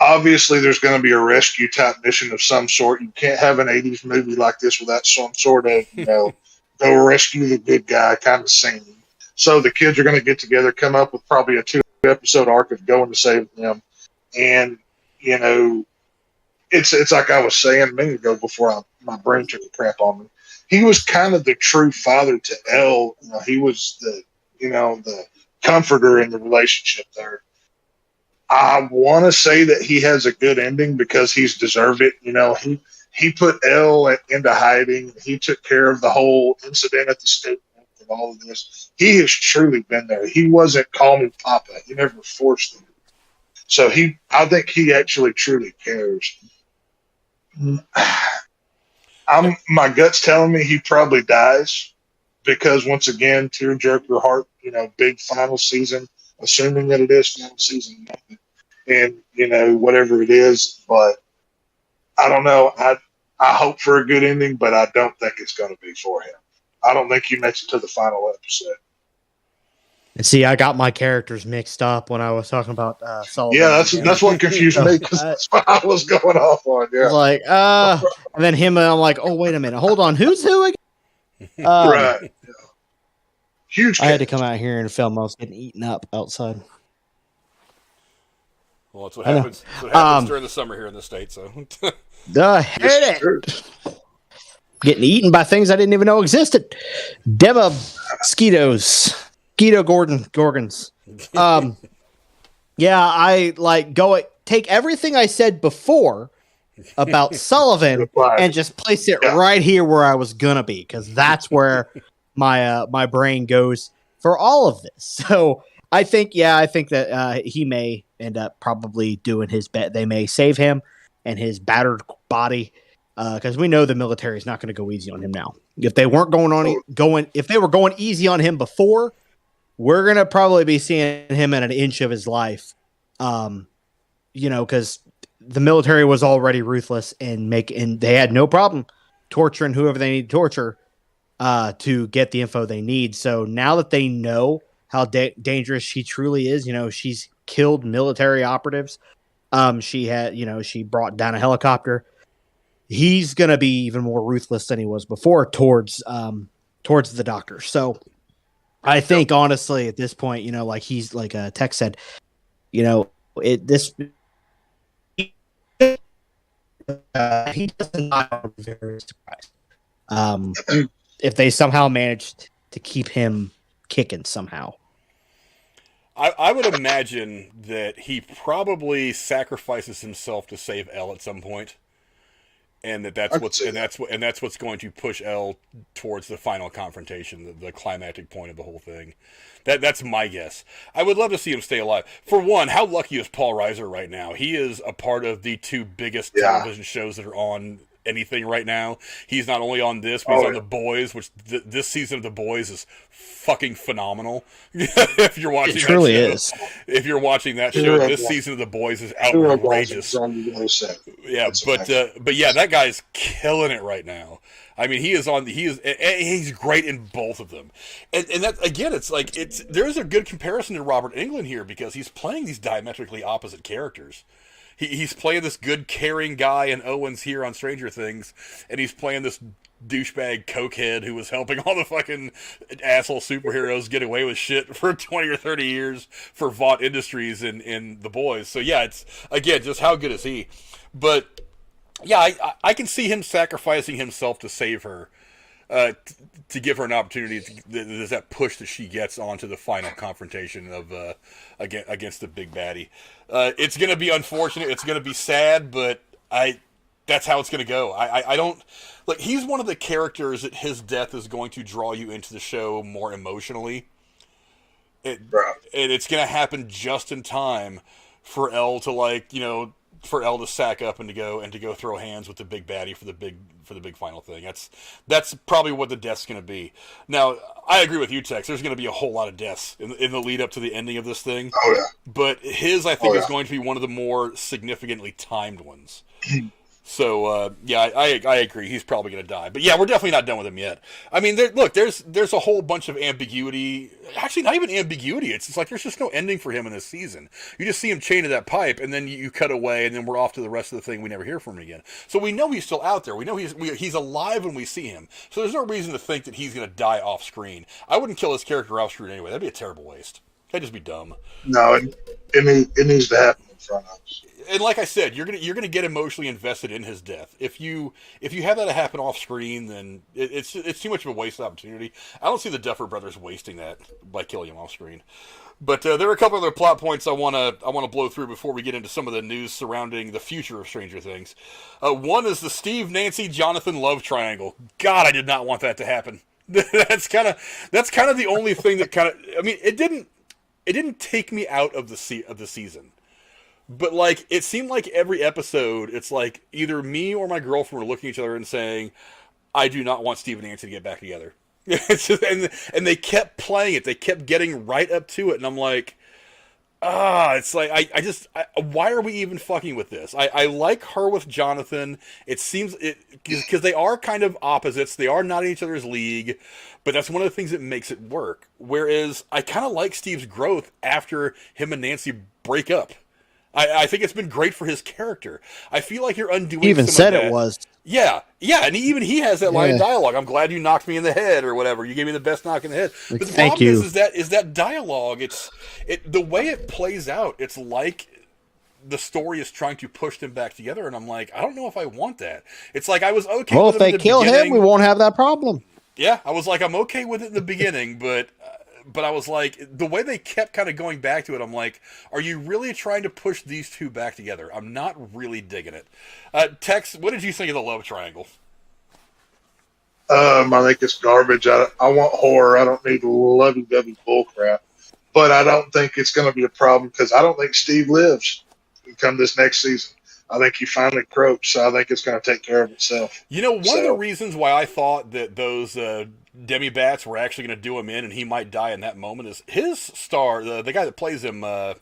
Obviously, there's going to be a rescue type mission of some sort. You can't have an 80s movie like this without some sort of, go rescue the good guy kind of scene. So the kids are going to get together, come up with probably a 2-episode arc of going to save them. And, it's like I was saying a minute ago before my brain took a crap on me. He was kind of the true father to Elle. He was the comforter in the relationship there. I want to say that he has a good ending because he's deserved it. He put Elle into hiding. He took care of the whole incident at the state and all of this. He has truly been there. He wasn't call me Papa. He never forced him. So I think he actually truly cares. My gut's telling me he probably dies because once again, tearjerker heart, big final season, assuming that it is final season, and whatever it is. But I don't know. I hope for a good ending, but I don't think it's going to be for him. I don't think he makes it to the final episode. And see, I got my characters mixed up when I was talking about Sullivan. Yeah, that's what confused me because that's what I was going off on. Yeah, like and then him, and I'm like, oh wait a minute, hold on, who's who again? Right, yeah. Huge. I had to come out here and film. I was getting eaten up outside. Well, that's what happens. That's what happens during the summer here in the States. So, getting eaten by things I didn't even know existed. Dema mosquitoes. Mosquito Gorgons. Yeah, I take everything I said before about Sullivan and just place it right here where I was gonna be, because that's where my brain goes for all of this. So I think that he may end up probably doing his bet. They may save him and his battered body, because we know the military is not going to go easy on him now. If they weren't if they were going easy on him before, we're going to probably be seeing him at an inch of his life. Because the military was already ruthless and they had no problem torturing whoever they need to torture to get the info they need. So now that they know how dangerous she truly is, she's killed military operatives. She brought down a helicopter. He's going to be even more ruthless than he was before towards the doctor. So I think honestly at this point, like he's like Tex said, he doesn't not be very surprised if they somehow managed to keep him kicking somehow. I would imagine that he probably sacrifices himself to save Elle at some point, and that's what's going to push Elle towards the final confrontation, the climactic point of the whole thing. That's my guess. I would love to see him stay alive. For one, how lucky is Paul Reiser right now? He is a part of the two biggest television shows that are on anything right now. He's not only on this, but he's on The Boys, which this season of The Boys is fucking phenomenal. If you're watching, it truly that show, is. If you're watching that show, this season of The Boys is outrageous. Yeah, but yeah, that guy's killing it right now. I mean, he's great in both of them, and that again, it's like there's a good comparison to Robert Englund here because he's playing these diametrically opposite characters. He's playing this good, caring guy in Owens here on Stranger Things, and he's playing this douchebag cokehead who was helping all the fucking asshole superheroes get away with shit for 20 or 30 years for Vought Industries in The Boys. So yeah, it's again just how good is he, but. Yeah, I can see him sacrificing himself to save her, to give her an opportunity. There's that push that she gets onto the final confrontation of against the big baddie. It's going to be unfortunate. It's going to be sad, but that's how it's going to go. I don't like. He's one of the characters that his death is going to draw you into the show more emotionally. And it's going to happen just in time for Elle to for Elle to sack up and to go throw hands with the big baddie for the big final thing. That's probably what the death's going to be. Now, I agree with you, Tex. There's going to be a whole lot of deaths in the lead up to the ending of this thing. Oh yeah. But his, I think, is going to be one of the more significantly timed ones. So, yeah, I agree. He's probably going to die. But, yeah, we're definitely not done with him yet. I mean, there's a whole bunch of ambiguity. Actually, not even ambiguity. It's like there's just no ending for him in this season. You just see him chained to that pipe, and then you cut away, and then we're off to the rest of the thing. We never hear from him again. So we know he's still out there. We know he's alive when we see him. So there's no reason to think that he's going to die off screen. I wouldn't kill his character off screen anyway. That'd be a terrible waste. That'd just be dumb. No, it needs to happen in front of us. And like I said, you're gonna get emotionally invested in his death. If you have that happen off screen, then it's too much of a wasted opportunity. I don't see the Duffer Brothers wasting that by killing him off screen. But there are a couple other plot points I wanna blow through before we get into some of the news surrounding the future of Stranger Things. One is the Steve, Nancy, Jonathan love triangle. God, I did not want that to happen. That's kind of the only thing that I mean, it didn't take me out of the season. But, like, it seemed like every episode, it's like either me or my girlfriend were looking at each other and saying, I do not want Steve and Nancy to get back together. It's just, and they kept playing it. They kept getting right up to it. And I'm like, it's like, why are we even fucking with this? I like her with Jonathan. It seems, because they are kind of opposites. They are not in each other's league. But that's one of the things that makes it work. Whereas I kind of like Steve's growth after him and Nancy break up. I think it's been great for his character. I feel like you're undoing. He even some said of that. it was. Yeah, and he has that line of dialogue. I'm glad you knocked me in the head, or whatever. You gave me the best knock in the head. Like, but the thank problem you. is that dialogue. The way it plays out. It's like the story is trying to push them back together, and I'm like, I don't know if I want that. It's like I was okay. Well, with if they kill him, we won't have that problem. Yeah, I was like, I'm okay with it in the beginning, but I was like, the way they kept kind of going back to it, I'm like, are you really trying to push these two back together? I'm not really digging it. Tex, what did you think of the love triangle? I think it's garbage. I want horror. I don't need lovey-dovey bullcrap. But I don't think it's going to be a problem because I don't think Steve lives come this next season. I think he finally croaks, so I think it's going to take care of itself. You know, one of the reasons why I thought that those demi-bats were actually going to do him in and he might die in that moment is his star, the guy that plays him, I'm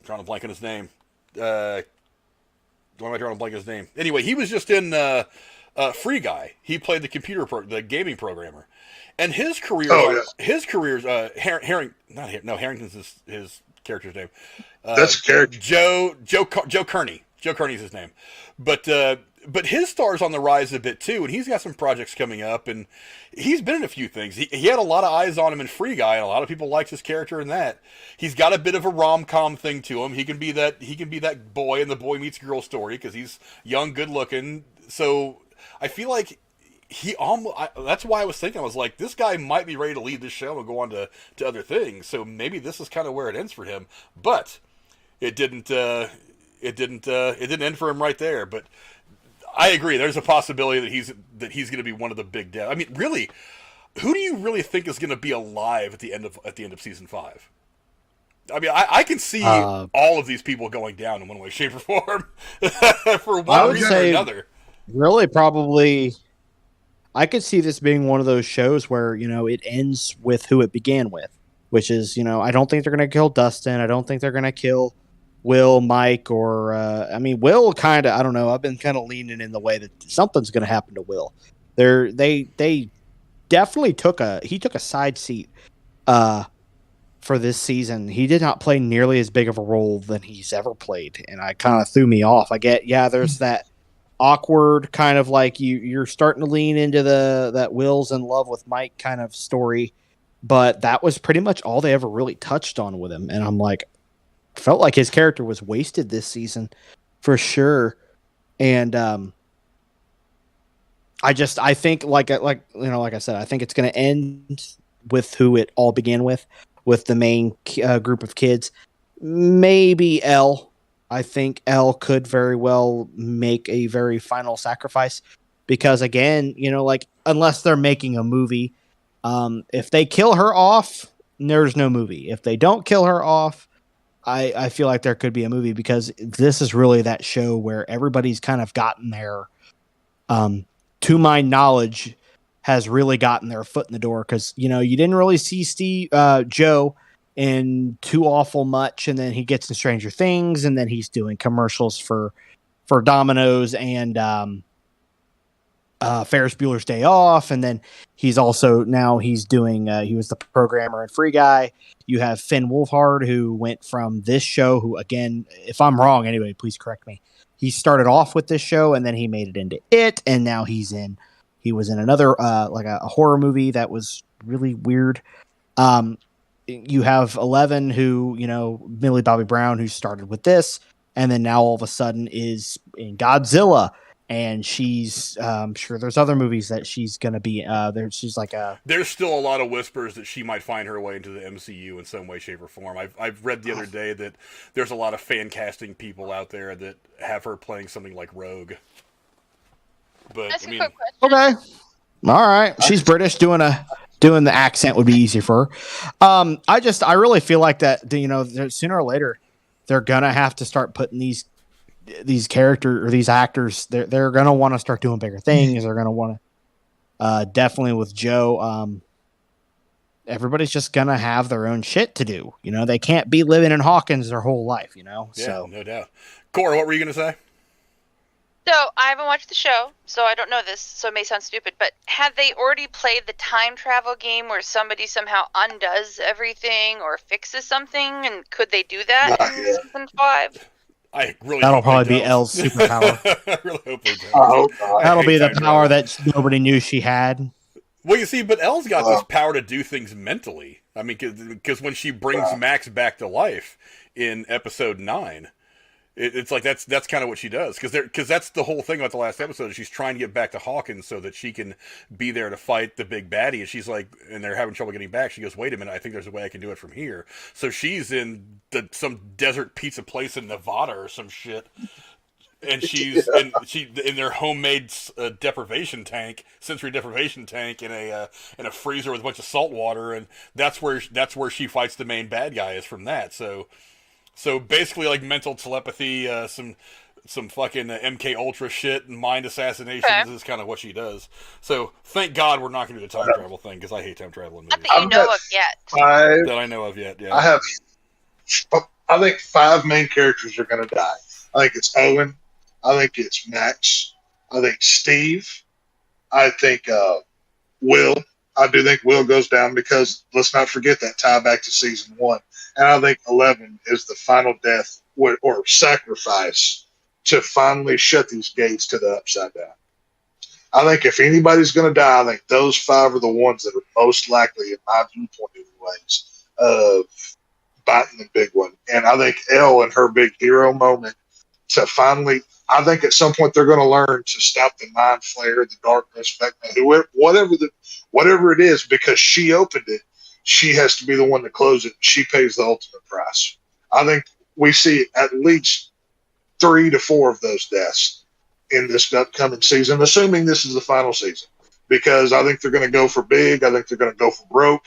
drawing a blank on his name. Why am I drawing a blank on his name? Anyway, he was just in Free Guy. He played the gaming programmer. And his career, Harrington's his character's name. That's a character. Joe Kearney. Joe Kearney's his name. But his star's on the rise a bit too, and he's got some projects coming up, and he's been in a few things. He had a lot of eyes on him in Free Guy, and a lot of people liked his character in that. He's got a bit of a rom-com thing to him. He can be that boy in the boy meets girl story because he's young, good looking. So I feel like that's why I was thinking, I was like, this guy might be ready to leave this show and go on to other things. So maybe this is kind of where it ends for him, but it didn't. It didn't end for him right there, but I agree. There's a possibility that he's going to be one of the big deaths. I mean, really, who do you really think is going to be alive at the end of season 5? I mean, I can see all of these people going down in one way, shape, or form for one reason or another. Really, probably. I could see this being one of those shows where, it ends with who it began with, which is, I don't think they're going to kill Dustin. I don't think they're going to kill Will, Mike, or, Will kind of, I don't know. I've been kind of leaning in the way that something's going to happen to Will. They definitely took a side seat, for this season. He did not play nearly as big of a role than he's ever played. And I kind of threw me off. I get, there's that awkward kind of like you're starting to lean into that Will's in love with Mike kind of story, but that was pretty much all they ever really touched on with him. And I'm like, felt like his character was wasted this season for sure. And I think like I said, I think it's going to end with who it all began with the main group of kids. Maybe Elle. I think Elle could very well make a very final sacrifice because, again, unless they're making a movie, if they kill her off, there's no movie. If they don't kill her off, I feel like there could be a movie because this is really that show where everybody's kind of gotten their, to my knowledge, has really gotten their foot in the door because, you didn't really see Joe in too awful much, and then he gets in Stranger Things, and then he's doing commercials for Domino's and Ferris Bueller's Day Off, and then he's doing he was the programmer in Free Guy. You have Finn Wolfhard, who went from this show, who, again, if I'm wrong, anyway, please correct me. He started off with this show, and then he made it into It, and now he was in another like a horror movie that was really weird. You have 11 who, Millie Bobby Brown, who started with this, and then now all of a sudden is in Godzilla, and she's sure there's other movies that she's going to be there. She's like there's still a lot of whispers that she might find her way into the MCU in some way, shape, or form. I've read the other day that there's a lot of fan casting people out there that have her playing something like Rogue. But That's I mean, a quick question. Okay, all right, she's British, doing the accent would be easy for her. I really feel like that, sooner or later, they're going to have to start putting these characters or these actors, they're going to want to start doing bigger things. They're going to want to, definitely with Joe, everybody's just going to have their own shit to do. They can't be living in Hawkins their whole life, Yeah, so. no doubt. Cora, what were you going to say? So, I haven't watched the show, so I don't know this, so it may sound stupid, but had they already played the time travel game where somebody somehow undoes everything or fixes something, and could they do that in season 5? I really That'll hope probably they be don't. Elle's superpower. I really hope they don't. I hope not. That'll be the time power travel. that nobody knew she had. Well, you see, but Elle's got this power to do things mentally. I mean, because when she brings Max back to life in episode 9, it's like that's kind of what she does. Because that's the whole thing about the last episode. Is she's trying to get back to Hawkins so that she can be there to fight the big baddie. And she's like, and they're having trouble getting back. She goes, wait a minute, I think there's a way I can do it from here. So she's in some desert pizza place in Nevada or some shit. And she's in their homemade sensory deprivation tank in a freezer with a bunch of salt water, and that's where she fights the main bad guy is from that. So basically, like mental telepathy, some fucking MK Ultra shit and mind assassinations is kind of what she does. So thank God we're not going to do the time travel thing because I hate time travel in Not movies. that you know of yet. That I know of yet. Yeah. I think 5 main characters are going to die. I think it's Owen. I think it's Max. I think Steve. I think Will. I do think Will goes down because let's not forget that tie back to season 1. And I think 11 is the final death or sacrifice to finally shut these gates to the Upside Down. I think if anybody's going to die, I think those 5 are the ones that are most likely, in my viewpoint anyways, of biting the big one. And I think Elle and her big hero moment to finally, I think at some point they're going to learn to stop the mind flare, the darkness, whatever it is, because she opened it. She has to be the one to close it. She pays the ultimate price. I think we see at least 3 to 4 of those deaths in this upcoming season, assuming this is the final season, because I think they're going to go for big. I think they're going to go for broke,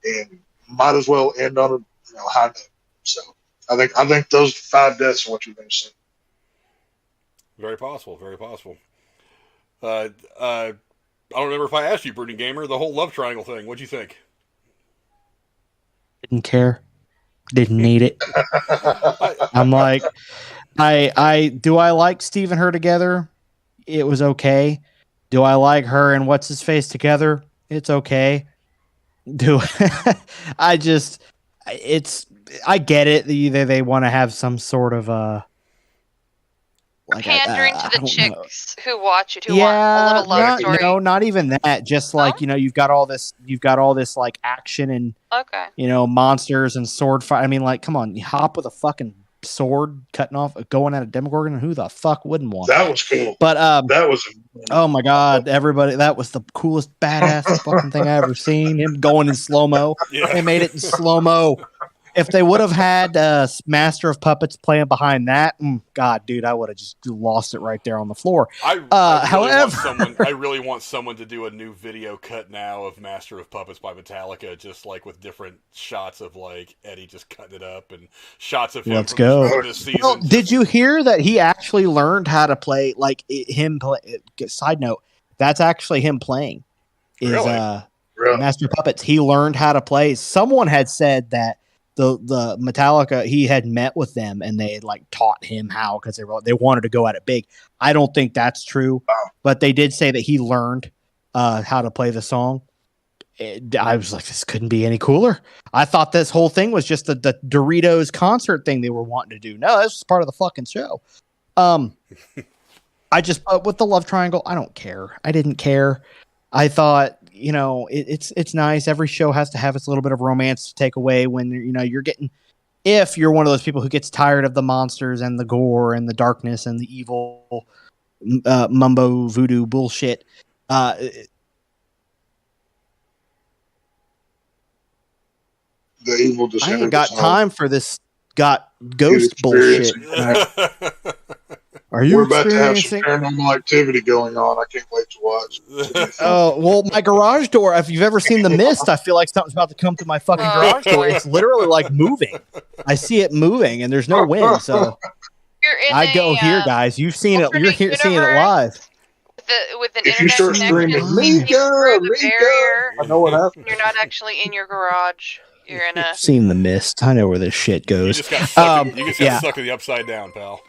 and might as well end on a high note. So I think those 5 deaths are what you're going to see. Very possible. Very possible. I don't remember if I asked you, Brooding Gamer, the whole love triangle thing. What'd you think? Didn't care. Didn't need it. I'm like, do I like Steve and her together? It was okay. Do I like her and what's his face together? It's okay. I get it. Either they want to have some sort of like pandering to the chicks who watch it, who want a little love story. No, not even that. Just like, you've got all this like action and monsters and sword fight. I mean, like, come on, you hop with a fucking sword going at a Demogorgon, and who the fuck wouldn't want that? That was cool. But that was oh my god, everybody, that was the coolest badass fucking thing I ever seen. Him going in slow-mo. Yeah. They made it in slow-mo. If they would have had Master of Puppets playing behind that, God, dude, I would have just lost it right there on the floor. I really want someone to do a new video cut now of Master of Puppets by Metallica, just like with different shots of like Eddie just cutting it up and shots of him. Let's go. This season. Well, did you hear that he actually learned how to play? Like side note, that's actually him playing. Really? Master of Puppets. He learned how to play. Someone had said that. The Metallica, he had met with them and they had like taught him how, because they wanted to go at it big. I don't think that's true, but they did say that he learned how to play the song. I was like, this couldn't be any cooler. I thought this whole thing was just the Doritos concert thing they were wanting to do. No, this was part of the fucking show. I just with the love triangle, I don't care. I didn't care. I thought, it's nice. Every show has to have its little bit of romance to take away when you're getting. If you're one of those people who gets tired of the monsters and the gore and the darkness and the evil mumbo voodoo bullshit, the evil. I ain't got time for this. Got ghost bullshit. We're about to have some paranormal activity going on. I can't wait to watch. Oh, well, my garage door, if you've ever seen The Mist, I feel like something's about to come to my fucking garage door. It's literally like moving. I see it moving, and there's no wind, so I go here, guys. You've seen it. You're here seeing it live. With an if you start screaming, barrier, I know what happened. You're not actually in your garage. You're in a. Seen The Mist. I know where this shit goes. You just got stuck in the upside down, pal.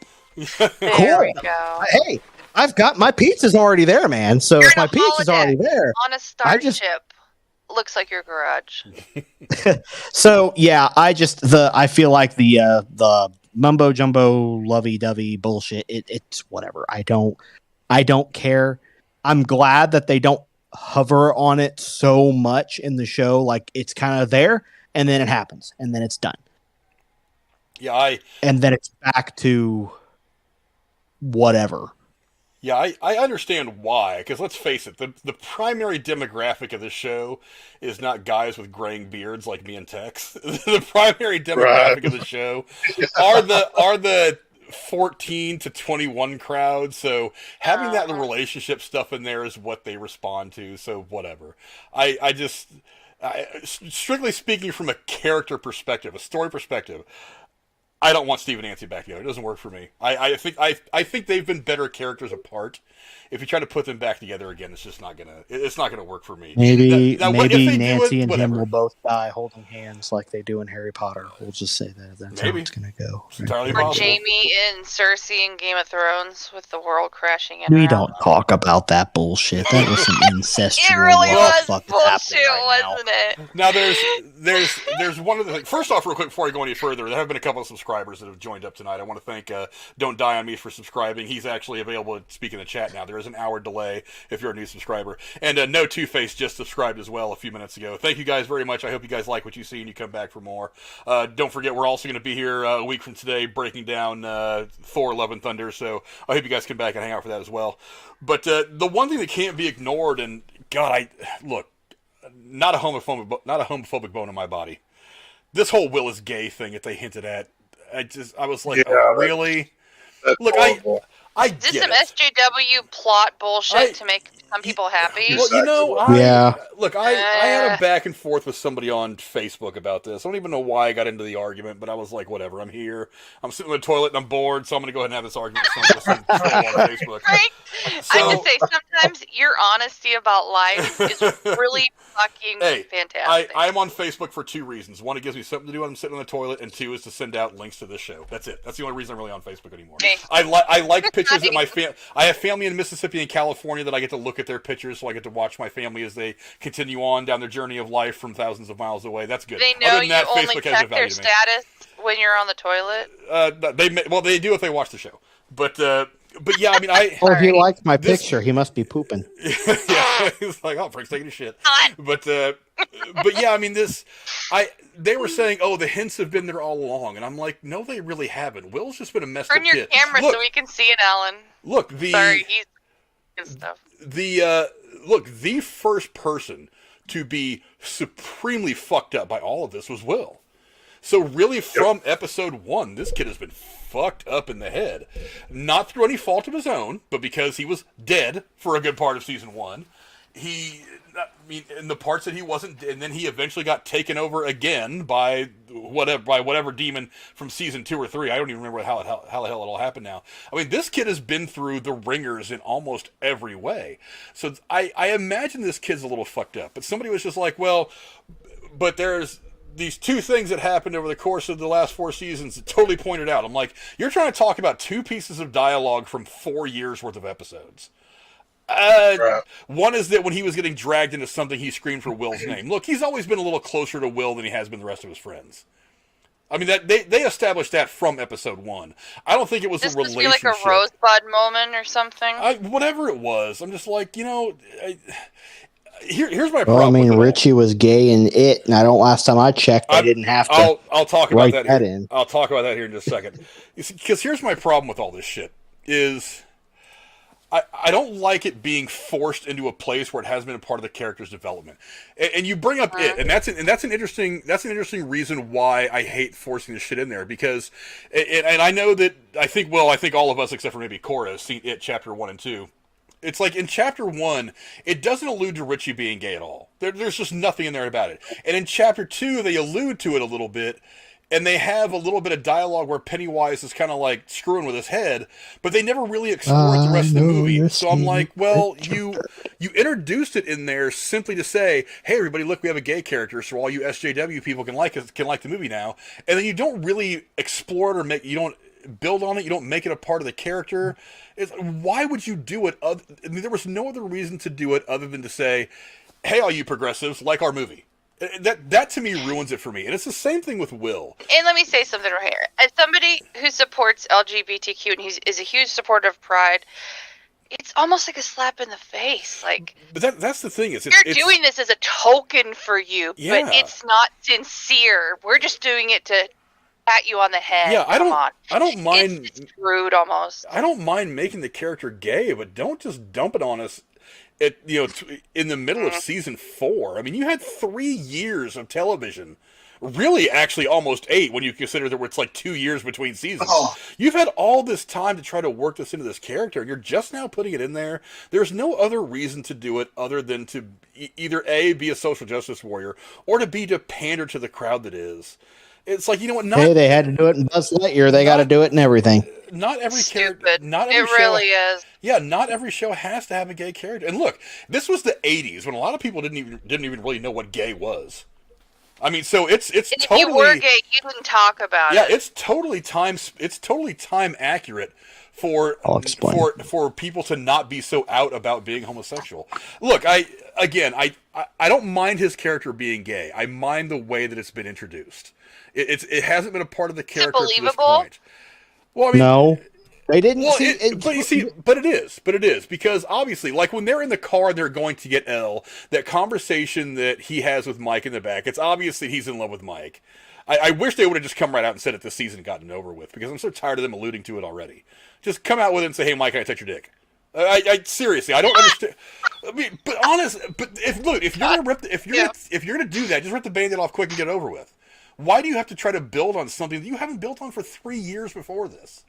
There we go. Hey, I've got my pizza's already there, man. So if my pizza's already there, on a starship, looks like your garage. So yeah, I feel like the mumbo jumbo lovey dovey bullshit. It's whatever. I don't care. I'm glad that they don't hover on it so much in the show. Like it's kind of there, and then it happens, and then it's done. Yeah, and then it's back to whatever. Yeah, I understand why, because let's face it, the primary demographic of the show is not guys with graying beards like me and Tex. The primary demographic of the show are the 14 to 21 crowd, so having that relationship stuff in there is what they respond to, so whatever. I strictly speaking from a character perspective, a story perspective, I don't want Steve and Nancy back together. It doesn't work for me. I think they've been better characters apart. If you try to put them back together again, it's just not gonna work for me. Maybe Nancy and him will both die holding hands like they do in Harry Potter. We'll just say that's how it's gonna go. It's entirely or possible. Jamie and Cersei in Game of Thrones with the world crashing in. We don't talk about that bullshit. That was some incestual. It really was bullshit, right wasn't it? Now there's one of the things. First off, real quick before I go any further, there have been a couple of subscribers that have joined up tonight. I want to thank Don't Die on Me for subscribing. He's actually available to speak in the chat now. There is an hour delay if you're a new subscriber. And No Two-Face just subscribed as well a few minutes ago. Thank you guys very much. I hope you guys like what you see and you come back for more. Don't forget, we're also going to be here a week from today breaking down Thor: Love and Thunder, so I hope you guys come back and hang out for that as well. But the one thing that can't be ignored, and God, look, not a homophobic bone in my body. This whole Will is gay thing that they hinted at, I was like, really? Look, I Is this some SJW plot bullshit to make some people happy. Well, you know, look, I had a back and forth with somebody on Facebook about this. I don't even know why I got into the argument, but I was like, whatever, I'm here. I'm sitting in the toilet and I'm bored, so I'm going to go ahead and have this argument with someone on Facebook. Right? So, I just say, sometimes your honesty about life is really fucking fantastic. I'm on Facebook for two reasons. One, it gives me something to do when I'm sitting in the toilet, and two is to send out links to this show. That's it. That's the only reason I'm really on Facebook anymore. Okay. I like pictures of my family. I have family in Mississippi and California that I get to look at their pictures, so I get to watch my family as they continue on down their journey of life from thousands of miles away. That's good. They know you only check their status when you're on the toilet? They do if they watch the show. But yeah, I mean, Or he liked my picture. He must be pooping. Yeah, he's like, oh, Frank's taking a shit. But yeah, I mean, they were saying, oh, the hints have been there all along, and I'm like, no, they really haven't. Will's just been a messed up kid. Turn your camera so we can see it, Alan. Look, Sorry, he's good stuff. The first person to be supremely fucked up by all of this was Will. So really, from episode 1, this kid has been fucked up in the head. Not through any fault of his own, but because he was dead for a good part of season 1. In the parts that he wasn't, and then he eventually got taken over again by whatever demon from season 2 or 3. I don't even remember how the hell it all happened now. I mean, this kid has been through the ringers in almost every way. So I imagine this kid's a little fucked up. But somebody was just like, well, but there's these two things that happened over the course of the last 4 seasons that totally pointed out. I'm like, you're trying to talk about 2 pieces of dialogue from 4 years worth of episodes. One is that when he was getting dragged into something, he screamed for Will's name. Look, he's always been a little closer to Will than he has been the rest of his friends. I mean, that they established that from episode 1. I don't think it was a relationship. This must be like a Rosebud moment or something. Whatever it was, I'm just like, here's my problem. Well, I mean, Richie was gay in it, and last time I checked, I didn't have to. I'll talk about that. I'll talk about that here in just a second. Because here's my problem with all this shit is, I don't like it being forced into a place where it hasn't been a part of the character's development. And you bring up it, and that's an interesting reason why I hate forcing this shit in there, because and I know that I think all of us except for maybe Cora has seen it chapter 1 and 2. It's like in chapter 1, it doesn't allude to Richie being gay at all. There's just nothing in there about it. And in chapter 2, they allude to it a little bit, and they have a little bit of dialogue where Pennywise is kind of like screwing with his head, but they never really explore it the rest of the movie. So I'm like, well, you introduced it in there simply to say, hey, everybody, look, we have a gay character, so all you SJW people can like the movie now. And then you don't really explore it you don't build on it, you don't make it a part of the character. Why would you do it? There was no other reason to do it other than to say, hey, all you progressives, like our movie. That to me ruins it for me. And it's the same thing with Will. And let me say something right here. As somebody who supports LGBTQ and is a huge supporter of Pride, it's almost like a slap in the face. But that's the thing. You're doing this as a token for you, but it's not sincere. We're just doing it to pat you on the head. Yeah, I don't mind. It's rude almost. I don't mind making the character gay, but don't just dump it on us in the middle of season 4. I mean, you had 3 years of television. Really, actually, almost 8 when you consider that it's like 2 years between seasons. You've had all this time to try to work this into this character, and you're just now putting it in there. There's no other reason to do it other than to either A, be a social justice warrior, or to pander to the crowd that is. It's like, you know what? They had to do it in Buzz Lightyear. They got to do it in everything. Not every character. It really is. Yeah, not every show has to have a gay character. And look, this was the '80s when a lot of people didn't even really know what gay was. I mean, so it's and totally. If you were gay, you didn't talk about it. Yeah, it's totally time accurate for people to not be so out about being homosexual. Look, I don't mind his character being gay. I mind the way that it's been introduced. It hasn't been a part of the character to this point. Well, I mean, no, they didn't. But it is because obviously, like when they're in the car and they're going to get Elle, that conversation that he has with Mike in the back, it's obvious that he's in love with Mike. I wish they would have just come right out and said it this season and gotten over with, because I'm so tired of them alluding to it already. Just come out with it and say, "Hey, Mike, can I touch your dick?" I seriously, I don't understand. I mean, but if you're gonna do that, just rip the Band-Aid off quick and get it over with. Why do you have to try to build on something that you haven't built on for 3 years before this?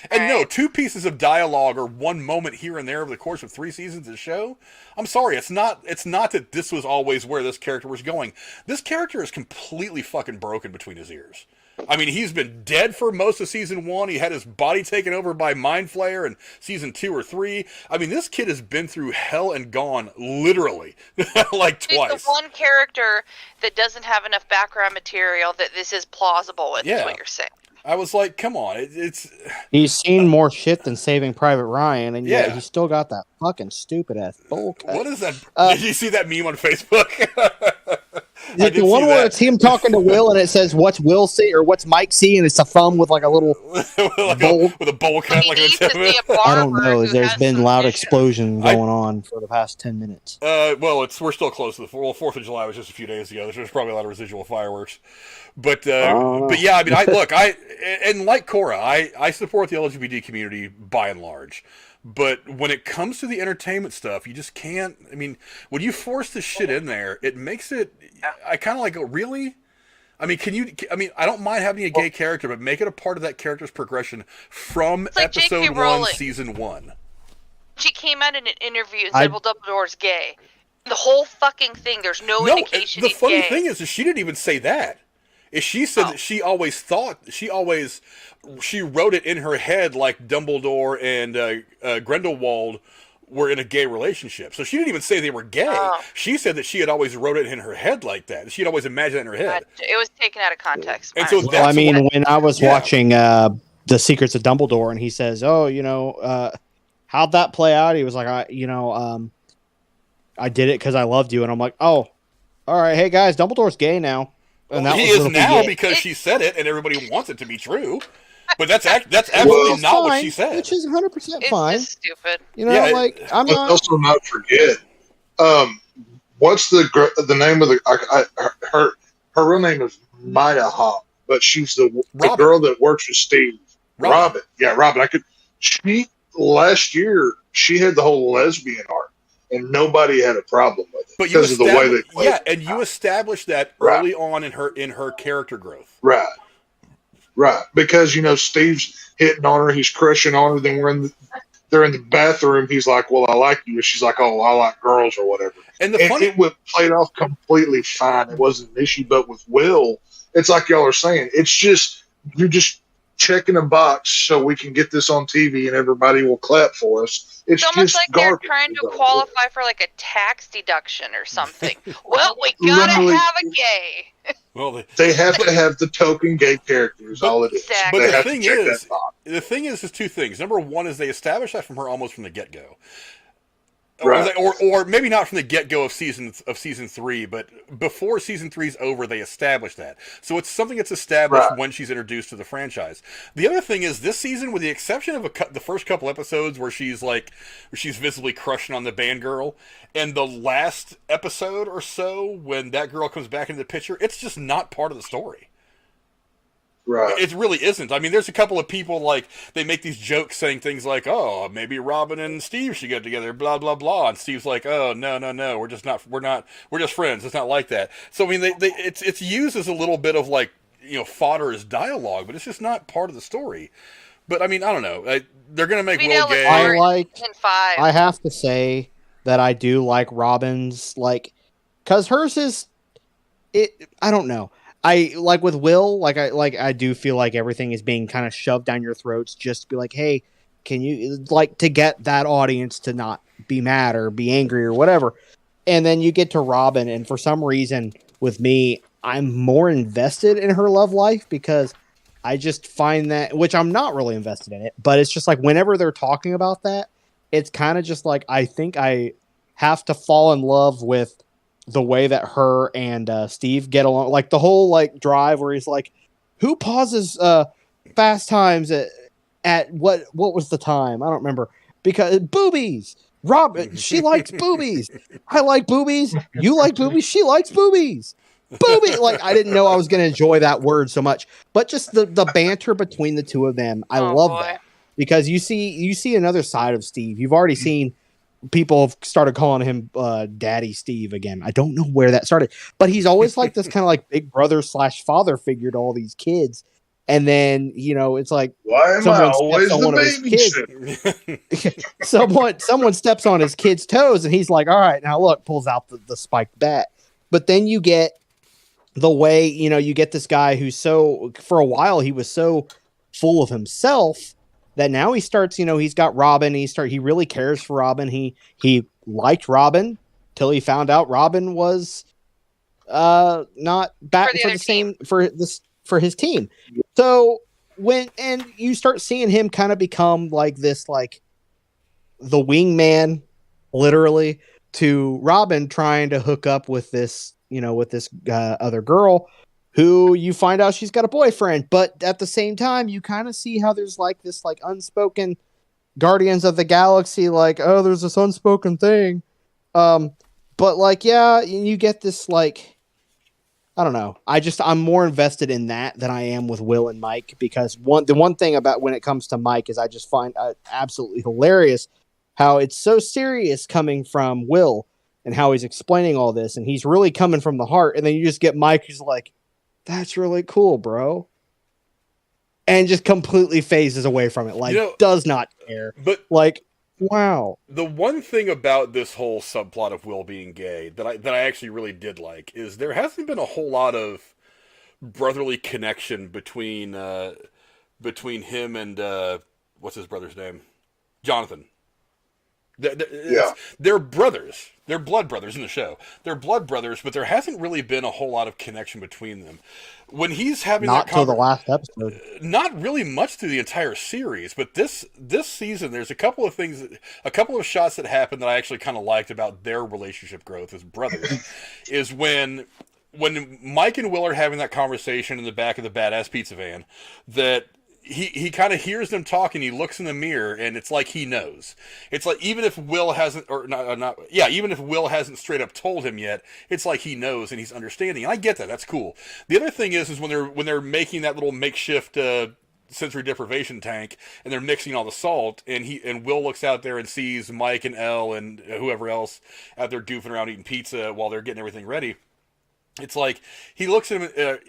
And no, 2 pieces of dialogue or 1 moment here and there over the course of 3 seasons of the show. I'm sorry, it's not that this was always where this character was going. This character is completely fucking broken between his ears. I mean, he's been dead for most of season 1. He had his body taken over by Mind Flayer in season 2 or 3. I mean, this kid has been through hell and gone, literally, like twice. He's the one character that doesn't have enough background material that this is plausible with, is what you're saying. I was like, come on, it's... He's seen more shit than Saving Private Ryan, and yet he's still got that fucking stupid-ass bull cut. What is that? Did you see that meme on Facebook? The one where it's him talking to Will, and it says, "What's Will see?" or "What's Mike see?" and it's a thumb with like a little bowl. With a bowl cut. Like I don't know. There's been loud explosion going on for the past 10 minutes. Well, we're still close to the 4th of July was just a few days ago. There's probably a lot of residual fireworks. But yeah, I mean, and like Cora, I support the LGBT community by and large. But when it comes to the entertainment stuff, you just can't. I mean, when you force this shit in there, it makes it. I kind of like go, really? I mean, I don't mind having a gay character, but make it a part of that character's progression from episode 1, season 1. She came out in an interview and said, "Well, Dumbledore's gay." The whole fucking thing. There's no indication. The he's funny gay. thing is she didn't even say that. She said that she wrote it in her head like Dumbledore and Grindelwald were in a gay relationship. So she didn't even say they were gay. She said that she had always wrote it in her head like that. She had always imagined it in her head. It was taken out of context. And so I mean, when I was watching The Secrets of Dumbledore, and he says, "Oh, how'd that play out?" He was like, I did it because I loved you. And I'm like, oh, all right. Hey, guys, Dumbledore's gay now. And he is now because she said it, and everybody wants it to be true. But that's absolutely not what she said. Which is 100% fine. It's just stupid. I'm not. Also, not forget, what's the name of her real name is Maya Hawk, but she's the girl that works with Steve. Robin. Yeah, Robin. Last year she had the whole lesbian arc. And nobody had a problem with it because of the way they played. Yeah, and you established that early on in her character growth. Right. Because Steve's hitting on her, he's crushing on her. Then they're in the bathroom. He's like, "Well, I like you." And she's like, "Oh, I like girls or whatever." And it played off completely fine. It wasn't an issue. But with Will, it's like y'all are saying. It's just you're just checking a box so we can get this on TV and everybody will clap for us. It's almost just like they're trying to qualify for like a tax deduction or something. Well, we gotta have a gay. Well, they have to have the token gay characters. All it is. Exactly. But the thing is 2 things. Number 1 is they established that from her almost from the get-go. Right. Or maybe not from the get-go of season 3, but before season 3's over, they established that. So it's something that's established when she's introduced to the franchise. The other thing is this season, with the exception of the first couple episodes where she's visibly crushing on the band girl, and the last episode or so when that girl comes back into the picture, it's just not part of the story. Right. It really isn't. I mean, there's a couple of people, they make these jokes saying things like, "Oh, maybe Robin and Steve should get together, blah, blah, blah." And Steve's like, "Oh, no, we're just friends. It's not like that." So, I mean, it's used as a little bit of fodder as dialogue, but it's just not part of the story. But, I mean, I don't know. They're going to make Will gay. I have to say that I do like Robin's, because hers is, I don't know. I like with Will, I do feel like everything is being kind of shoved down your throats just to be like, hey, can you to get that audience to not be mad or be angry or whatever. And then you get to Robin, and for some reason with me, I'm more invested in her love life because I just find that, which I'm not really invested in it, but it's just whenever they're talking about that, it's kind of just I think I have to fall in love with the way that her and Steve get along, the whole drive where he's like, who pauses Fast Times at what was the time? I don't remember, because boobies. Robin, she likes boobies. I like boobies. You like boobies. She likes boobies. Booby. I didn't know I was going to enjoy that word so much, but just the banter between the two of them, I love that, because you see another side of Steve. You've already seen. People have started calling him Daddy Steve again. I don't know where that started, but he's always this kind of big brother / father figure to all these kids. And then, it's like why am I always the babysitter? someone steps on his kid's toes, and he's like, all right, now look, pulls out the spiked bat. But then you get the way, you get this guy who's for a while, he was so full of himself that now he starts, he's got Robin. He really cares for Robin. He liked Robin till he found out Robin was not batting for his team. So and you start seeing him kind of become like this, like the wingman, literally, to Robin trying to hook up with this, other girl who you find out she's got a boyfriend. But at the same time, you kind of see how there's like this like unspoken Guardians of the Galaxy, like, oh, there's this unspoken thing. But like, yeah, you get this like, I don't know. I'm more invested in that than I am with Will and Mike, because the one thing about when it comes to Mike is I just find absolutely hilarious how it's so serious coming from Will and how he's explaining all this, and he's really coming from the heart. And then you just get Mike who's like, that's really cool, bro. And just completely phases away from it. Like, does not care. But like, wow. The one thing about this whole subplot of Will being gay that I actually really did like is there hasn't been a whole lot of brotherly connection between him and what's his brother's name? Jonathan. They're brothers. They're blood brothers in the show. They're blood brothers, but there hasn't really been a whole lot of connection between them. When he's having not till the last episode, not really much through the entire series, but this season, there's a couple of shots that happened that I actually kind of liked about their relationship growth as brothers. Is when Mike and Will are having that conversation in the back of the badass pizza van, that he kind of hears them talking. He looks in the mirror, and it's like he knows. It's like even if Will hasn't, even if Will hasn't straight up told him yet, it's like he knows and he's understanding. And I get that. That's cool. The other thing is when they're making that little makeshift sensory deprivation tank, and they're mixing all the salt, and Will looks out there and sees Mike and Elle and whoever else out there goofing around eating pizza while they're getting everything ready. It's like he looks at him.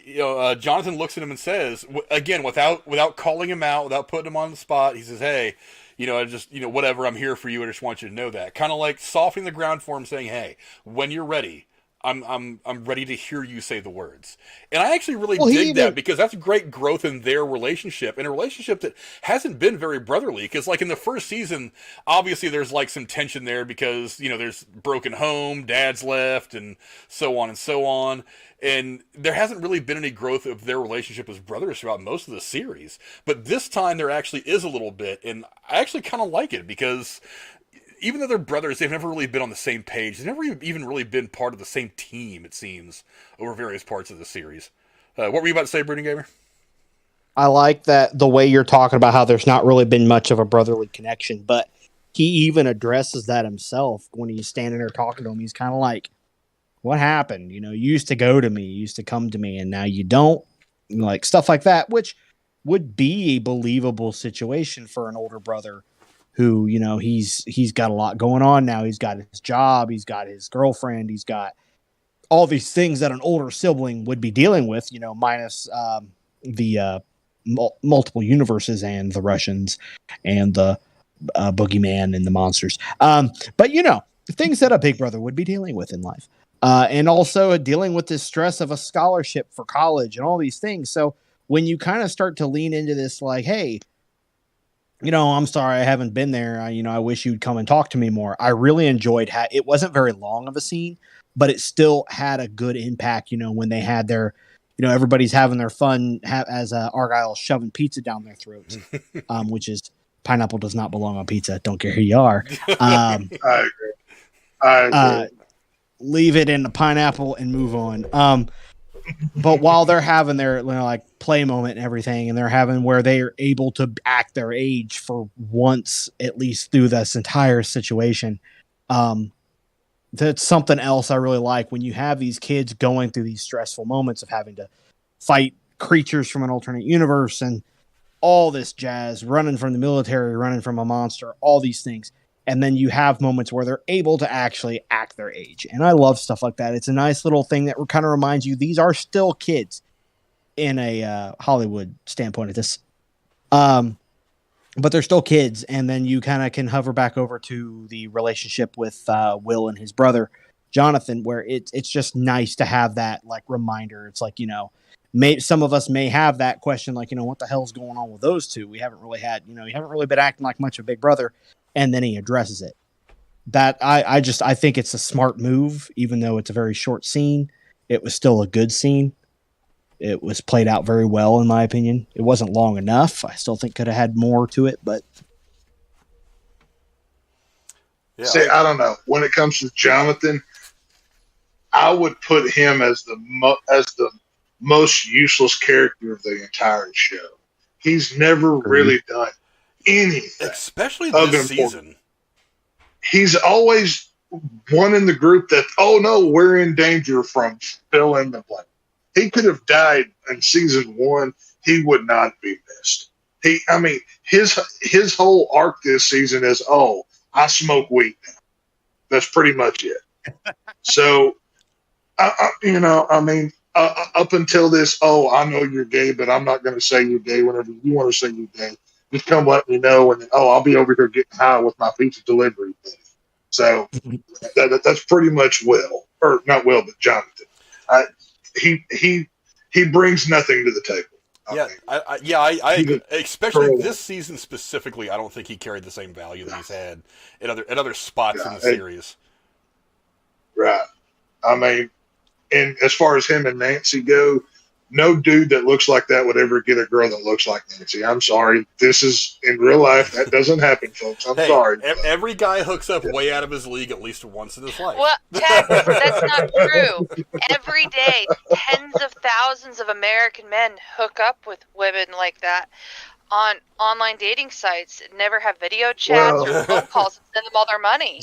Jonathan looks at him and says, again, without calling him out, without putting him on the spot, he says, "Hey, I just, whatever. I'm here for you. I just want you to know that." Kind of like softening the ground for him, saying, "Hey, when you're ready, I'm ready to hear you say the words." And I actually really dig that, because that's great growth in their relationship, and a relationship that hasn't been very brotherly. Because like in the first season, obviously there's like some tension there because there's broken home, dad's left, and so on and so on. And there hasn't really been any growth of their relationship as brothers throughout most of the series. But this time there actually is a little bit, and I actually kind of like it, because even though they're brothers, they've never really been on the same page. They've never even really been part of the same team, it seems, over various parts of the series. What were you about to say, Brooding Gamer? I like that the way you're talking about how there's not really been much of a brotherly connection, but he even addresses that himself when he's standing there talking to him. He's kind of like, what happened? You used to go to me, you used to come to me, and now you don't. Like stuff like that, which would be a believable situation for an older brother who, he's got a lot going on now. He's got his job, he's got his girlfriend, he's got all these things that an older sibling would be dealing with, minus the multiple universes and the Russians and the boogeyman and the monsters. But, things that a big brother would be dealing with in life. And also dealing with this stress of a scholarship for college and all these things. So when you kind of start to lean into this, like, hey, I'm sorry I haven't been there. I wish you'd come and talk to me more. I really enjoyed it wasn't very long of a scene, but it still had a good impact, when they had their, everybody's having their fun as Argyle's shoving pizza down their throats, which is pineapple does not belong on pizza. Don't care who you are. I agree. Leave it in the pineapple and move on. But while they're having their play moment and everything, and they're having where they are able to act their age for once, at least through this entire situation, that's something else I really like when you have these kids going through these stressful moments of having to fight creatures from an alternate universe and all this jazz, running from the military, running from a monster, all these things. And then you have moments where they're able to actually act their age. And I love stuff like that. It's a nice little thing that kind of reminds you these are still kids. in a Hollywood standpoint at this. But they're still kids, and then you kind of can hover back over to the relationship with Will and his brother Jonathan, where it's just nice to have that like reminder. It's like, some of us may have that question, like, what the hell's going on with those two? We haven't really had, you haven't really been acting like much of a big brother, and then he addresses it. That I think it's a smart move, even though it's a very short scene. It was still a good scene. It was played out very well, in my opinion. It wasn't long enough. I still think could have had more to it, but yeah. See, I don't know. When it comes to Jonathan, I would put him as the most useless character of the entire show. He's never really done anything, especially this season. He's always one in the group that, oh no, we're in danger from fill in the blank. He could have died in season 1. He would not be missed. His whole arc this season is, oh, I smoke weed now. That's pretty much it. So, up until this, oh, I know you're gay, but I'm not going to say you're gay whenever you want to say you're gay. Just come let me know, and then, I'll be over here getting high with my pizza delivery thing. So that's pretty much Will, or not Will, but Jonathan. He brings nothing to the table. I especially this season specifically, I don't think he carried the same value that he's had at other spots in the series. Right. And as far as him and Nancy go, no dude that looks like that would ever get a girl that looks like Nancy. I'm sorry. This is in real life. That doesn't happen, folks. I'm sorry. Every guy hooks up way out of his league at least once in his life. Well, Ted, that's not true. Every day, tens of thousands of American men hook up with women like that on online dating sites. Never have video chats or phone calls and send them all their money.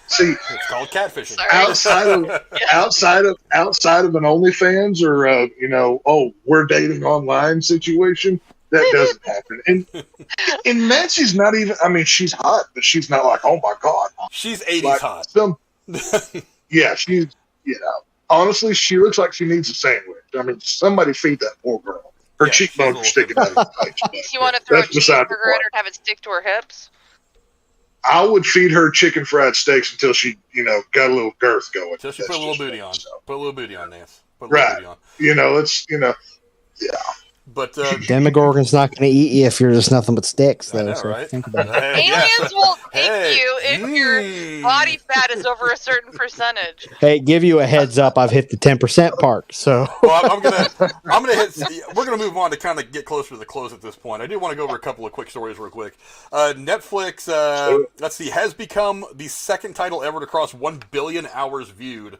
See, it's called catfishing. Outside of an OnlyFans or we're dating online situation, that doesn't happen. And Nancy's not even. She's hot, but she's not like, oh my god. She's 80s hot. Yeah, she's. Honestly, she looks like she needs a sandwich. Somebody feed that poor girl. Her cheekbones are sticking out of her face. You want to throw a cheeseburger in her and have it stick to her hips? I would feed her chicken fried steaks until she, got a little girth going. Until she put a little booty on. Put a little booty on, Nance. Right. Yeah. But Demogorgon's not going to eat you if you're just nothing but sticks, though. I know, so right? Think about it. Aliens will eat you if your body fat is over a certain percentage. Hey, give you a heads up. I've hit the 10% mark. So I'm gonna hit. We're gonna move on to kind of get closer to the close at this point. I do want to go over a couple of quick stories real quick. Netflix, has become the second title ever to cross 1 billion hours viewed.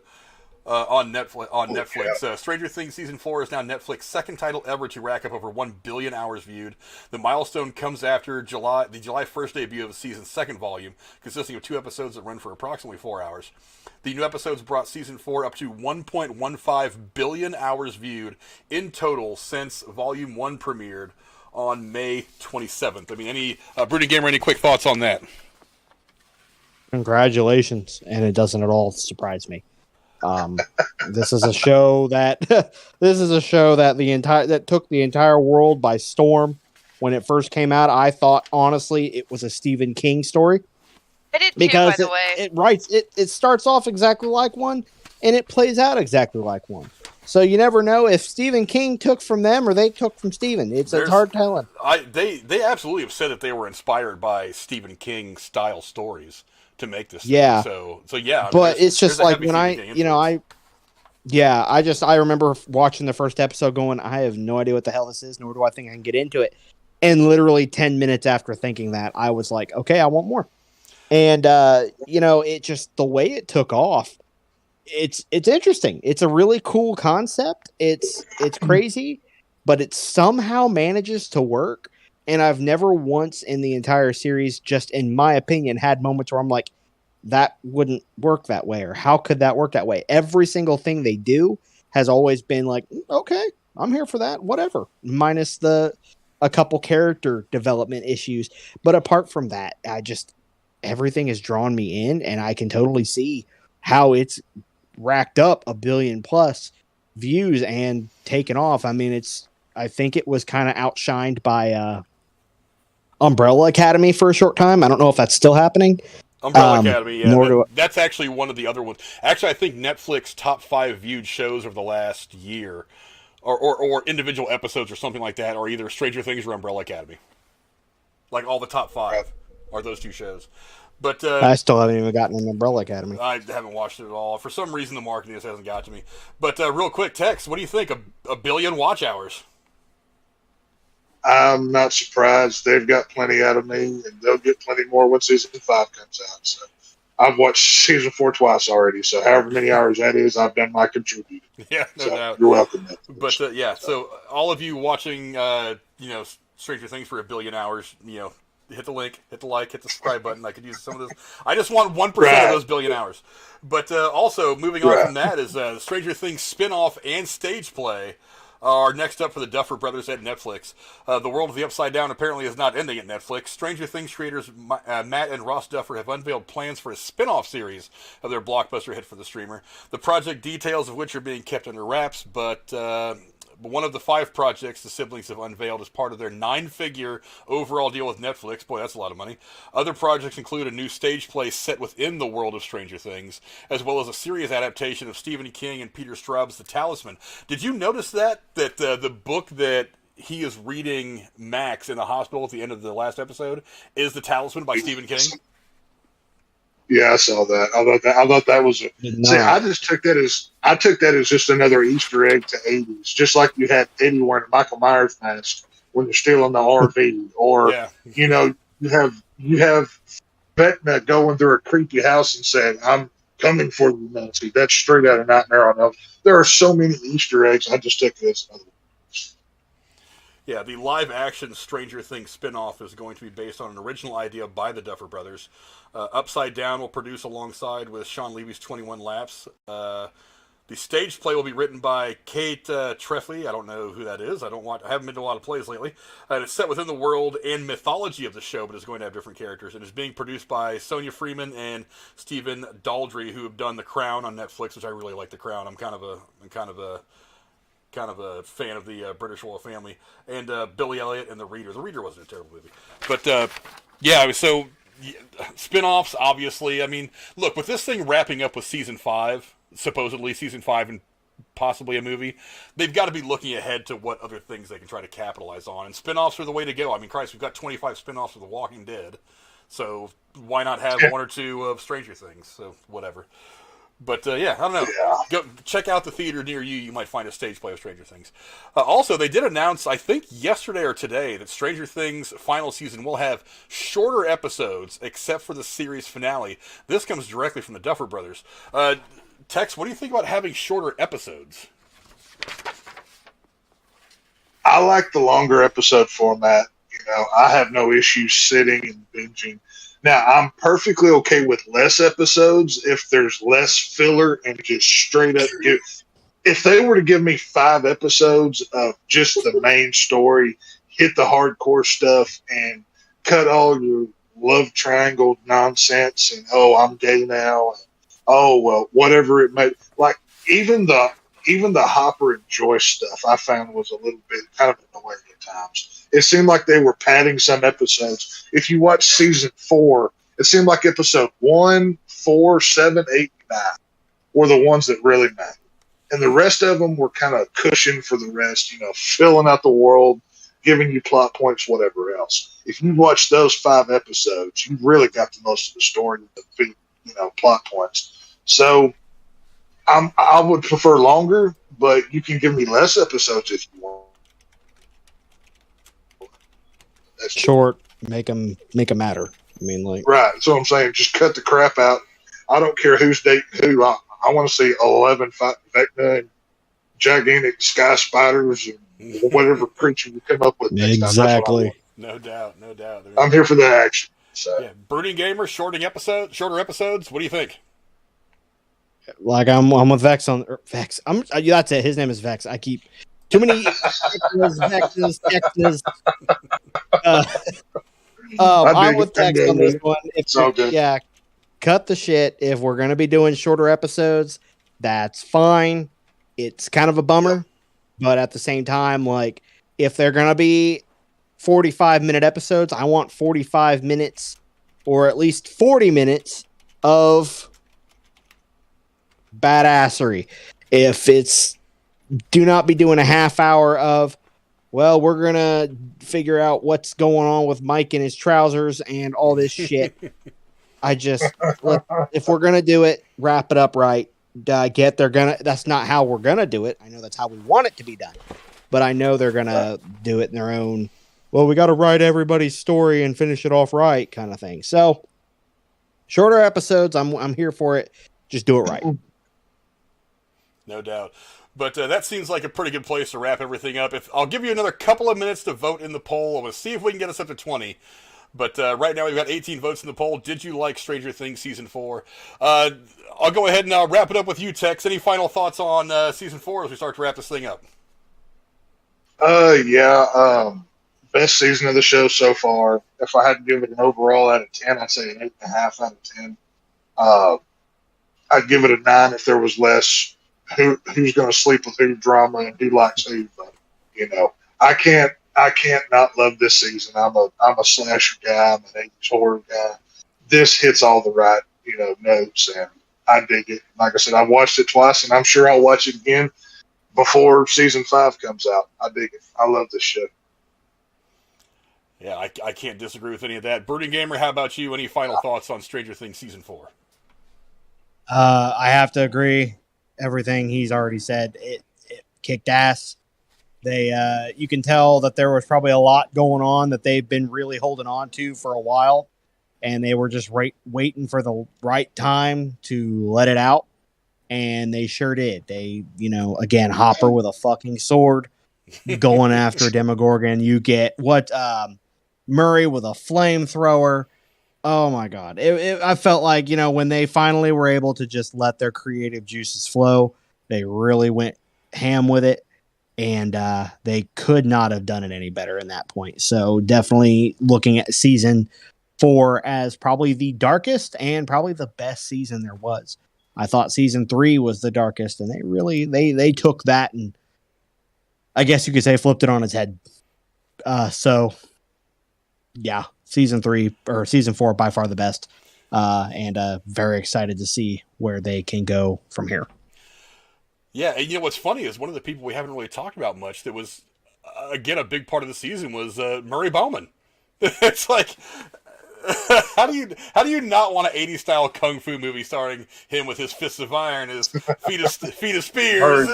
On Netflix. Yeah. Stranger Things Season 4 is now Netflix's second title ever to rack up over 1 billion hours viewed. The milestone comes after the July 1st debut of the season's second volume, consisting of 2 episodes that run for approximately 4 hours. The new episodes brought Season 4 up to 1.15 billion hours viewed in total since Volume 1 premiered on May 27th. Any Brooding Gamer, any quick thoughts on that? Congratulations, and it doesn't at all surprise me. This is a show that that took the entire world by storm. When it first came out, I thought honestly it was a Stephen King story. I did too, because by the way. It starts off exactly like one, and it plays out exactly like one. So you never know if Stephen King took from them or they took from Stephen. It's hard telling. They absolutely have said that they were inspired by Stephen King style stories to make this. Yeah. So yeah. But it's just like when I remember watching the first episode going, I have no idea what the hell this is, nor do I think I can get into it. And literally 10 minutes after thinking that, I was like, okay, I want more. And, it just, the way it took off, it's interesting. It's a really cool concept. It's crazy, but it somehow manages to work. And I've never once in the entire series, just in my opinion, had moments where I'm like, that wouldn't work that way, or how could that work that way? Every single thing they do has always been like, okay, I'm here for that, whatever. Minus a couple character development issues. But apart from that, everything has drawn me in, and I can totally see how it's racked up 1 billion plus views and taken off. I mean, I think it was kind of outshined by Umbrella Academy for a short time. I don't know if that's still happening. Umbrella Academy, yeah. That's actually one of the other ones. Actually, I think Netflix top 5 viewed shows over the last year, or individual episodes or something like that, are either Stranger Things or Umbrella Academy. Like all the top 5 are those 2 shows. But I still haven't even gotten an Umbrella Academy. I haven't watched it at all. For some reason, the marketing just hasn't got to me. But real quick, Tex, what do you think? A billion watch hours? I'm not surprised. They've got plenty out of me, and they'll get plenty more when season 5 comes out. So I've watched season 4 twice already. So however many hours that is, I've done my contributing. Yeah, no doubt. You're welcome. But so all of you watching, Stranger Things for a billion hours, hit the link, hit the like, hit the subscribe button. I could use some of this. I just want 1% of those billion hours. But also, moving on from that is Stranger Things spin-off and stage play are next up for the Duffer Brothers at Netflix. The World of the Upside Down apparently is not ending at Netflix. Stranger Things creators Matt and Ross Duffer have unveiled plans for a spin-off series of their blockbuster hit for the streamer. The project details of which are being kept under wraps, but one of the 5 projects the siblings have unveiled as part of their 9-figure overall deal with Netflix. Boy, that's a lot of money. Other projects include a new stage play set within the world of Stranger Things, as well as a series adaptation of Stephen King and Peter Straub's The Talisman. Did you notice that the book that he is reading Max in the hospital at the end of the last episode is The Talisman by Stephen King? Yeah, I saw that. I thought that was it. No. See, I took that as just another Easter egg to 80s, just like you had Eddie wearing a Michael Myers mask when they're stealing the RV, or you have Vecna going through a creepy house and saying, "I'm coming for you, Nancy." That's straight out of Nightmare on Elm. There are so many Easter eggs. I just took it as another one. Yeah, the live-action Stranger Things spin-off is going to be based on an original idea by the Duffer Brothers. Upside Down will produce alongside with Sean Levy's 21 Laps. The stage play will be written by Kate Treffley. I don't know who that is. I haven't been to a lot of plays lately. And it's set within the world and mythology of the show, but it's going to have different characters. And it's being produced by Sonia Freeman and Stephen Daldry, who have done The Crown on Netflix, which I really like The Crown. I'm kind of a fan of the British royal family, and Billy Elliot and The Reader. The Reader wasn't a terrible movie, but spin-offs, obviously. I mean, look, with this thing wrapping up with season 5, supposedly season 5 and possibly a movie, they've got to be looking ahead to what other things they can try to capitalize on, and spin-offs are the way to go. I mean, Christ, we've got 25 spin-offs of The Walking Dead, so why not have 1 or 2 of Stranger Things? So whatever. But, I don't know. Yeah. Go check out the theater near you. You might find a stage play of Stranger Things. Also, they did announce, I think yesterday or today, that Stranger Things' final season will have shorter episodes, except for the series finale. This comes directly from the Duffer Brothers. Tex, what do you think about having shorter episodes? I like the longer episode format. I have no issue sitting and binging. Now, I'm perfectly okay with less episodes if there's less filler and just straight up if they were to give me 5 episodes of just the main story, hit the hardcore stuff, and cut all your love triangle nonsense and, I'm gay now, and, whatever it may, like, even the Hopper and Joyce stuff I found was a little bit kind of annoying at times. It seemed like they were padding some episodes. If you watch season 4, it seemed like episode 1, 4, 7, 8, 9 were the ones that really mattered. And the rest of them were kind of cushion for the rest, filling out the world, giving you plot points, whatever else. If you watch those 5 episodes, you really got the most of the story, the plot points. So I would prefer longer, but you can give me less episodes if you want. That's short. Make them matter. I mean, like, right. So I'm saying, just cut the crap out. I don't care who's dating who. I want to see 11 fighting Vecna and gigantic sky spiders and whatever creature you come up with. Exactly. No doubt. I'm here for the action. So. Yeah, Brooding Gamer, shorter episodes. What do you think? Like, I'm with Vex on Vex. That's it. His name is Vex. I keep too many Vexes. I'm with Vex on this one. Cut the shit. If we're gonna be doing shorter episodes, that's fine. it's kind of a bummer, but at the same time, like, if they're going to be 45-minute episodes, I want 45 minutes or at least 40 minutes of badassery. If it's, do not be doing a half hour of, well, we're going to figure out what's going on with Mike and his trousers and all this shit. If we're going to do it, wrap it up right. That's not how we're going to do it. I know that's how we want it to be done, but I know they're going to do it in their own, well, we got to write everybody's story and finish it off right kind of thing. So shorter episodes, I'm here for it. Just do it right. No doubt. But that seems like a pretty good place to wrap everything up. I'll give you another couple of minutes to vote in the poll. We'll see if we can get us up to 20. But right now we've got 18 votes in the poll. Did you like Stranger Things Season 4? I'll go ahead and wrap it up with you, Tex. Any final thoughts on Season 4 as we start to wrap this thing up? Best season of the show so far. If I had to give it an overall out of 10, I'd say an 8.5 out of 10. I'd give it a 9 if there was less who's going to sleep with who drama and who likes who. But I can't not love this season. I'm a slasher guy. I'm an 80s horror guy. This hits all the right notes, and I dig it. Like I said, I watched it twice, and I'm sure I'll watch it again before season 5 comes out. I dig it. I love this show. Yeah, I can't disagree with any of that. Brooding Gamer, how about you? Any final thoughts on Stranger Things Season 4? I have to agree. Everything he's already said, it kicked ass. You can tell that there was probably a lot going on that they've been really holding on to for a while, and they were just waiting for the right time to let it out, and they sure did. They, again, Hopper with a fucking sword going after Demogorgon. You get Murray with a flamethrower. Oh my God. I felt like, when they finally were able to just let their creative juices flow, they really went ham with it, and they could not have done it any better in that point. So definitely looking at season 4 as probably the darkest and probably the best season there was. I thought season 3 was the darkest, and they took that and, I guess you could say, flipped it on its head. So yeah, season 4 by far the best, and very excited to see where they can go from here. Yeah, and what's funny is one of the people we haven't really talked about much that was again a big part of the season was Murray Bauman. It's like, how do you not want an 80s style kung fu movie starring him with his fists of iron, his feet of spears?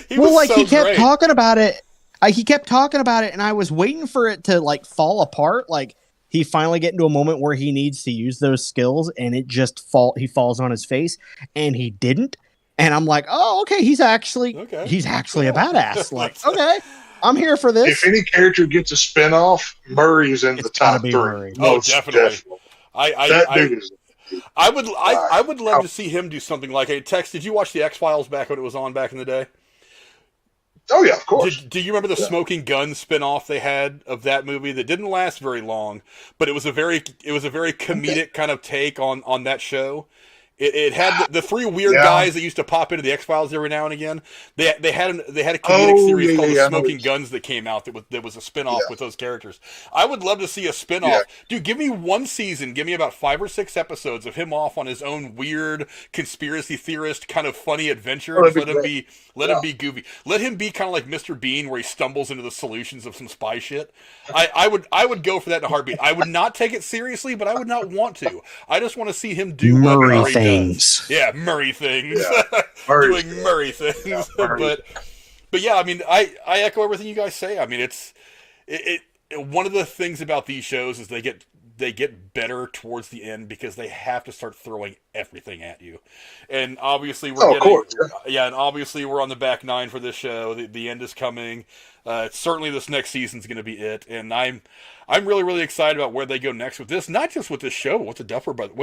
He kept talking about it. He kept talking about it, and I was waiting for it to fall apart. Like, he finally get into a moment where he needs to use those skills, and it just he falls on his face, and he didn't. And I'm like, oh, okay, he's actually a badass. Like, okay, I'm here for this. If any character gets a spinoff, Murray's in the top 3. Murray. Oh, definitely. I would love to see him do something like a Tex. Did you watch the X-Files back when it was on back in the day? Oh yeah, of course. Do you remember the Smoking Gun spinoff they had of that movie that didn't last very long, but it was a very comedic kind of take on that show. It had the 3 weird guys that used to pop into the X-Files every now and again. They had a comedic series called The Smoking Guns that came out that was a spinoff with those characters. I would love to see a spinoff. Yeah. Dude, give me one season, give me about 5 or 6 episodes of him off on his own weird conspiracy theorist kind of funny adventure. Let him be goofy. Let him be kind of like Mr. Bean, where he stumbles into the solutions of some spy shit. I would go for that in a heartbeat. I would not take it seriously, but I would not want to. I just want to see him do Murray what things. Yeah, Murray things. Yeah. Doing Murray things. Yeah, Murray. But yeah, I mean, I echo everything you guys say. I mean, it's one of the things about these shows is they get better towards the end because they have to start throwing everything at you. And obviously and obviously we're on the back 9 for this show. The end is coming. Certainly this next season's going to be it, and I'm really, really excited about where they go next with this. Not just with this show, but what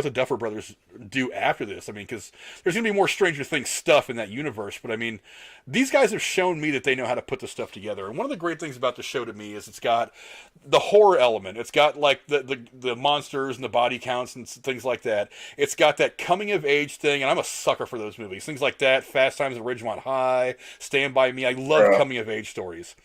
the Duffer Brothers do after this. I mean, because there's going to be more Stranger Things stuff in that universe. But I mean, these guys have shown me that they know how to put this stuff together. And one of the great things about the show to me is it's got the horror element. It's got like the monsters and the body counts and things like that. It's got that coming of age thing, and I'm a sucker for those movies. Things like that, Fast Times at Ridgemont High, Stand By Me. I love coming of age stories.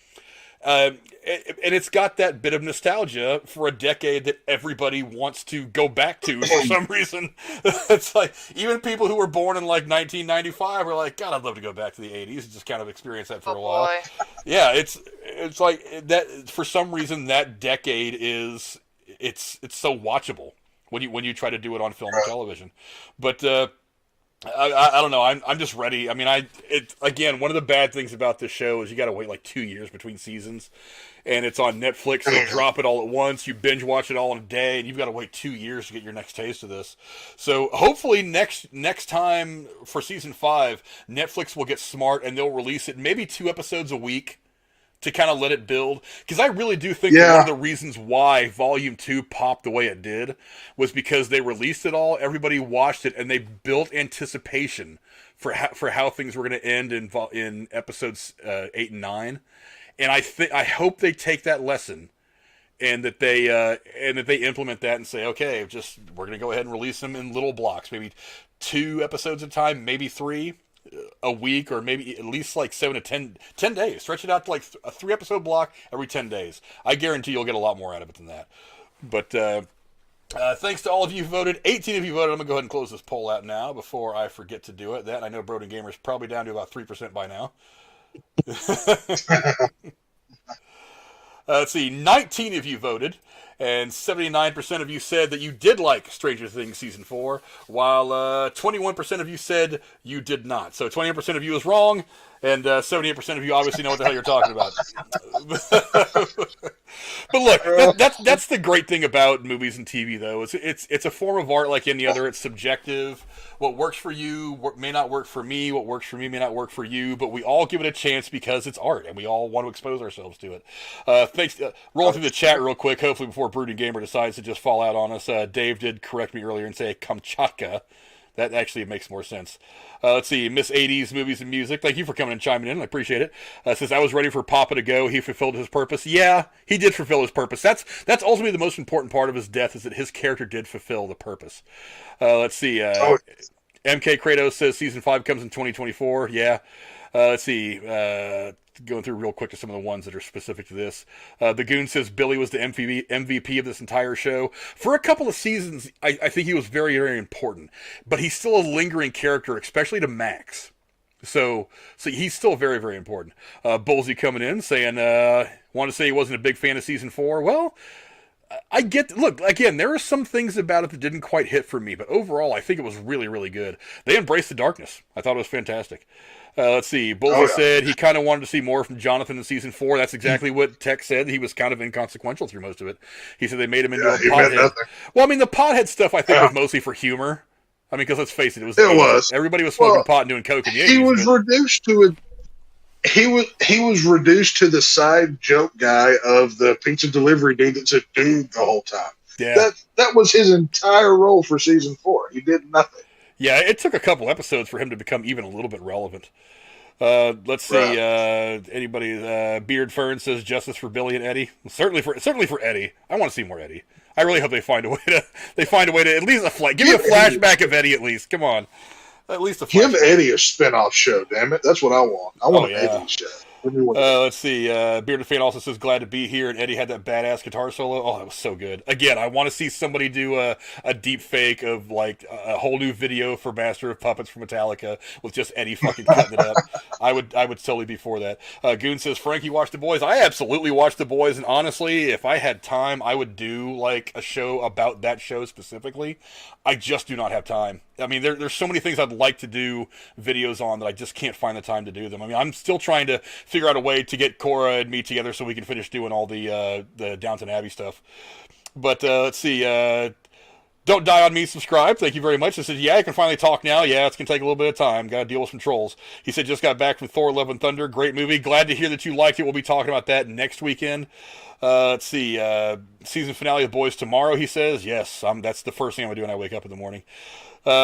And it's got that bit of nostalgia for a decade that everybody wants to go back to for some reason. It's like, even people who were born in like 1995 are like, God, I'd love to go back to the 80s and just kind of experience that for a while. Yeah, it's like that. For some reason, that decade is it's so watchable when you try to do it on film or television. But I don't know. I'm just ready. I mean, again, one of the bad things about this show is you got to wait like 2 years between seasons, and it's on Netflix. So you drop it all at once. You binge watch it all in a day, and you've got to wait 2 years to get your next taste of this. So hopefully next time for season 5, Netflix will get smart and they'll release it maybe 2 episodes a week to kind of let it build. Because I really do think that one of the reasons why Volume 2 popped the way it did was because they released it all, everybody watched it, and they built anticipation for how things were going to end in episodes 8 and 9. And I hope they take that lesson and that they implement that and say, okay, we're going to go ahead and release them in little blocks, maybe 2 episodes at a time, maybe 3 a week, or maybe at least like 7 to 10 days. Stretch it out to like a 3 episode block every 10 days. I guarantee you'll get a lot more out of it than that. But thanks to all of you who voted. 18 of you voted. I'm going to go ahead and close this poll out now before I forget to do it. That, I know Broden Gamer's probably down to about 3% by now. Let's see. 19 of you voted, and 79% of you said that you did like Stranger Things Season 4, while 21% of you said you did not. So 28% of you is wrong, and 78% of you obviously know what the hell you're talking about. But look, that's the great thing about movies and TV, though. It's a form of art like any other. It's subjective. What works for you may not work for me. What works for me may not work for you. But we all give it a chance because it's art, and we all want to expose ourselves to it. Thanks. Rolling through the chat real quick, hopefully before Brooding Gamer decides to just fall out on us. Dave did correct me earlier and say Kamchatka. That actually makes more sense. Let's see. Miss 80s Movies and Music. Thank you for coming and chiming in. I appreciate it. Says, I was ready for Papa to go. He fulfilled his purpose. Yeah, he did fulfill his purpose. That's ultimately the most important part of his death, is that his character did fulfill the purpose. Let's see. MK Kratos says Season 5 comes in 2024. Yeah. Let's see. Going through real quick to some of the ones that are specific to this. The Goon says Billy was the MVP of this entire show. For a couple of seasons, I think he was very, very important. But he's still a lingering character, especially to Max. So he's still very, very important. Bullsy coming in saying, wanted to say he wasn't a big fan of Season 4. Well, I get... Look, again, there are some things about it that didn't quite hit for me. But overall, I think it was really, really good. They embraced the darkness. I thought it was fantastic. Let's see. Bullseye said he kind of wanted to see more from Jonathan in Season 4. That's exactly what Tech said. He was kind of inconsequential through most of it. He said they made him into a pothead. Well, I mean, the pothead stuff I think was mostly for humor. I mean, because let's face it, it was. Everybody was smoking pot and doing coke in the 80s. He was reduced to it. He was reduced to the side joke guy of the pizza delivery dude that's a dude the whole time. Yeah. That was his entire role for Season 4. He did nothing. Yeah, it took a couple episodes for him to become even a little bit relevant. Let's see. Anybody? Beard Fern says justice for Billy and Eddie. Certainly for Eddie. I want to see more Eddie. I really hope they find a way to at least give me a flashback of Eddie at least. Come on, at least a flashback. Give Eddie a spinoff show. Damn it, that's what I want. I want an Eddie show. Let's see. Bearded Fan also says glad to be here, and Eddie had that badass guitar solo. Oh, that was so good. Again, I want to see somebody do a deep fake of like a whole new video for Master of Puppets for Metallica with just Eddie fucking cutting it up. I would totally be for that. Goon says Frankie watched The Boys. I absolutely watched The Boys, and honestly, if I had time, I would do like a show about that show specifically. I just do not have time. I mean, there's so many things I'd like to do videos on that I just can't find the time to do them. I mean, I'm still trying to figure out a way to get Cora and me together so we can finish doing all the Downton Abbey stuff. But let's see. Don't Die on Me, subscribe. Thank you very much. He said, yeah, I can finally talk now. Yeah, it's going to take a little bit of time. Got to deal with some trolls. He said, just got back from Thor Love and Thunder. Great movie. Glad to hear that you liked it. We'll be talking about that next weekend. Let's see. Season finale of Boys tomorrow, he says. Yes, that's the first thing I'm going to do when I wake up in the morning.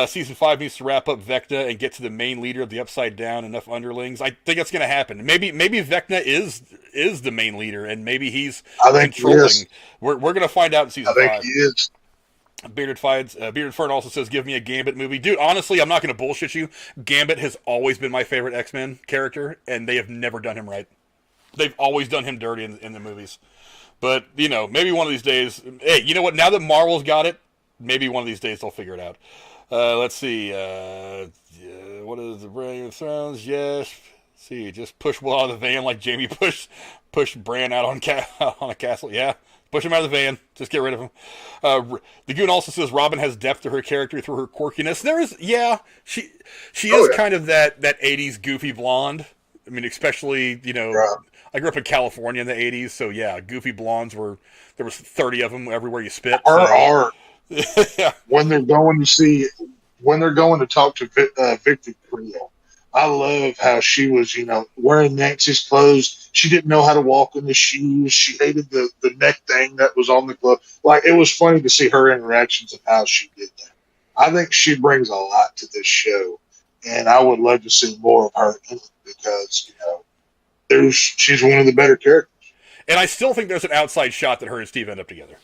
Season 5 needs to wrap up Vecna and get to the main leader of the Upside Down. Enough underlings. I think that's going to happen. Maybe Vecna is the main leader, and maybe he's controlling. We're going to find out in Season 5. I think he is. Bearded Fern also says, "Give me a Gambit movie, dude." Honestly, I'm not going to bullshit you. Gambit has always been my favorite X-Men character, and they have never done him right. They've always done him dirty in the movies. But maybe one of these days. Hey, you know what? Now that Marvel's got it, maybe one of these days they'll figure it out. Let's see. What is the Ring of Thrones? Yes. See, just push Will out of the van like Jamie pushed Bran out on a castle. Yeah. Push him out of the van. Just get rid of him. The Goon also says Robin has depth to her character through her quirkiness. She is kind of that 80s goofy blonde. I mean, especially, I grew up in California in the 80s, so yeah, goofy blondes there was 30 of them everywhere you spit. Yeah. When they're going to talk to Victor Creel, I love how she was, wearing Nancy's clothes. She didn't know how to walk in the shoes. She hated the neck thing that was on the glove. Like, it was funny to see her interactions and how she did that. I think she brings a lot to this show, and I would love to see more of her in it because, she's one of the better characters. And I still think there's an outside shot that her and Steve end up together.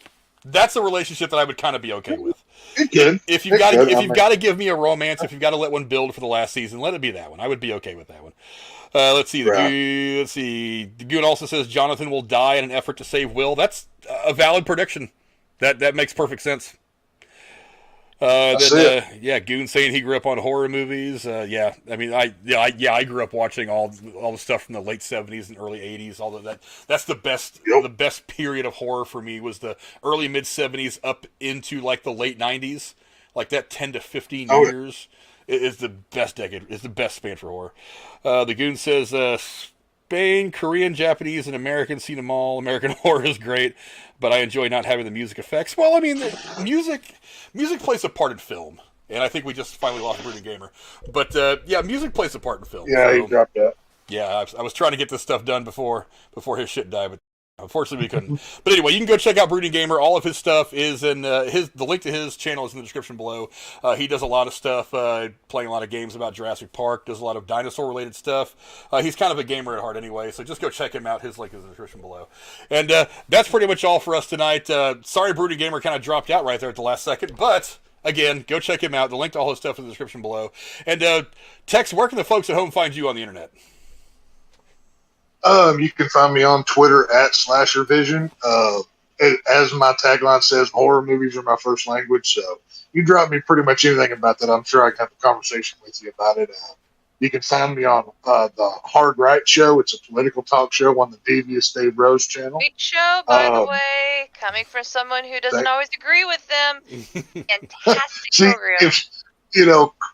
That's a relationship that I would kind of be okay with. It could. If you've got to give me a romance, if you've got to let one build for the last season, let it be that one. I would be okay with that one. Let's see. The Goon also says Jonathan will die in an effort to save Will. That's a valid prediction. That makes perfect sense. Goon saying he grew up on horror movies. I grew up watching all the stuff from the late 70s and early 80s. All of that. That's the best. Yep. The best period of horror for me was the early mid 70s up into like the late 90s. Like that 10 to 15 years is the best decade. Is the best span for horror. The Goon says Spain, Korean, Japanese, and American seen them all. American horror is great, but I enjoy not having the music effects. Well, I mean, the music plays a part in film, and I think we just finally lost Brooding Gamer. But music plays a part in film. Yeah, he dropped that. Yeah, I was trying to get this stuff done before his shit died, but unfortunately we couldn't. But anyway, you can go check out Brooding Gamer. All of his stuff is in the link to his channel is in the description below. He does a lot of stuff, playing a lot of games about Jurassic Park, does a lot of dinosaur related stuff. He's kind of a gamer at heart anyway, so just go check him out. His link is in the description below. And that's pretty much all for us tonight. Sorry Brooding Gamer kind of dropped out right there at the last second, but again, go check him out. The link to all his stuff is in the description below. And Tex, where can the folks at home find you on the internet? You can find me on Twitter at SlasherVision. As my tagline says, horror movies are my first language. So you drop me pretty much anything about that, I'm sure I can have a conversation with you about it. You can find me on the Hard Right Show. It's a political talk show on the Devious Dave Rose channel. Great show, by the way. Coming from someone who doesn't always agree with them. Fantastic program.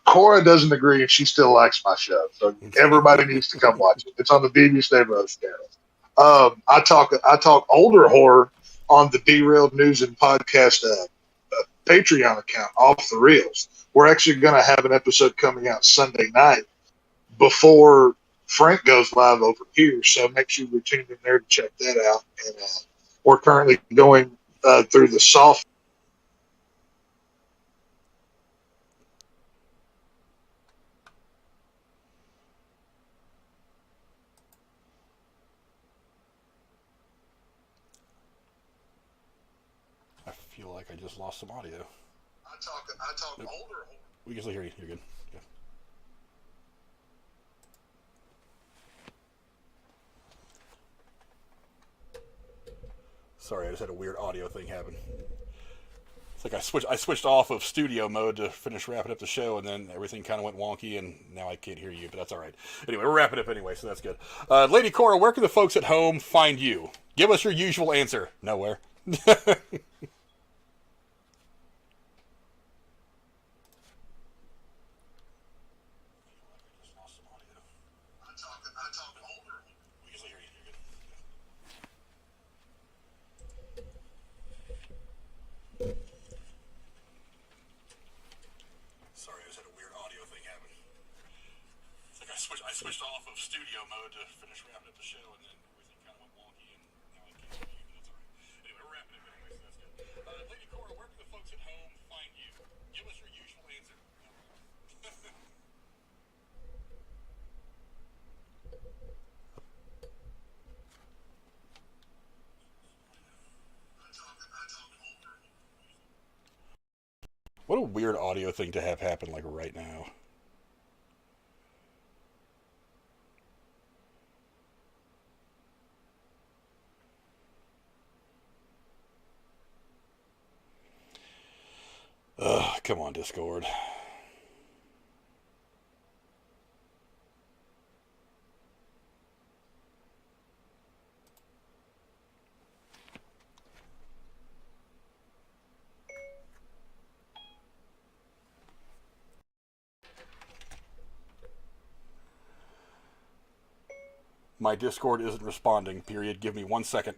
Cora doesn't agree and she still likes my show. So everybody needs to come watch it. It's on the Devious Dave Rose channel. I talk older horror on the Derailed News and Podcast Patreon account, Off the Reels. We're actually going to have an episode coming out Sunday night before Frank goes live over here. So make sure you're tuned in there to check that out. And we're currently going through the soft. I feel like I just lost some audio. I talk older horror. We can still hear you. You're good. Yeah. Sorry, I just had a weird audio thing happen. It's like I switched off of studio mode to finish wrapping up the show, and then everything kind of went wonky, and now I can't hear you, but that's all right. Anyway, we're wrapping up anyway, so that's good. Lady Cora, where can the folks at home find you? Give us your usual answer. Nowhere. I switched off of studio mode to finish wrapping up the show, and then everything kind of went wonky, and now I can't hear you, but that's all right. Anyway, we're wrapping up anyway, so that's good. Lady Cora, where can the folks at home find you? Give us your usual answer. What a weird audio thing to have happen like right now. Ugh, come on, Discord. My Discord isn't responding, period. Give me 1 second.